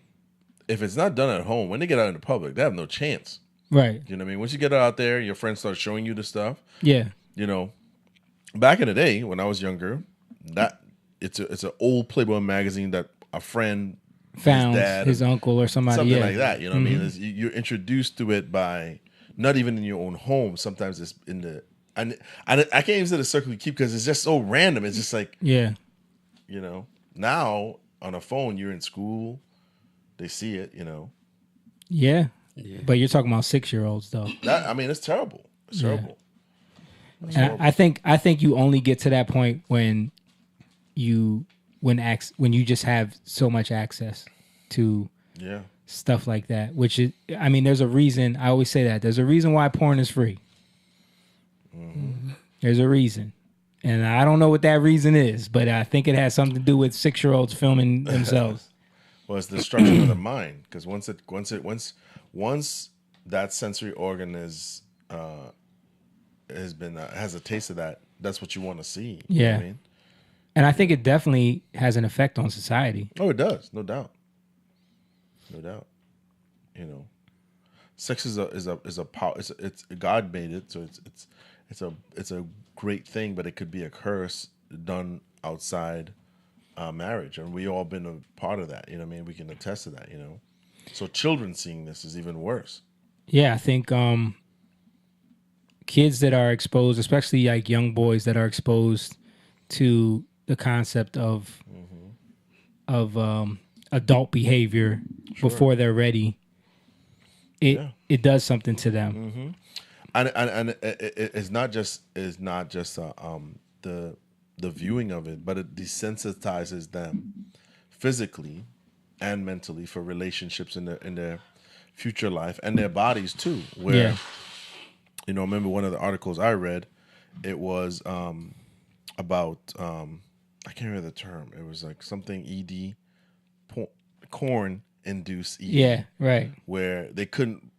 if it's not done at home, when they get out in the public, they have no chance. Right. You know what I mean? Once you get out there, your friends start showing you the stuff. Yeah. You know, back in the day when I was younger, that it's an old Playboy magazine that a friend Found his dad, his uncle or somebody, something yeah. like that. You know what I mean? Mhm. It's- you're introduced to it by not even in your own home. Sometimes it's in the and I can't even say the circle you keep because it's just so random. It's just like Yeah. you know. Now on a phone, you're in school, they see it. You know. Yeah. But you're talking about 6-year-olds though. That I mean, it's terrible. It's Yeah. terrible. It's And horrible. I think you only get to that point when you just have so much access to Yeah. stuff like that. Which is, I mean, there's a reason. I always say that there's a reason why porn is free. There's a reason, and I don't know what that reason is, but I think it has something to do with 6-year-olds filming themselves. Well, it's the destruction of the mind because once that sensory organ has a taste of that, that's what you want to see. You know Yeah. what I mean? And I think it definitely has an effect on society. Oh, it does, no doubt, no doubt. You know, sex is a power. It's God made it, so it's a great thing, but it could be a curse done outside marriage, and we all been a part of that. You know what I mean? We can attest to that. You know, so children seeing this is even worse. Yeah, I think kids that are exposed, especially like young boys that are exposed to the concept of adult behavior before they're ready, it does something to them. Mm-hmm. And it's not just the viewing of it, but it desensitizes them physically and mentally for relationships in their future life and their bodies too. Where you know, remember one of the articles I read, it was about I can't remember the term. It was like something ED, corn induced ED. Yeah, right. Where they couldn't.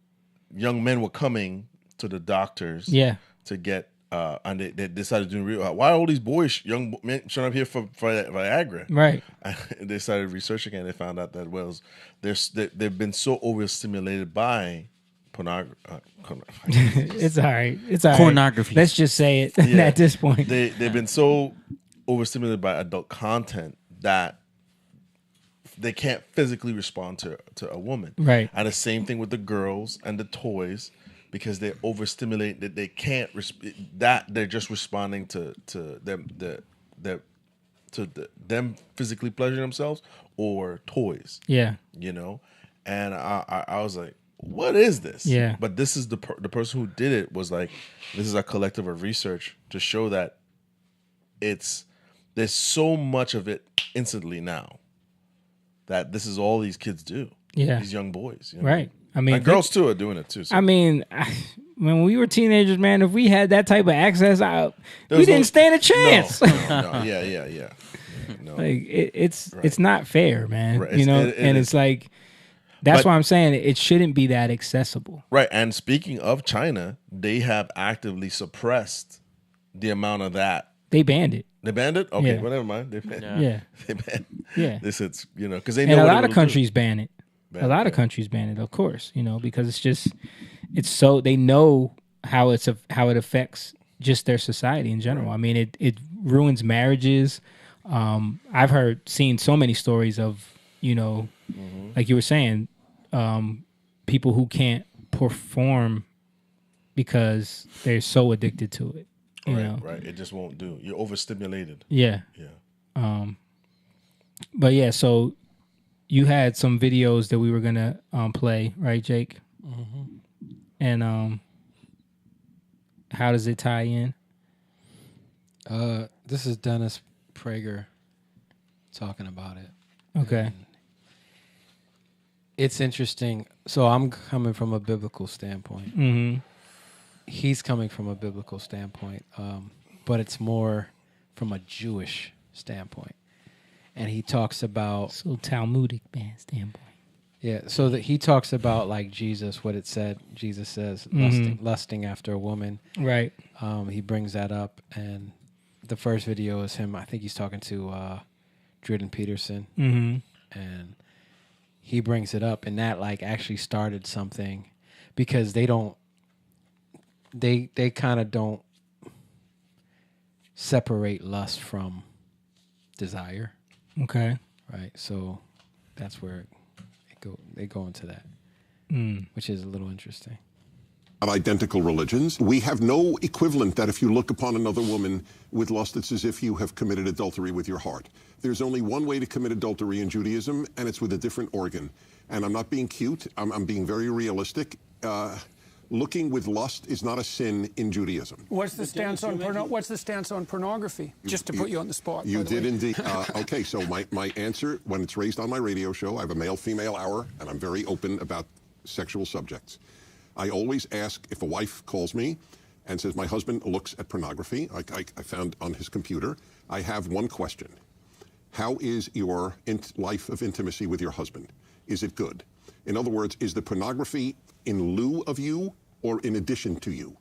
Young men were coming to the doctors. To get and they decided to do why are all these boys, young men, showing up here for Viagra? Right. And they started researching and they found out that they've been so overstimulated by It's all right. It's all right. Pornography. Let's just say it Yeah. at this point. They've been so overstimulated by adult content that they can't physically respond to a woman. Right. And the same thing with the girls and the toys, because they're overstimulated that they can't they're just responding to them physically pleasuring themselves or toys. Yeah. You know, and I was like, what is this? Yeah. But this is the person who did it was like, this is a collective of research to show that there's so much of it instantly now that this is all these kids do. Yeah. These young boys. You know? Right. I mean, and girls too are doing it too. So. I mean, when we were teenagers, man, if we had that type of access, we was didn't stand a chance. No. Yeah. No. Like it's not fair, man. Right. You know, It is. it's like that's why I'm saying it shouldn't be that accessible. Right. And speaking of China, they have actively suppressed the amount of that. They banned it. They banned it? Okay, Yeah. well, never mind. They banned it. Yeah. They banned it. Yeah. This is, because they know And a what lot it of will countries do. ban it. A lot of countries ban it, of course, because it's so they know how it affects just their society in general. I mean, it ruins marriages. I've seen so many stories of, like you were saying, people who can't perform because they're so addicted to it. You know? Right. It just won't do. You're overstimulated. Yeah. Yeah. But yeah, so you had some videos that we were gonna play, right, Jake? Mm-hmm. And how does it tie in? This is Dennis Prager talking about it. Okay. And it's interesting. So I'm coming from a biblical standpoint. Mm-hmm. He's coming from a biblical standpoint, but it's more from a Jewish standpoint. And he talks about so Talmudic standpoint. Yeah, so that he talks about like Jesus, what it said. Jesus says lusting after a woman. Right. He brings that up, and the first video is him. I think he's talking to Jordan Peterson, and he brings it up, and that like actually started something because they kind of don't separate lust from desire. Okay. Right. So that's where they go into that, which is a little interesting. Identical religions. We have no equivalent that if you look upon another woman with lust, it's as if you have committed adultery with your heart. There's only one way to commit adultery in Judaism, and it's with a different organ. And I'm not being cute. I'm being very realistic. Looking with lust is not a sin in Judaism. What's the stance on pornography? Just to put you on the spot. You by the did way. indeed. Okay, so my answer, when it's raised on my radio show, I have a male-female hour, and I'm very open about sexual subjects. I always ask if a wife calls me and says, my husband looks at pornography, I found on his computer, I have one question. How is your life of intimacy with your husband? Is it good? In other words, is the pornography in lieu of you or in addition to you?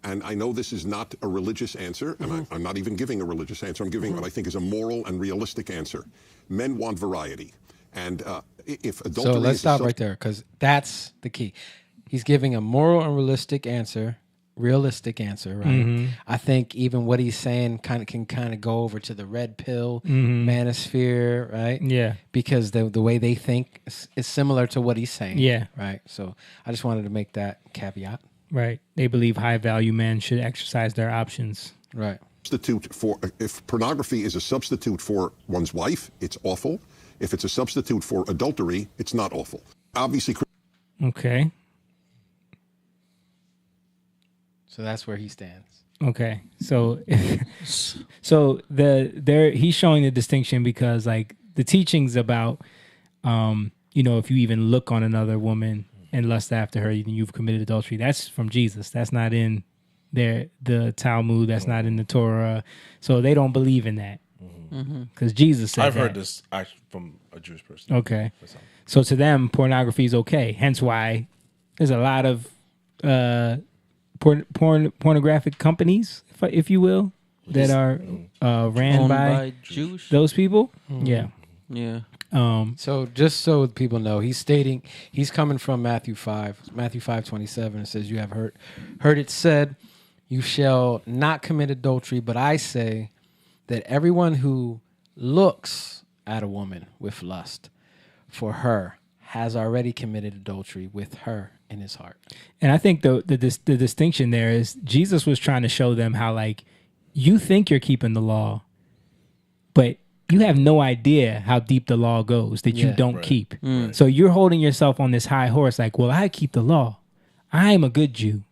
And I know this is not a religious answer, and I'm not even giving a religious answer. I'm giving what I think is a moral and realistic answer. Men want variety. And if adultery So let's is stop right there, because that's the key. He's giving a moral and realistic answer, right? I think even what he's saying can go over to the red pill manosphere, right? Yeah. Because the way they think is similar to what he's saying. Yeah. Right. So I just wanted to make that caveat. Right. They believe high value men should exercise their options. Right. If pornography is a substitute for one's wife, it's awful. If it's a substitute for adultery, it's not awful. Obviously. Okay. So that's where he stands. Okay. So he's showing the distinction because like the teachings about if you even look on another woman and lust after her, you've committed adultery. That's from Jesus. That's not in the Talmud. That's not in the Torah. So they don't believe in that. Because Jesus said I've that. heard this actually from a Jewish person. Okay. So to them, pornography is okay. Hence why there's a lot of pornographic companies, if you will, that are ran Owned by Jewish those people. Yeah. Yeah. So just so people know, he's coming from Matthew 5:27. It says, "You have heard it said, you shall not commit adultery, but I say that everyone who looks at a woman with lust for her has already committed adultery with her in his heart." And I think the distinction there is Jesus was trying to show them how, like, you think you're keeping the law, but you have no idea how deep the law goes that you don't keep. So you're holding yourself on this high horse like, well, I keep the law. I'm a good Jew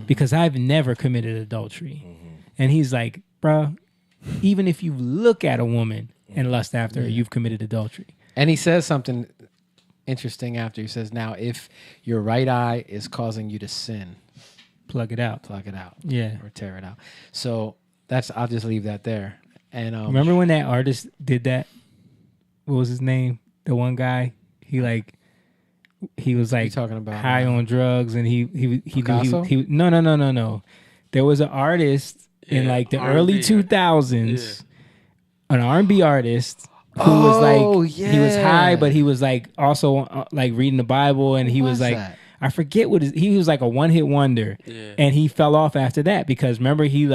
because I've never committed adultery. And he's like, bro, even if you look at a woman and lust after her, you've committed adultery. And he says something interesting after. He says, now, if your right eye is causing you to sin, plug it out. Yeah. Or tear it out. So I'll just leave that there. And remember when that artist did that? What was his name? The one guy. He was like talking about high on drugs, and he Picasso? No. There was an artist in like the early 2000s, an R&B artist who was like he was high, but he was like also like reading the Bible, and he was like that? I forget he was like a one-hit wonder, and he fell off after that because remember he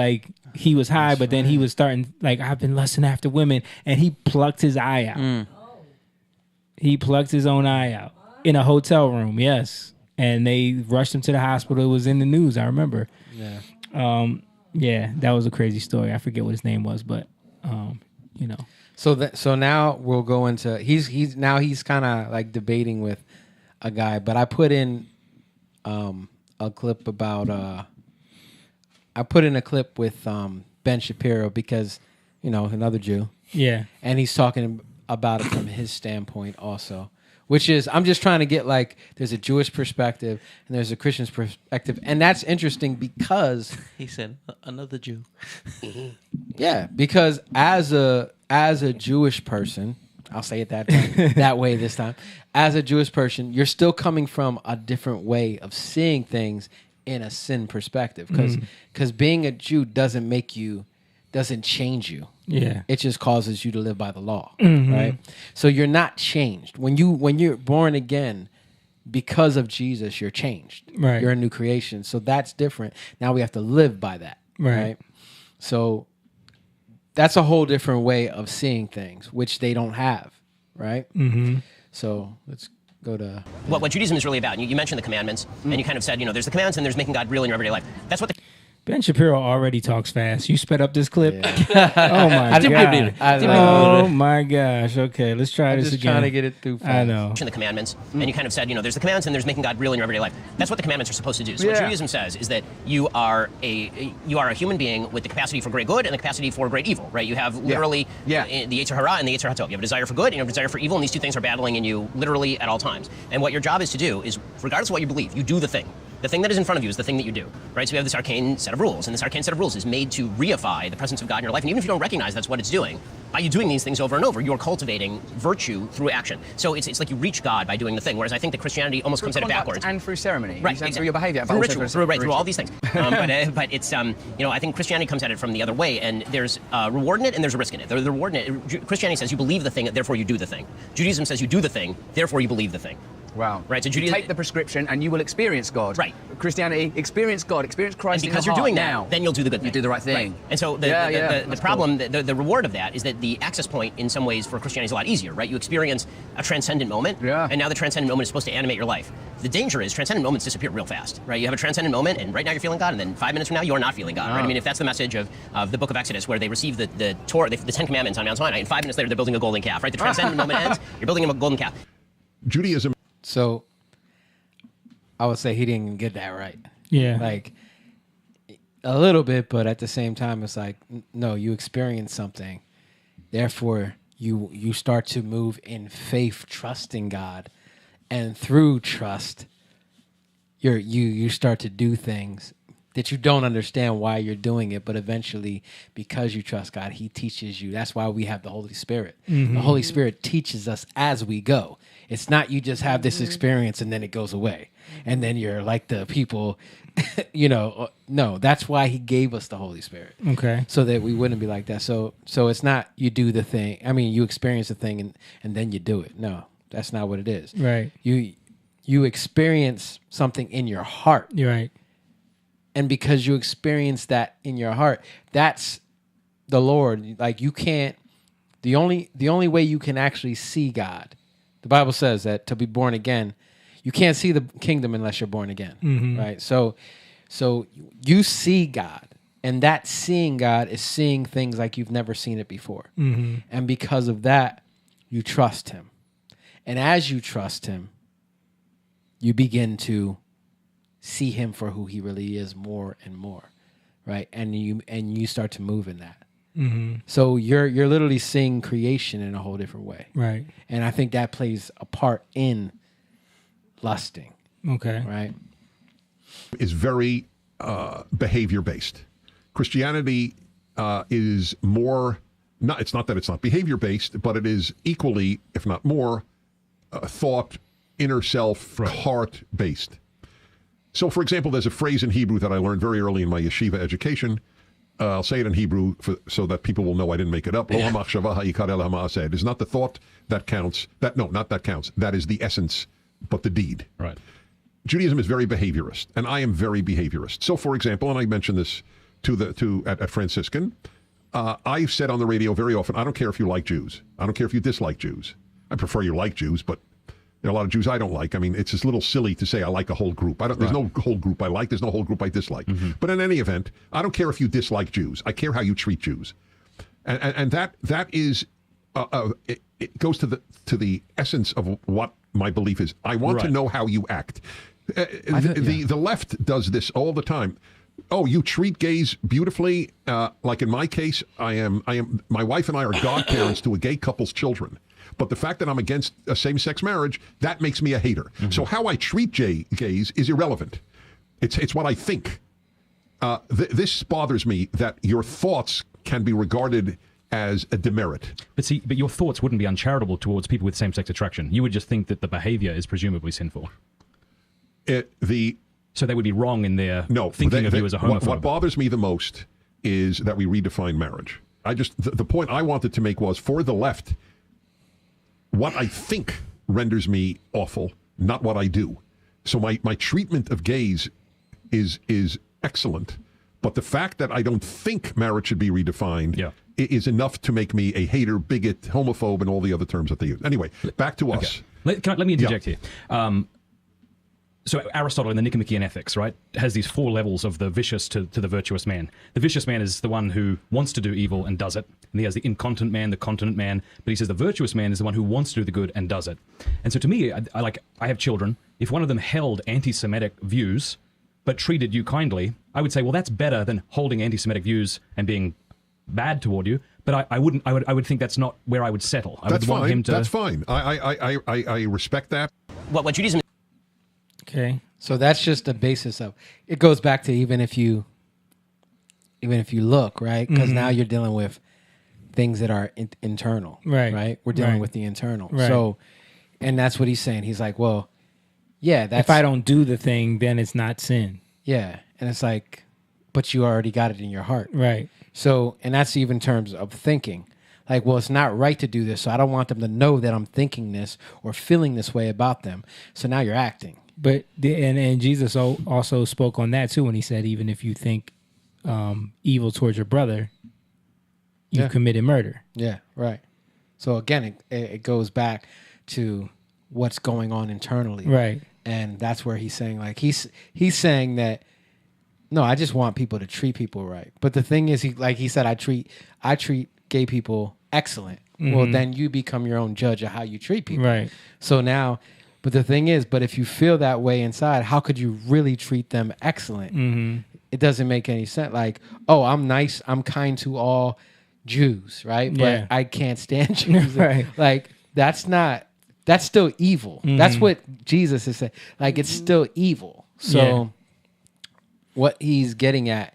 was high, but then he was starting like, I've been lusting after women, and he plucked his eye out. He plucked his own eye out in a hotel room. Yes, and they rushed him to the hospital. It was in the news. I remember. Yeah, that was a crazy story. I forget what his name was, but you know. So now we'll go into he's kind of like debating with a guy, but I put in a clip about I put in a clip with Ben Shapiro because, you know, another Jew. Yeah. And he's talking about it from his standpoint also, which is, I'm just trying to get like, there's a Jewish perspective and there's a Christian perspective. And that's interesting because... He said, another Jew. Yeah, because as a Jewish person, I'll say it that way this time. As a Jewish person, you're still coming from a different way of seeing things in a sin perspective, because being a Jew doesn't change you. Yeah, it just causes you to live by the law, right? So you're not changed when you're born again. Because of Jesus, you're changed. Right, you're a new creation. So that's different. Now we have to live by that, right? So that's a whole different way of seeing things, which they don't have, right? So let's go to what Judaism is really about. You mentioned the commandments, and you kind of said, you know, there's the commandments and there's making God real in your everyday life. That's what the Ben Shapiro already talks fast. You sped up this clip. Oh my god! Oh my gosh! Okay, let's try this again. Just trying to get it through fast. I know. The commandments, and you kind of said, you know, there's the commandments and there's making God real in your everyday life. That's what the commandments are supposed to do. So what Judaism says is that you are a human being with the capacity for great good and the capacity for great evil, right? You have literally the Yetzer Hara and the Yetzer Hatov. You have a desire for good and you have a desire for evil, and these two things are battling in you literally at all times. And what your job is to do is, regardless of what you believe, you do the thing. The thing that is in front of you is the thing that you do, right? So we have this arcane set of rules, and this arcane set of rules is made to reify the presence of God in your life. And even if you don't recognize that's what it's doing, by you doing these things over and over, you're cultivating virtue through action. So it's like you reach God by doing the thing, whereas I think that Christianity almost comes at it backwards. And through ceremony, right? Through your behavior, through ritual, through all these things. But it's you know, I think Christianity comes at it from the other way, and there's reward in it and there's a risk in it. The reward in it, Christianity says you believe the thing, therefore you do the thing. Judaism says you do the thing, therefore you believe the thing. Wow. Right. So you take the prescription and you will experience God. Right. Christianity, experience God, experience Christ. And because in your you're doing heart that, then you'll do the good thing. You do the right thing. Right. And so the problem, the reward of that is that the access point in some ways for Christianity is a lot easier, right? You experience a transcendent moment, and now the transcendent moment is supposed to animate your life. The danger is transcendent moments disappear real fast, right? You have a transcendent moment, and right now you're feeling God, and then 5 minutes from now you're not feeling God, right? I mean, if that's the message of the Book of Exodus, where they receive the Torah, the 10 Commandments on Mount Sinai, and 5 minutes later they're building a golden calf, right? The transcendent moment ends, you're building a golden calf. Judaism. So I would say he didn't get that right. Yeah. Like a little bit, but at the same time, it's like, no, you experience something. Therefore, you start to move in faith, trusting God. And through trust, you start to do things that you don't understand why you're doing it, but eventually, because you trust God, He teaches you. That's why we have the Holy Spirit. Mhm. The Holy Spirit teaches us as we go. It's not you just have this experience and then it goes away, and then you're like the people, No, that's why He gave us the Holy Spirit. Okay. So that we wouldn't be like that. So it's not you do the thing. I mean, you experience the thing and then you do it. No, that's not what it is. Right. You experience something in your heart. You're right. And because you experience that in your heart, that's the Lord. Like you can't. The only way you can actually see God, the Bible says that to be born again, you can't see the kingdom unless you're born again, Mhm. right? So you see God, and that seeing God is seeing things like you've never seen it before, Mhm. and because of that, you trust Him, and as you trust Him, you begin to see Him for who He really is more and more, right? And you start to move in that. Mhm. So you're literally seeing creation in a whole different way, Right. And I think that plays a part in lusting. Okay. Right. Is very behavior based. Christianity is more. Not. It's not that it's not behavior based, but it is equally, if not more, thought, inner self, heart based. So, for example, there's a phrase in Hebrew that I learned very early in my yeshiva education. I'll say it in Hebrew so that people will know I didn't make it up. Lo hamachshava ha'ikar el ha'ma'aseh. It is not the thought that counts. Not that counts. That is the essence, but the deed. Right. Judaism is very behaviorist, and I am very behaviorist. So, for example, and I mentioned this at Franciscan, I've said on the radio very often, I don't care if you like Jews. I don't care if you dislike Jews. I prefer you like Jews, but there are a lot of Jews I don't like. I mean, it's just a little silly to say I like a whole group. There's no whole group I like. There's no whole group I dislike. But in any event, I don't care if you dislike Jews. I care how you treat Jews, and that is it goes to the essence of what my belief is. I want to know how you act. The left does this all the time. Oh, you treat gays beautifully. Like in my case, I am. My wife and I are godparents to a gay couple's children. But the fact that I'm against a same-sex marriage, that makes me a hater. So how I treat gays is irrelevant. It's what I think. This bothers me that your thoughts can be regarded as a demerit. But your thoughts wouldn't be uncharitable towards people with same-sex attraction. You would just think that the behavior is presumably sinful. So they would be wrong in their thinking of you as a homophobe. What bothers me the most is that we redefine marriage. The point I wanted to make was, for the left, what I think renders me awful, not what I do. So my treatment of gays is excellent, but the fact that I don't think marriage should be redefined is enough to make me a hater, bigot, homophobe, and all the other terms that they use. Anyway, back to us. Let me interject here. So Aristotle in the Nicomachean Ethics, right, has these 4 levels of the vicious to the virtuous man. The vicious man is the one who wants to do evil and does it. And he has the incontinent man, the continent man. But he says the virtuous man is the one who wants to do the good and does it. And so to me, I have children. If one of them held anti-Semitic views but treated you kindly, I would say, well, that's better than holding anti-Semitic views and being bad toward you. But I would think that's not where I would settle. That's fine. That's fine. I respect that. What Judaism... Okay. So that's just the basis of it. Goes back to even if you look, right, because now you're dealing with things that are internal, right. We're dealing with the internal. Right. So, and that's what he's saying. He's like, well, yeah, that's, if I don't do the thing, then it's not sin. Yeah, and it's like, but you already got it in your heart, right? So, and that's even in terms of thinking. Like, well, it's not right to do this, so I don't want them to know that I'm thinking this or feeling this way about them. So now you're acting. But and Jesus also spoke on that too when he said, even if you think evil towards your brother, you've committed murder. Yeah, right. So again, it goes back to what's going on internally, right? And that's where he's saying, like, he's saying that, no, I just want people to treat people right. But the thing is, he said, I treat gay people excellent. Mm-hmm. Well, then you become your own judge of how you treat people, right? So now. But the thing is, if you feel that way inside, how could you really treat them excellent? Mm-hmm. It doesn't make any sense. Like, oh, I'm nice, I'm kind to all Jews, right? But I can't stand Jews. Right. Like, that's still evil. Mm-hmm. That's what Jesus is saying. Like, it's still evil. So what he's getting at,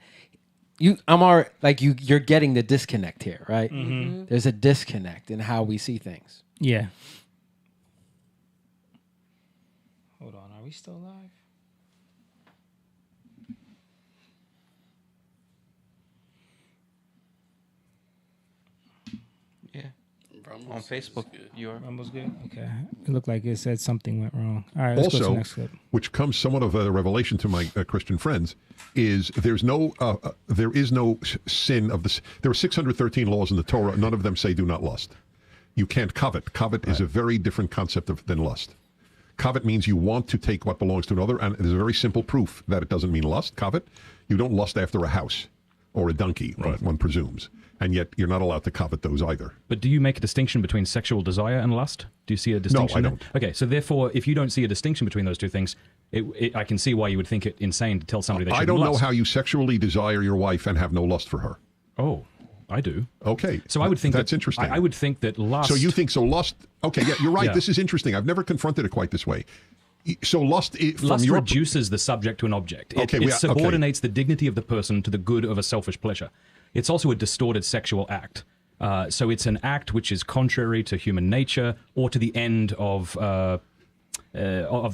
you're getting the disconnect here, right? Mm-hmm. There's a disconnect in how we see things. Yeah. Hold on, are we still live? Yeah. On Facebook, Rumble's good. Okay. It looked like it said something went wrong. All right, let's go to the Also, next clip. which comes somewhat of a revelation to my Christian friends, is there is no sin of this. There are 613 laws in the Torah. None of them say do not lust. You can't covet. Covet is a very different concept than lust. Covet means you want to take what belongs to another, and there's a very simple proof that it doesn't mean lust. Covet, you don't lust after a house or a donkey, one presumes. And yet you're not allowed to covet those either. But do you make a distinction between sexual desire and lust? Do you see a distinction? No, I there? don't. Okay, so therefore, if you don't see a distinction between those two things, I can see why you would think it insane to tell somebody they shouldn't I don't know lust. how you sexually desire your wife and have no lust for her. Oh, I do. Okay. So I would think that's interesting. I would think that lust... So you think so lust... Okay, yeah, you're right. Yeah. This is interesting. I've never confronted it quite this way. So lust... Lust reduces the subject to an object. It subordinates the dignity of the person to the good of a selfish pleasure. It's also a distorted sexual act. So it's an act which is contrary to human nature or to the end of the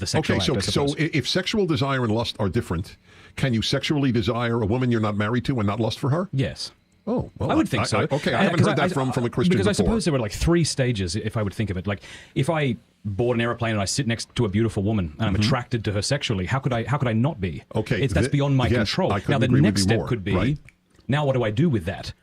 sexual act. Okay, so if sexual desire and lust are different, can you sexually desire a woman you're not married to and not lust for her? Yes. Oh, well, I would think so. Okay, I haven't heard that from a Christian because before. I suppose there were like 3 stages, if I would think of it. Like, if I board an airplane and I sit next to a beautiful woman and I'm attracted to her sexually, how could I not be? Okay, that's beyond my control. I now, the agree next with you step more. could be, Right. now what do I do with that?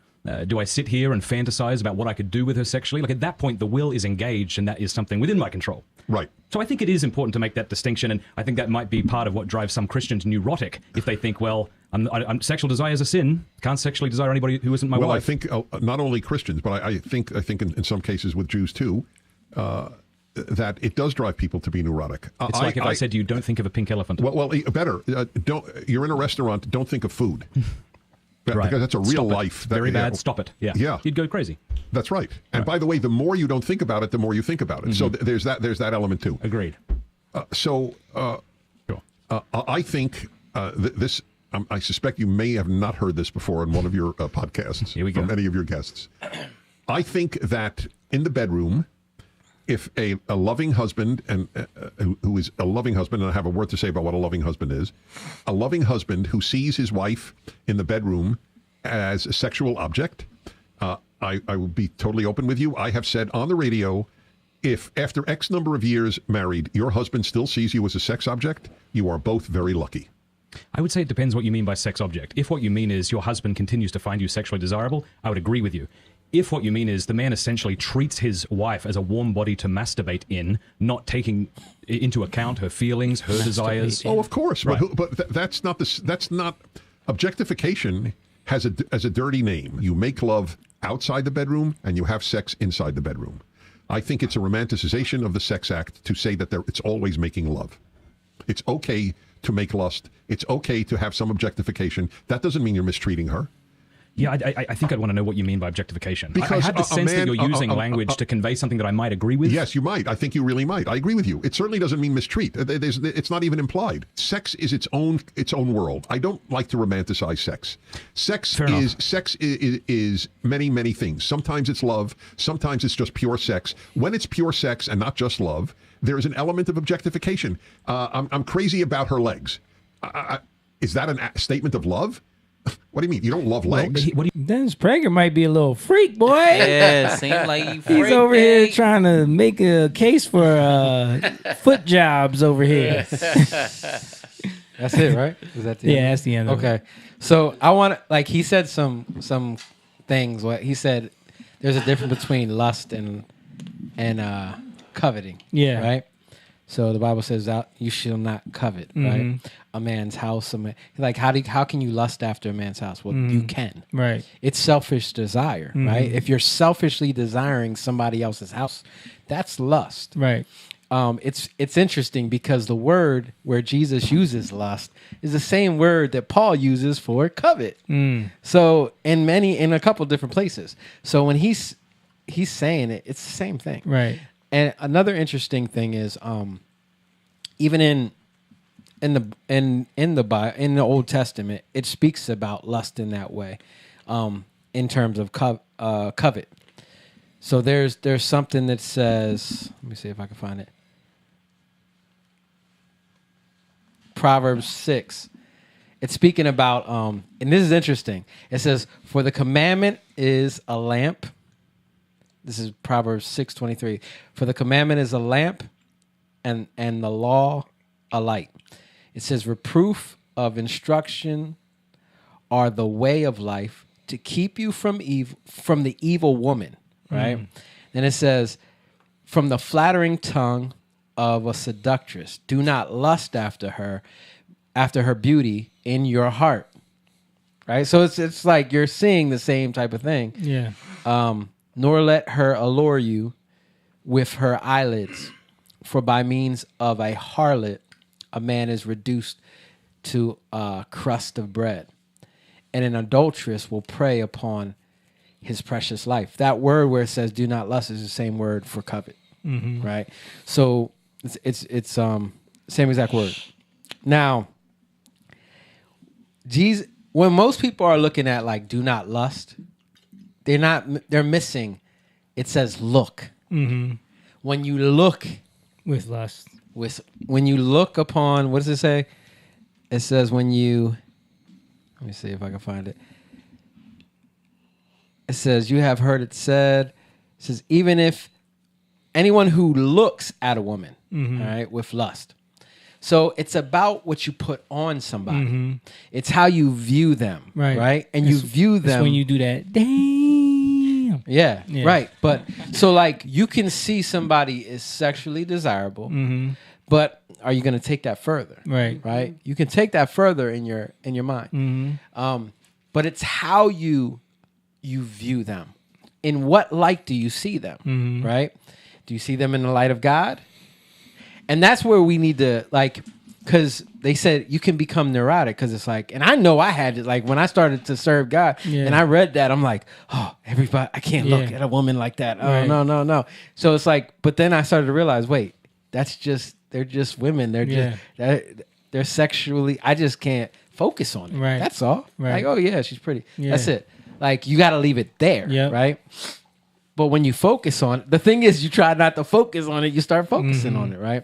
Do I sit here and fantasize about what I could do with her sexually? Like, at that point, the will is engaged, and that is something within my control. Right. So I think it is important to make that distinction, and I think that might be part of what drives some Christians neurotic if they think, well, sexual desire is a sin. Can't sexually desire anybody who isn't my wife. Well, I think not only Christians, but I think in some cases with Jews too, that it does drive people to be neurotic. It's like if I said to you, don't think of a pink elephant. Well, better. You're in a restaurant. Don't think of food. Right. Because that's a real life. Very bad. Stop it. Yeah. Yeah. You'd go crazy. That's right. And by the way, the more you don't think about it, the more you think about it. So there's that element too. Agreed. I think this. I suspect you may have not heard this before in one of your podcasts from any of your guests. I think that in the bedroom, if a loving husband and who is a loving husband, and I have a word to say about what a loving husband is, a loving husband who sees his wife in the bedroom as a sexual object, I will be totally open with you. I have said on the radio, if after X number of years married, your husband still sees you as a sex object, you are both very lucky. I would say it depends what you mean by sex object. If what you mean is your husband continues to find you sexually desirable, I would agree with you. If what you mean is the man essentially treats his wife as a warm body to masturbate in, not taking into account her feelings, her desires. Oh, of course, Right. but that's not objectification has a dirty name. You make love outside the bedroom and you have sex inside the bedroom. I think it's a romanticization of the sex act to say that it's always making love. It's okay to make lust. It's okay to have some objectification. That doesn't mean you're mistreating her. Yeah, I think I'd want to know what you mean by objectification. Because I had the sense that you're using language to to convey something that I might agree with. Yes, you might. I think you really might. I agree with you. It certainly doesn't mean mistreat. It's not even implied. Sex is its own world. I don't like to romanticize sex. Sex is many things. Sometimes it's love. Sometimes it's just pure sex. When it's pure sex and not just love, there is an element of objectification. I'm crazy about her legs. Is that a statement of love? What do you mean? You don't love legs? Dennis Prager might be a little freak, boy. Yeah, seems like you He's freak, over here eh? trying to make a case for foot jobs over here. That's it, right? Is that the Yeah, end? that's the end of Okay. it. So I want to, like, he said some things. What he said, there's a difference between lust and coveting. Yeah. Right. So the Bible says that you shall not covet, right? A man's house. How can you lust after a man's house? Well, you can. Right. It's selfish desire, right? If you're selfishly desiring somebody else's house, that's lust. Right. It's interesting because the word where Jesus uses lust is the same word that Paul uses for covet. So in a couple different places. So when he's saying it, it's the same thing. Right. And another interesting thing is, even in in the Old Testament, it speaks about lust in that way, in terms of covet. So there's something that says, let me see if I can find it. Proverbs 6. It's speaking about, and this is interesting. It says, "For the commandment is a lamp." This is Proverbs 6:23. "For the commandment is a lamp, and the law a light." It says, "Reproof of instruction are the way of life, to keep you from the evil woman." Right? Then it says, "From the flattering tongue of a seductress, do not lust after her beauty in your heart." Right? So it's like you're seeing the same type of thing. Yeah. "Nor let her allure you with her eyelids, for by means of a harlot a man is reduced to a crust of bread, and an adulteress will prey upon his precious life." That word where it says "do not lust" is the same word for covet. Right? So it's same exact word. Now, Jesus, when most people are looking at like "do not lust," they're missing. It says "look." When you look with lust, when you look upon, what does it say? It says when you, let me see if I can find it. It says, "You have heard it said," it says, "even if anyone who looks at a woman, all right, with lust." So it's about what you put on somebody. It's how you view them, right? And you view them when you do that. Damn. Yeah, right. But so like you can see somebody is sexually desirable, but are you going to take that further? Right. You can take that further in your mind. But it's how you view them. In what light do you see them? Right? Do you see them in the light of God? And that's where we need to, like, because they said you can become neurotic, because it's like, and I know I had it, like when I started to serve God and I read that, I'm like, oh, everybody, I can't look at a woman like that. Oh, no. So it's like, but then I started to realize, wait, they're just women. They're just, they're sexually, I just can't focus on it. Right. That's all. Right. Like, oh yeah, she's pretty. That's it. Like, you got to leave it there. Right. But when you focus on it, the thing is, you try not to focus on it, you start focusing on it, right?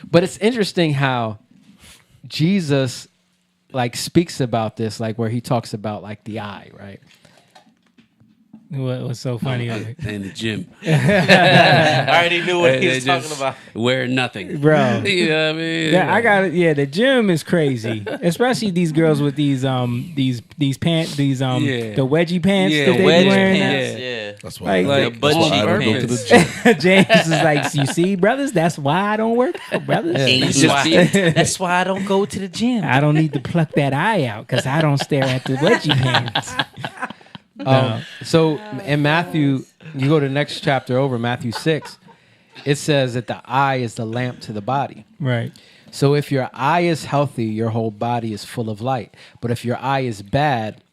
But it's interesting how Jesus like speaks about this, like where he talks about like the eye, right? What was so funny? In the gym. I already knew what he was talking about. Wear nothing. Bro. You know what I mean? Yeah, I got it. Yeah, the gym is crazy. Especially these girls with these pants, the wedgie pants that they be wearing. Yeah. That's why like, the I don't go to the gym. James is like, you see, brothers, that's why I don't work out, brothers. That's why I don't go to the gym. I don't need to pluck that eye out because I don't stare at the wedgie pants. So in Matthew, you go to the next chapter over, Matthew 6, it says that the eye is the lamp to the body. Right. So if your eye is healthy, your whole body is full of light. But if your eye is bad,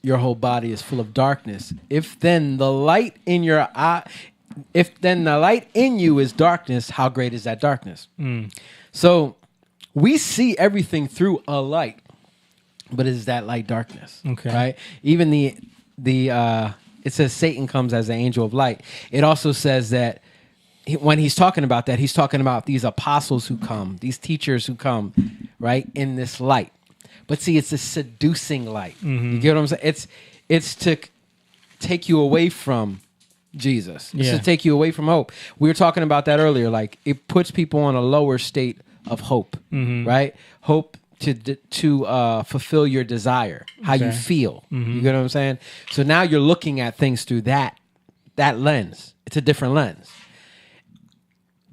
your whole body is full of darkness. If then the light in your eye, if then the light in you is darkness, how great is that darkness? So we see everything through a light, but is that light darkness? Okay. Right? Even it says Satan comes as an angel of light. It also says that when he's talking about that, he's talking about these apostles who come, these teachers who come, right, in this light. But see, it's a seducing light. You get what I'm saying? It's to take you away from Jesus. It's to take you away from hope. We were talking about that earlier. Like, it puts people on a lower state of hope, right? Hope to fulfill your desire, how you feel. You get what I'm saying? So now you're looking at things through that lens. It's a different lens.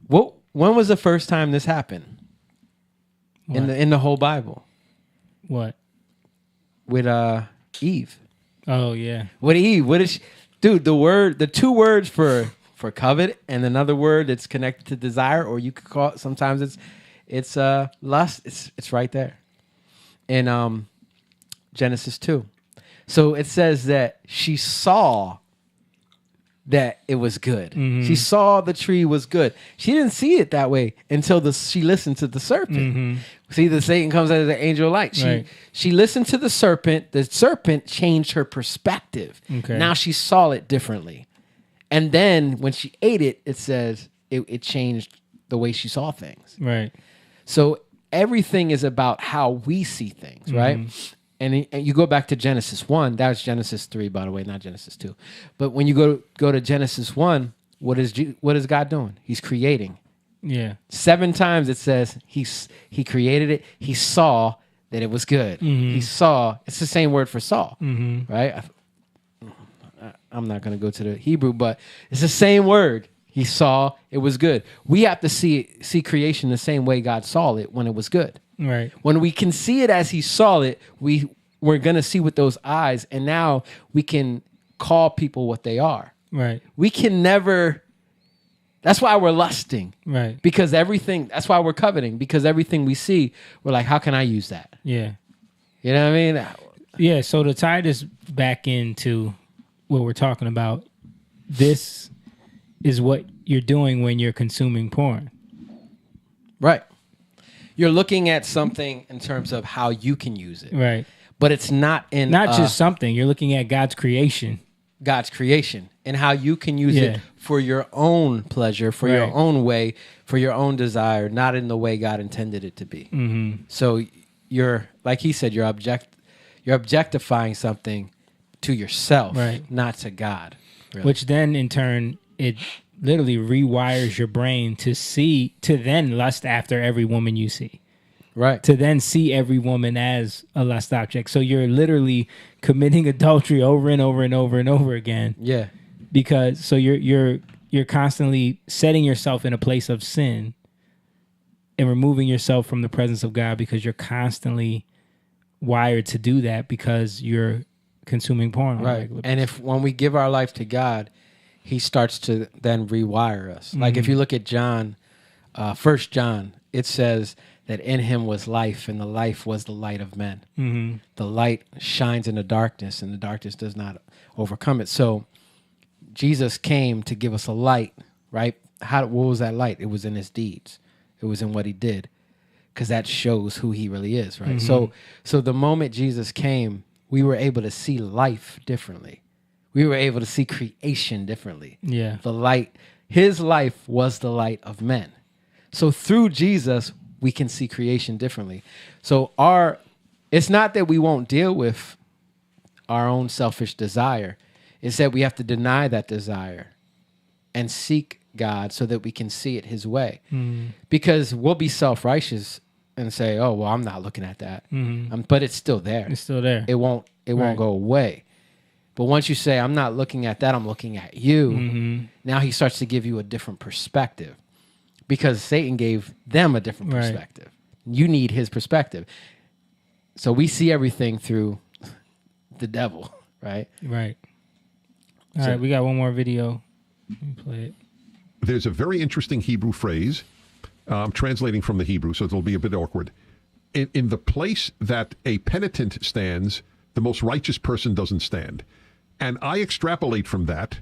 When was the first time this happened in the whole Bible? What? With Eve. Oh yeah. With Eve. What is she? Dude, the two words for covet and another word that's connected to desire, or you could call it, sometimes it's lust. It's right there in Genesis 2. So it says that she saw that it was good. Mhm. She saw the tree was good. She didn't see it that way until she listened to the serpent. Mhm. See, the Satan comes as an angel of light. Right. She listened to the serpent. The serpent changed her perspective. Okay. Now she saw it differently. And then when she ate it, it says it changed the way she saw things. Right. So everything is about how we see things, right? Mhm. And you go back to Genesis 1. That was Genesis 3, by the way, not Genesis 2. But when you go to Genesis 1, what is God doing? He's creating. Yeah. 7 times it says he created it. He saw that it was good. Mhm. He saw. It's the same word for saw, Mhm. right? I'm not going to go to the Hebrew, but it's the same word. He saw it was good. We have to see creation the same way God saw it when it was good. Right. When we can see it as he saw it, we're going to see with those eyes, and now we can call people what they are. Right. We can never. That's why we're lusting. Right. Because everything. That's why we're coveting. Because everything we see, we're like, how can I use that? Yeah. You know what I mean? Yeah. So to tie this back into what we're talking about, this is what you're doing when you're consuming porn. Right. You're looking at something in terms of how you can use it. Right. But it's not in not just something. You're looking at God's creation. God's creation and how you can use Yeah. it for your own pleasure, for your Right. own way, for your own desire, not in the way God intended it to be. Mhm. So you're, like he said, you're objectifying something to yourself, Right. not to God. really. Which then in turn it literally rewires your brain to then lust after every woman you see. Right. To then see every woman as a lust object. So you're literally committing adultery over and over and over and over again. Yeah. Because so you're constantly setting yourself in a place of sin and removing yourself from the presence of God because you're constantly wired to do that because you're consuming porn on a Right. regular And when we give our life to God, he starts to then rewire us. Like if you look at John, 1 John, it says that in him was life, and the life was the light of men. Mhm. The light shines in the darkness, and the darkness does not overcome it. So Jesus came to give us a light, right? What was that light? It was in his deeds. It was in what he did, because that shows who he really is, right? Mhm. So the moment Jesus came, we were able to see life differently. We were able to see creation differently. Yeah. The light, his life was the light of men. So through Jesus, we can see creation differently. So it's not that we won't deal with our own selfish desire. It's that we have to deny that desire and seek God so that we can see it his way. Mhm. Because we'll be self-righteous and say, oh, well, I'm not looking at that. Mhm. But it's still there. It's still there. It won't Right. go away. But once you say, I'm not looking at that, I'm looking at you, Mhm. now he starts to give you a different perspective, because Satan gave them a different Right. perspective. You need his perspective. So we see everything through the devil, right? Right. All right, we got one more video. Let me play it. There's a very interesting Hebrew phrase. I'm translating from the Hebrew, so it'll be a bit awkward. In the place that a penitent stands, the most righteous person doesn't stand. And I extrapolate from that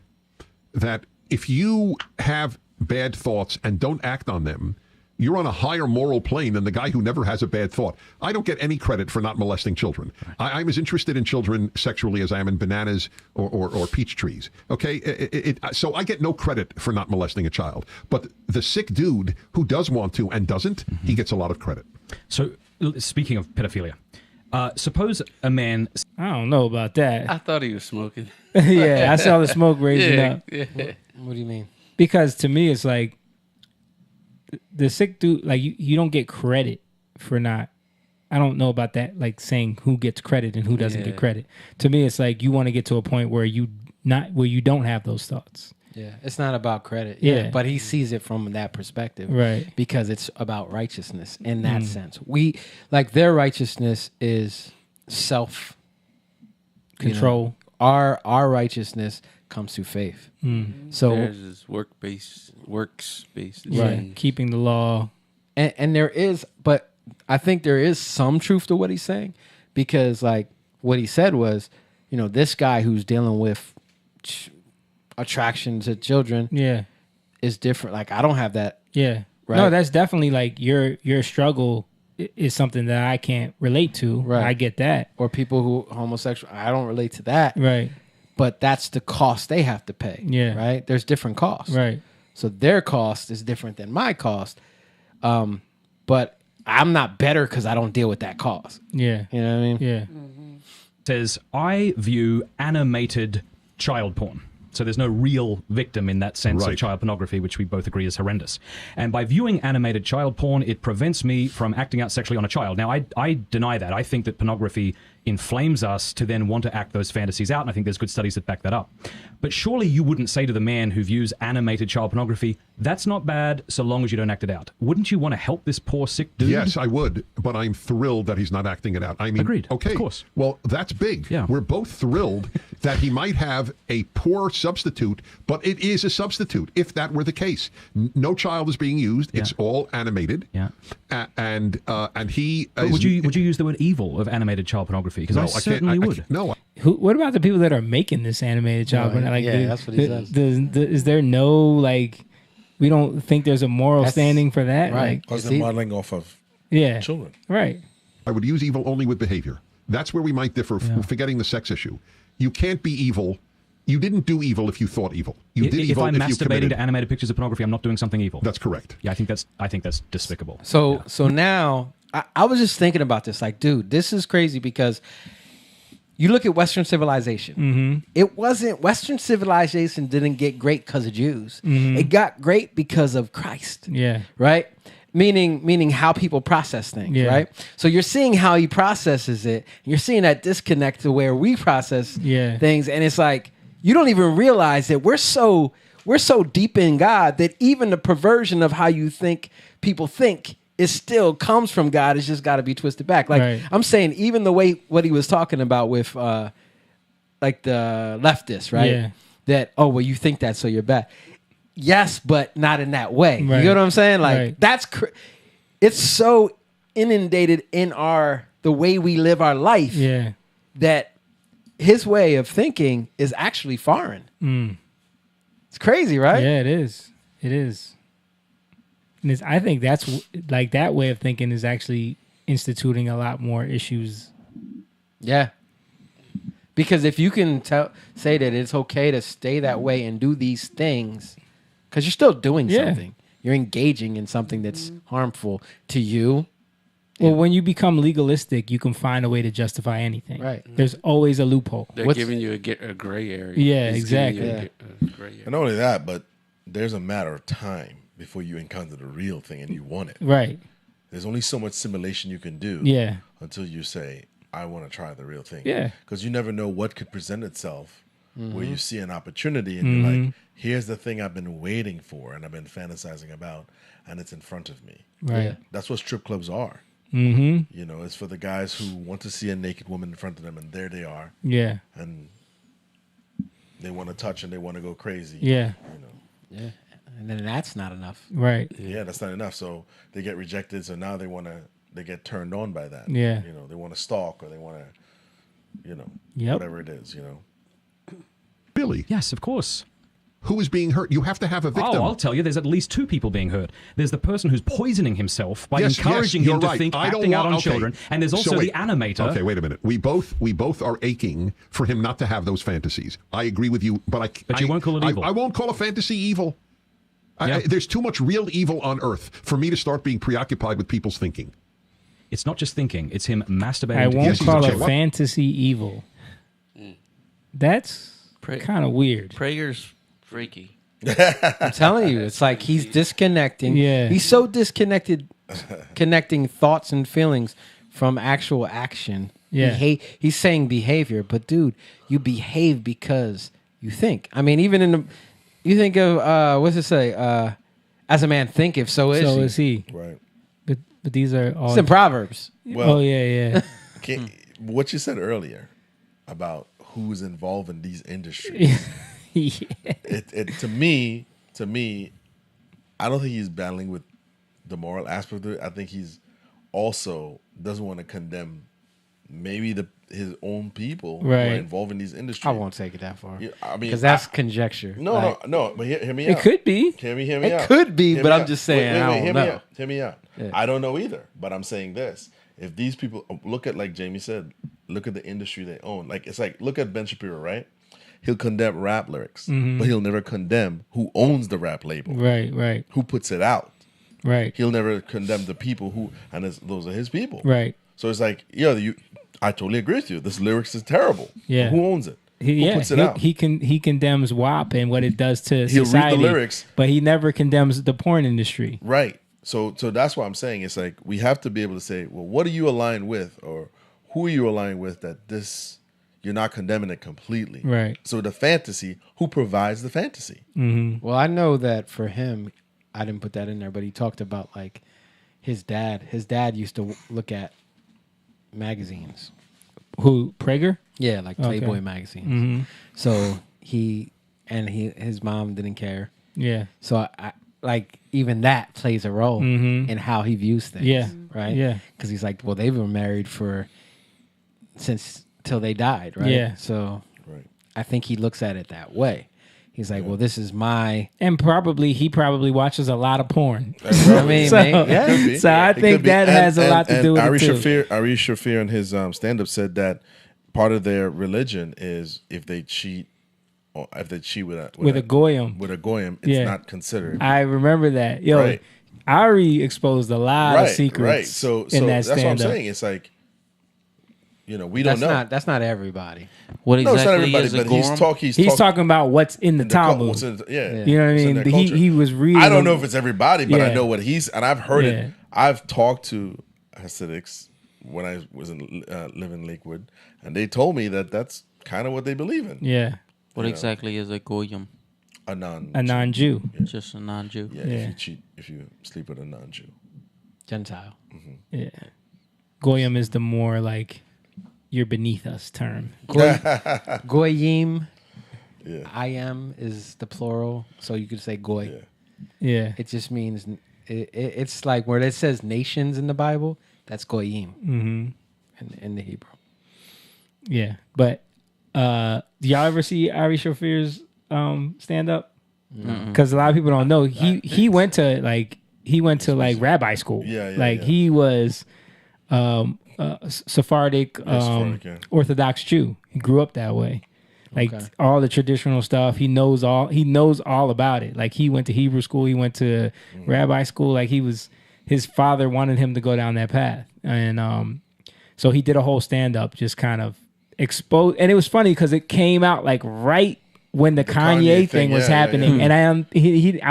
if you have bad thoughts and don't act on them, you're on a higher moral plane than the guy who never has a bad thought. I don't get any credit for not molesting children. I'm as interested in children sexually as I am in bananas or peach trees. Okay? So I get no credit for not molesting a child. But the sick dude who does want to and doesn't, he gets a lot of credit. So, speaking of pedophilia, suppose a man... I don't know about that. I thought he was smoking. Yeah, I saw the smoke raising up. Yeah. What do you mean? Because to me, it's like the sick dude, like you don't get credit for not. I don't know about that, like saying who gets credit and who doesn't Yeah. get credit. To me, it's like you want to get to a point where you don't have those thoughts. Yeah, it's not about credit. Yeah. But he sees it from that perspective. Right. Because it's about righteousness in that Mm. sense. Their righteousness is self Control. Our righteousness comes through faith. Mm. So Theirs is works-based. Right. Keeping the law. and there is, but I think there is some truth to what he's saying, because like what he said was, this guy who's dealing with attraction to children is different. Like I don't have that. Yeah. Right? No, that's definitely like your struggle is something that I can't relate to. Right. I get that. Or people who homosexual, I don't relate to that. Right. But that's the cost they have to pay. Yeah. Right. There's different costs. Right. So their cost is different than my cost. But I'm not better because I don't deal with that cost. Yeah. You know what I mean? Yeah. Says, I view animated child porn. So there's no real victim in that sense of child pornography, which we both agree is horrendous. And by viewing animated child porn, it prevents me from acting out sexually on a child. Now, I deny that. I think that pornography inflames us to then want to act those fantasies out, and I think there's good studies that back that up. But surely you wouldn't say to the man who views animated child pornography, that's not bad so long as you don't act it out. Wouldn't you want to help this poor sick dude? Yes, I would, but I'm thrilled that he's not acting it out. I mean, Agreed. Okay, Of course. Well, that's big. Yeah. We're both thrilled that he might have a poor substitute, but it is a substitute. If that were the case, no child is being used. It's all animated. Yeah. And he. But would you use the word evil of animated child pornography? Because No, I I can't- certainly would. No. What about the people that are making this animated child? Right. Like, Yeah, that's what he says. Is there no like? We don't think there's a moral standing for that, right. Because they're modeling off of children. Right. I would use evil only with behavior. That's where we might differ, forgetting the sex issue. You can't be evil. You didn't do evil if you thought evil. You did If evil I'm if you masturbating committed. to animated pictures of pornography, I'm not doing something evil. That's correct. Yeah, I think that's despicable. So now I was just thinking about this. Like, dude, this is crazy because you look at Western civilization. Mm-hmm. It wasn't Western civilization didn't get great because of Jews. Mhm. It got great because of Christ. Yeah. Right? Meaning how people process things, Yeah. right? So you're seeing how he processes it. You're seeing that disconnect to where we process things, and it's like you don't even realize that we're so deep in God that even the perversion of how you think people think is still comes from God. It's just got to be twisted back. Like Right. I'm saying, even the way what he was talking about with like the leftists, right? Yeah. That well, you think that, so you're bad. Yes, but not in that way. Right. You know what I'm saying? Like Right. that's it's so inundated in the way we live our life. Yeah. That his way of thinking is actually foreign. Mm. It's crazy, right? Yeah, it is. It is. And I think that's like that way of thinking is actually instituting a lot more issues. Yeah. Because if you can say that it's okay to stay that way and do these things, because you're still doing something. You're engaging in something that's harmful to you. Well, when you become legalistic, you can find a way to justify anything. Right. There's always a loophole. They're giving you a gray area. Yeah, It's giving you exactly. a gray area. And not only that, but there's a matter of time before you encounter the real thing and you want it. Right. There's only so much simulation you can do. Yeah. Until you say, I want to try the real thing. Yeah. Because you never know what could present itself where Mm-hmm. you see an opportunity and you're like, here's the thing I've been waiting for and I've been fantasizing about and it's in front of me. Right. Yeah. That's what strip clubs are. Mm-hmm. You know, it's for the guys who want to see a naked woman in front of them and there they are. Yeah. And they want to touch and they want to go crazy. Yeah. You know. Yeah. And then that's not enough. Right. Yeah, that's not enough. So they get rejected. So now they get turned on by that. Yeah. You know, they want to stalk or they want to, you know, Yep. whatever it is, you know. Billy. Yes, of course. Who is being hurt? You have to have a victim. Oh, I'll tell you, there's at least two people being hurt. There's the person who's poisoning himself by Yes, encouraging you're him to right. think I don't acting out want- on okay. children, and there's also So the wait. animator. Okay, wait a minute. We both are aching for him not to have those fantasies. I agree with you, but But you won't call it evil. I won't call a fantasy evil. Yeah. There's too much real evil on earth for me to start being preoccupied with people's thinking. It's not just thinking; it's him masturbating. I to won't himself. call okay, a what? fantasy evil. That's kind of weird. Prager's freaky. I'm telling you, it's like he's disconnecting. Yeah. He's so disconnected, connecting thoughts and feelings from actual action. Yeah. He's saying behavior, but dude, you behave because you think. I mean, even you think of what's it say? As a man thinketh, so is he. Right. But these are all It's in Proverbs. Well, oh yeah. what you said earlier about who's involved in these industries. It to me, I don't think he's battling with the moral aspect of it. I think he's also doesn't want to condemn maybe his own people who Right. are involved in these industries. I won't take it that far. Yeah, I mean, because that's conjecture. No, Like, no. But hear me It out. could be. Hear me It out. could be, Hear but me I'm out. just saying, I don't hear know. Me out. Hear me out. Yeah. I don't know either, but I'm saying this: if these people look at, like Jamie said, look at the industry they own. Like it's like look at Ben Shapiro, right? He'll condemn rap lyrics, Mhm. but he'll never condemn who owns the rap label, Right. who puts it out. Right. He'll never condemn the people who, and those are his people. Right. So it's like, I totally agree with you. This lyrics is terrible. Yeah. But who owns it? Who puts it out? He condemns WAP and what it does to He'll read the society. lyrics. But he never condemns the porn industry. Right. So that's why I'm saying it's like we have to be able to say, well, what do you align with, or who are you aligned with that this you're not condemning it completely. Right. So the fantasy, who provides the fantasy? Mm-hmm. Well, I know that for him, I didn't put that in there, but he talked about like his dad. His dad used to look at magazines. Who, Prager? Yeah, like Playboy Okay. magazines. Mhm. So his mom didn't care. Yeah. So I like even that plays a role Mhm. in how he views things. Yeah. Right. Yeah. Because he's like, well, they were married since till they died. Right. Yeah. So right. I think he looks at it that way. He's like, well, this is my. And he probably watches a lot of porn. I mean, so, yeah. so I think that has a lot to do with Ari it too. Shaffir, in his stand-up said that part of their religion is if they cheat with a goyim. With a goyim, it's not considered. I remember that. Yo, Right. Ari exposed a lot of secrets. Right. So in that that's what I'm stand-up. saying. It's like, we don't know. That's not everybody. What No, it's not exactly everybody, is a but gorum? He's talking about what's in the Talmud. what's in- yeah. You know what I What's in mean? their He culture. was reading. I don't know if it's everybody, but I Yeah. know what and I've heard Yeah. it. I've talked to Hasidics when I was living in Lakewood, and they told me that that's kind of what they believe in. Yeah. What exactly is a goyim? A non-Jew. A non-Jew. Just a non-Jew. Yeah, if you sleep with a non-Jew. Gentile. Yeah. Goyim is the more like you're beneath us term. Goyim. Yeah. I am is the plural, so you could say goy. Yeah. It just means it's like where it says nations in the Bible. That's goyim. In the Hebrew. Yeah. But do y'all ever see Ari Shaffir's stand up? Because a lot of people don't know he went to rabbi school. Yeah. He was Sephardic Orthodox Jew. He grew up that way. Like all the traditional stuff, he knows all about it. Like he went to Hebrew school, he went to rabbi school. Like his father wanted him to go down that path, and so he did a whole stand up, just kind of exposed. And it was funny because it came out like right when the Kanye thing was happening, and I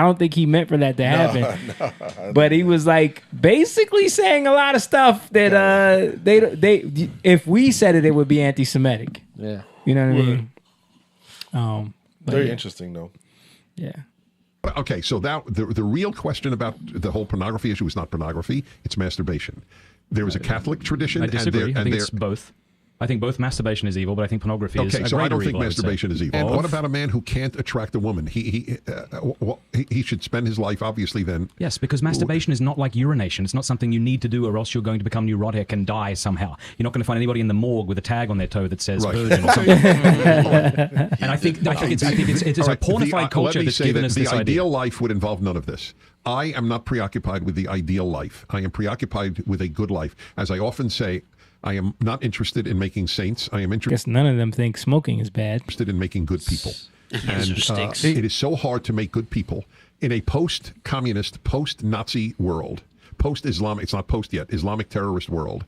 don't think he meant for that to happen. But he was like basically saying a lot of stuff that they if we said it would be anti-Semitic. Yeah, you know what I mean. But Very yeah. interesting, though. Yeah. Okay, so that the real question about the whole pornography issue is not pornography; it's masturbation. There is a Catholic tradition. I disagree. And I think there, it's both. I think both masturbation is evil, but I think pornography is okay, a so I greater don't think evil, I would say. masturbation is evil. And what about a man who can't attract a woman? He should spend his life, obviously, then. Yes, because masturbation is not like urination. It's not something you need to do, or else you're going to become neurotic and die somehow. You're not going to find anybody in the morgue with a tag on their toe that says virgin or something. And I think it's a pornified culture that's given us the this ideal idea. life would involve none of this. I am not preoccupied with the ideal life. I am preoccupied with a good life. As I often say, I am not interested in making saints. I am Guess none of them think smoking is bad. interested in making good people. And stinks. it is so hard to make good people in a post-communist, post-Nazi world, post-Islamic, it's not post yet, Islamic terrorist world.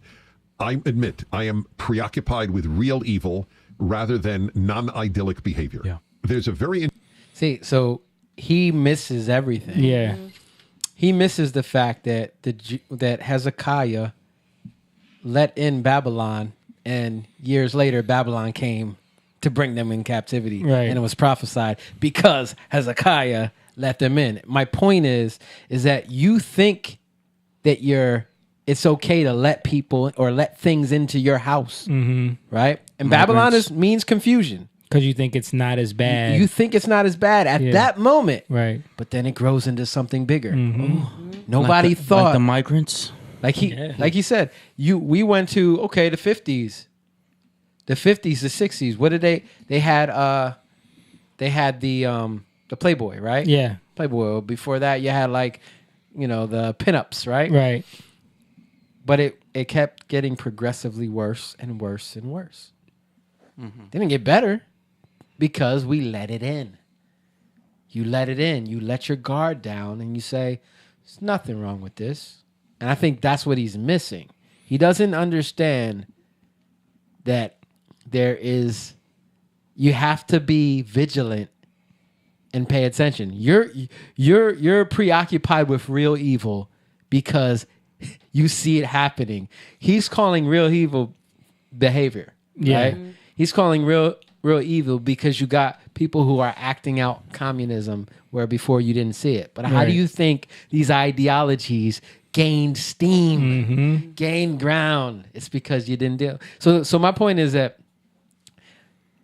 I admit I am preoccupied with real evil rather than non-idyllic behavior. Yeah. There's a very... See, so he misses everything. Yeah. He misses the fact that that Hezekiah let in Babylon, and years later Babylon came to bring them in captivity. Right. And it was prophesied because Hezekiah let them in. My point is that you think that it's okay to let people or let things into your house, right? And Babylon means confusion. Because you think it's not as bad. You think it's not as bad at that moment. Right. But then it grows into something bigger. Nobody thought. like the migrants. Like like you said, we went to the 50s. The 50s, the 60s. What did they had the Playboy, right? Yeah. Playboy. Before that you had like, the pinups, right? Right. But it kept getting progressively worse and worse and worse. Didn't get better because we let it in. You let it in. You let your guard down and you say, there's nothing wrong with this. And I think that's what he's missing. He doesn't understand that you have to be vigilant and pay attention. You're preoccupied with real evil because you see it happening. He's calling real evil behavior. Yeah. Right? He's calling real evil because you got people who are acting out communism where before you didn't see it. But how do you think these ideologies gained steam, gained ground? It's because you didn't deal. So my point is that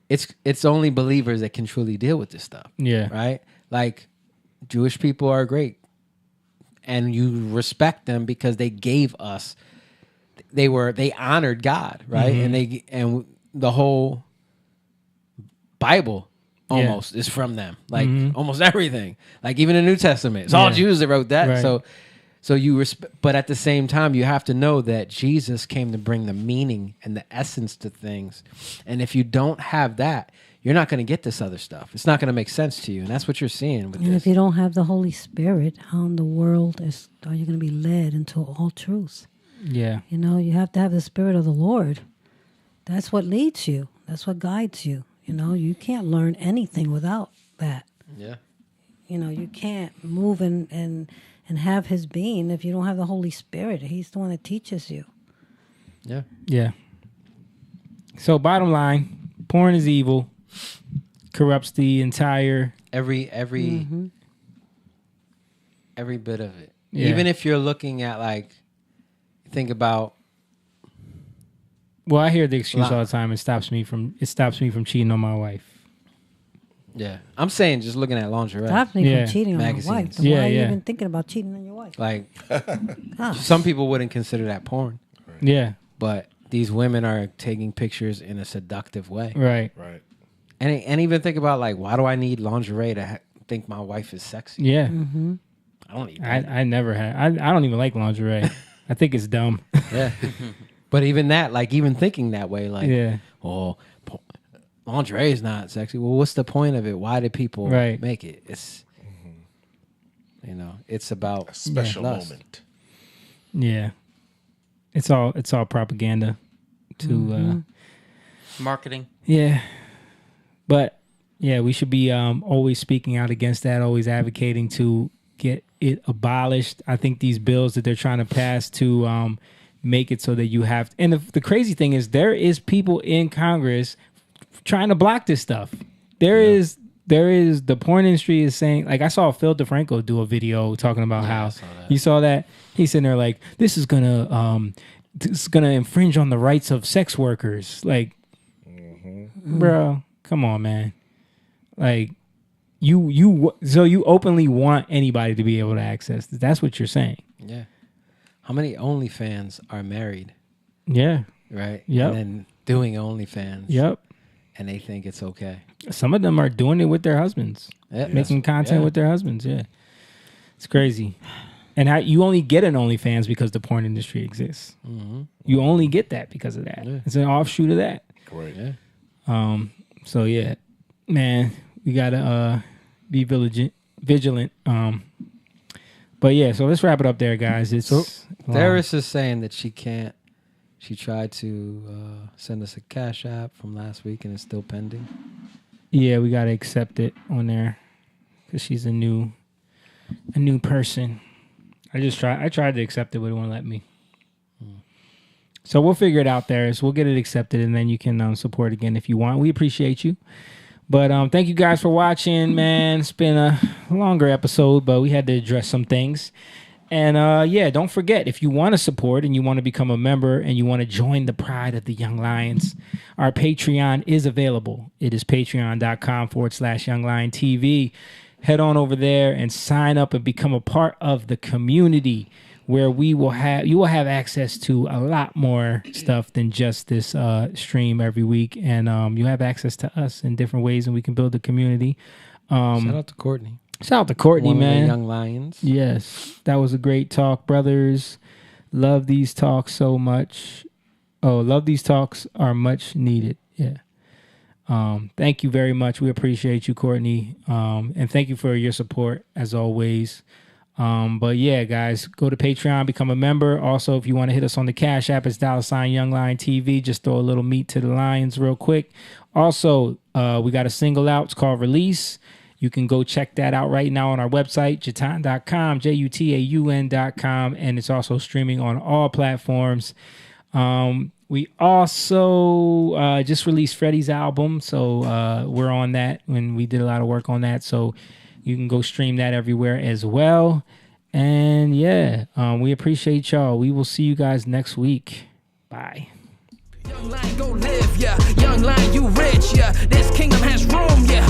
it's only believers that can truly deal with this stuff. Yeah. Right? Like Jewish people are great. And you respect them because they gave us they honored God, right? And the whole Bible almost is from them. Like almost everything. Like even the New Testament. It's all Jews that wrote that. Right. So you but at the same time you have to know that Jesus came to bring the meaning and the essence to things. And if you don't have that, you're not going to get this other stuff. It's not going to make sense to you. And that's what you're seeing with And this. if you don't have the Holy Spirit, how in the world are you going to be led into all truth? Yeah. You have to have the Spirit of the Lord. That's what leads you. That's what guides you. You can't learn anything without that. Yeah. You can't move and have His being if you don't have the Holy Spirit. He's the one that teaches you. Yeah. Yeah. So bottom line, porn is evil. Corrupts the entire every bit of it. Yeah. Even if you're looking at like, think about. Well, I hear the excuse all the time. It stops me from cheating on my wife. Yeah, I'm saying just looking at lingerie. Stops me from cheating on my wife. Magazines. Then why are you even thinking about cheating on your wife? Like, Gosh. some people wouldn't consider that porn. Yeah, but these women are taking pictures in a seductive way. Right. And even think about like, why do I need lingerie to think my wife is sexy? Yeah. I don't need that. I never had. I don't even like lingerie. I think it's dumb. Yeah. But even that, like even thinking that way, like, Yeah. well, lingerie is not sexy. Well, what's the point of it? Why did people make it? It's, it's about a special lust. moment. Yeah. It's all propaganda to marketing. Yeah. But yeah, we should be always speaking out against that, always advocating to get it abolished. I think these bills that they're trying to pass to make it so that you have, and the crazy thing is there is people in Congress trying to block this stuff. There is the porn industry is saying, like, I saw Phil DeFranco do a video talking about how you saw that he's sitting there like, this is gonna infringe on the rights of sex workers. Like, bro, come on, man. Like, you openly want anybody to be able to access this. That's what you're saying. Yeah. How many OnlyFans are married? Yeah. Right? Yep. And then doing OnlyFans. Yep. And they think it's okay. Some of them are doing it with their husbands. Yeah. Making content with their husbands. Yeah. It's crazy. And you only get an OnlyFans because the porn industry exists. You only get that because of that. Yeah. It's an offshoot of that. Great. Yeah. So yeah, man, we gotta be vigilant. But yeah, so let's wrap it up there, guys. It's Darius is saying that she can't. She tried to send us a Cash App from last week, and it's still pending. Yeah, we gotta accept it on there because she's a new person. I tried to accept it, but it won't let me. So we'll figure it out there. So we'll get it accepted, and then you can support again if you want. We appreciate you. But thank you guys for watching, man. It's been a longer episode, but we had to address some things. And yeah, don't forget, if you want to support and you want to become a member and you want to join the pride of the Young Lions, our Patreon is available. It is patreon.com/youngliontv. Head on over there and sign up and become a part of the community. where you will have access to a lot more stuff than just this stream every week, and you have access to us in different ways, and we can build a community. Shout out to Courtney. Shout out to Courtney, One of the man. Young Lions. Yes, that was a great talk, brothers. Love these talks so much. Oh, love these talks are much needed. Yeah. Thank you very much. We appreciate you, Courtney. And thank you for your support as always. But yeah, guys, go to Patreon, become a member. Also, if you want to hit us on the Cash App, it's $YoungLionTV. Just throw a little meat to the lions real quick. Also, we got a single out. It's called Release. You can go check that out right now on our website, Jutaun.com, Jutaun.com, and it's also streaming on all platforms. We also just released Freddie's album, so we're on that, and we did a lot of work on that, so you can go stream that everywhere as well. And yeah, we appreciate y'all. We will see you guys next week. Bye. Young lion, go live, yeah. Young lion, you rich, yeah. This kingdom has room, yeah.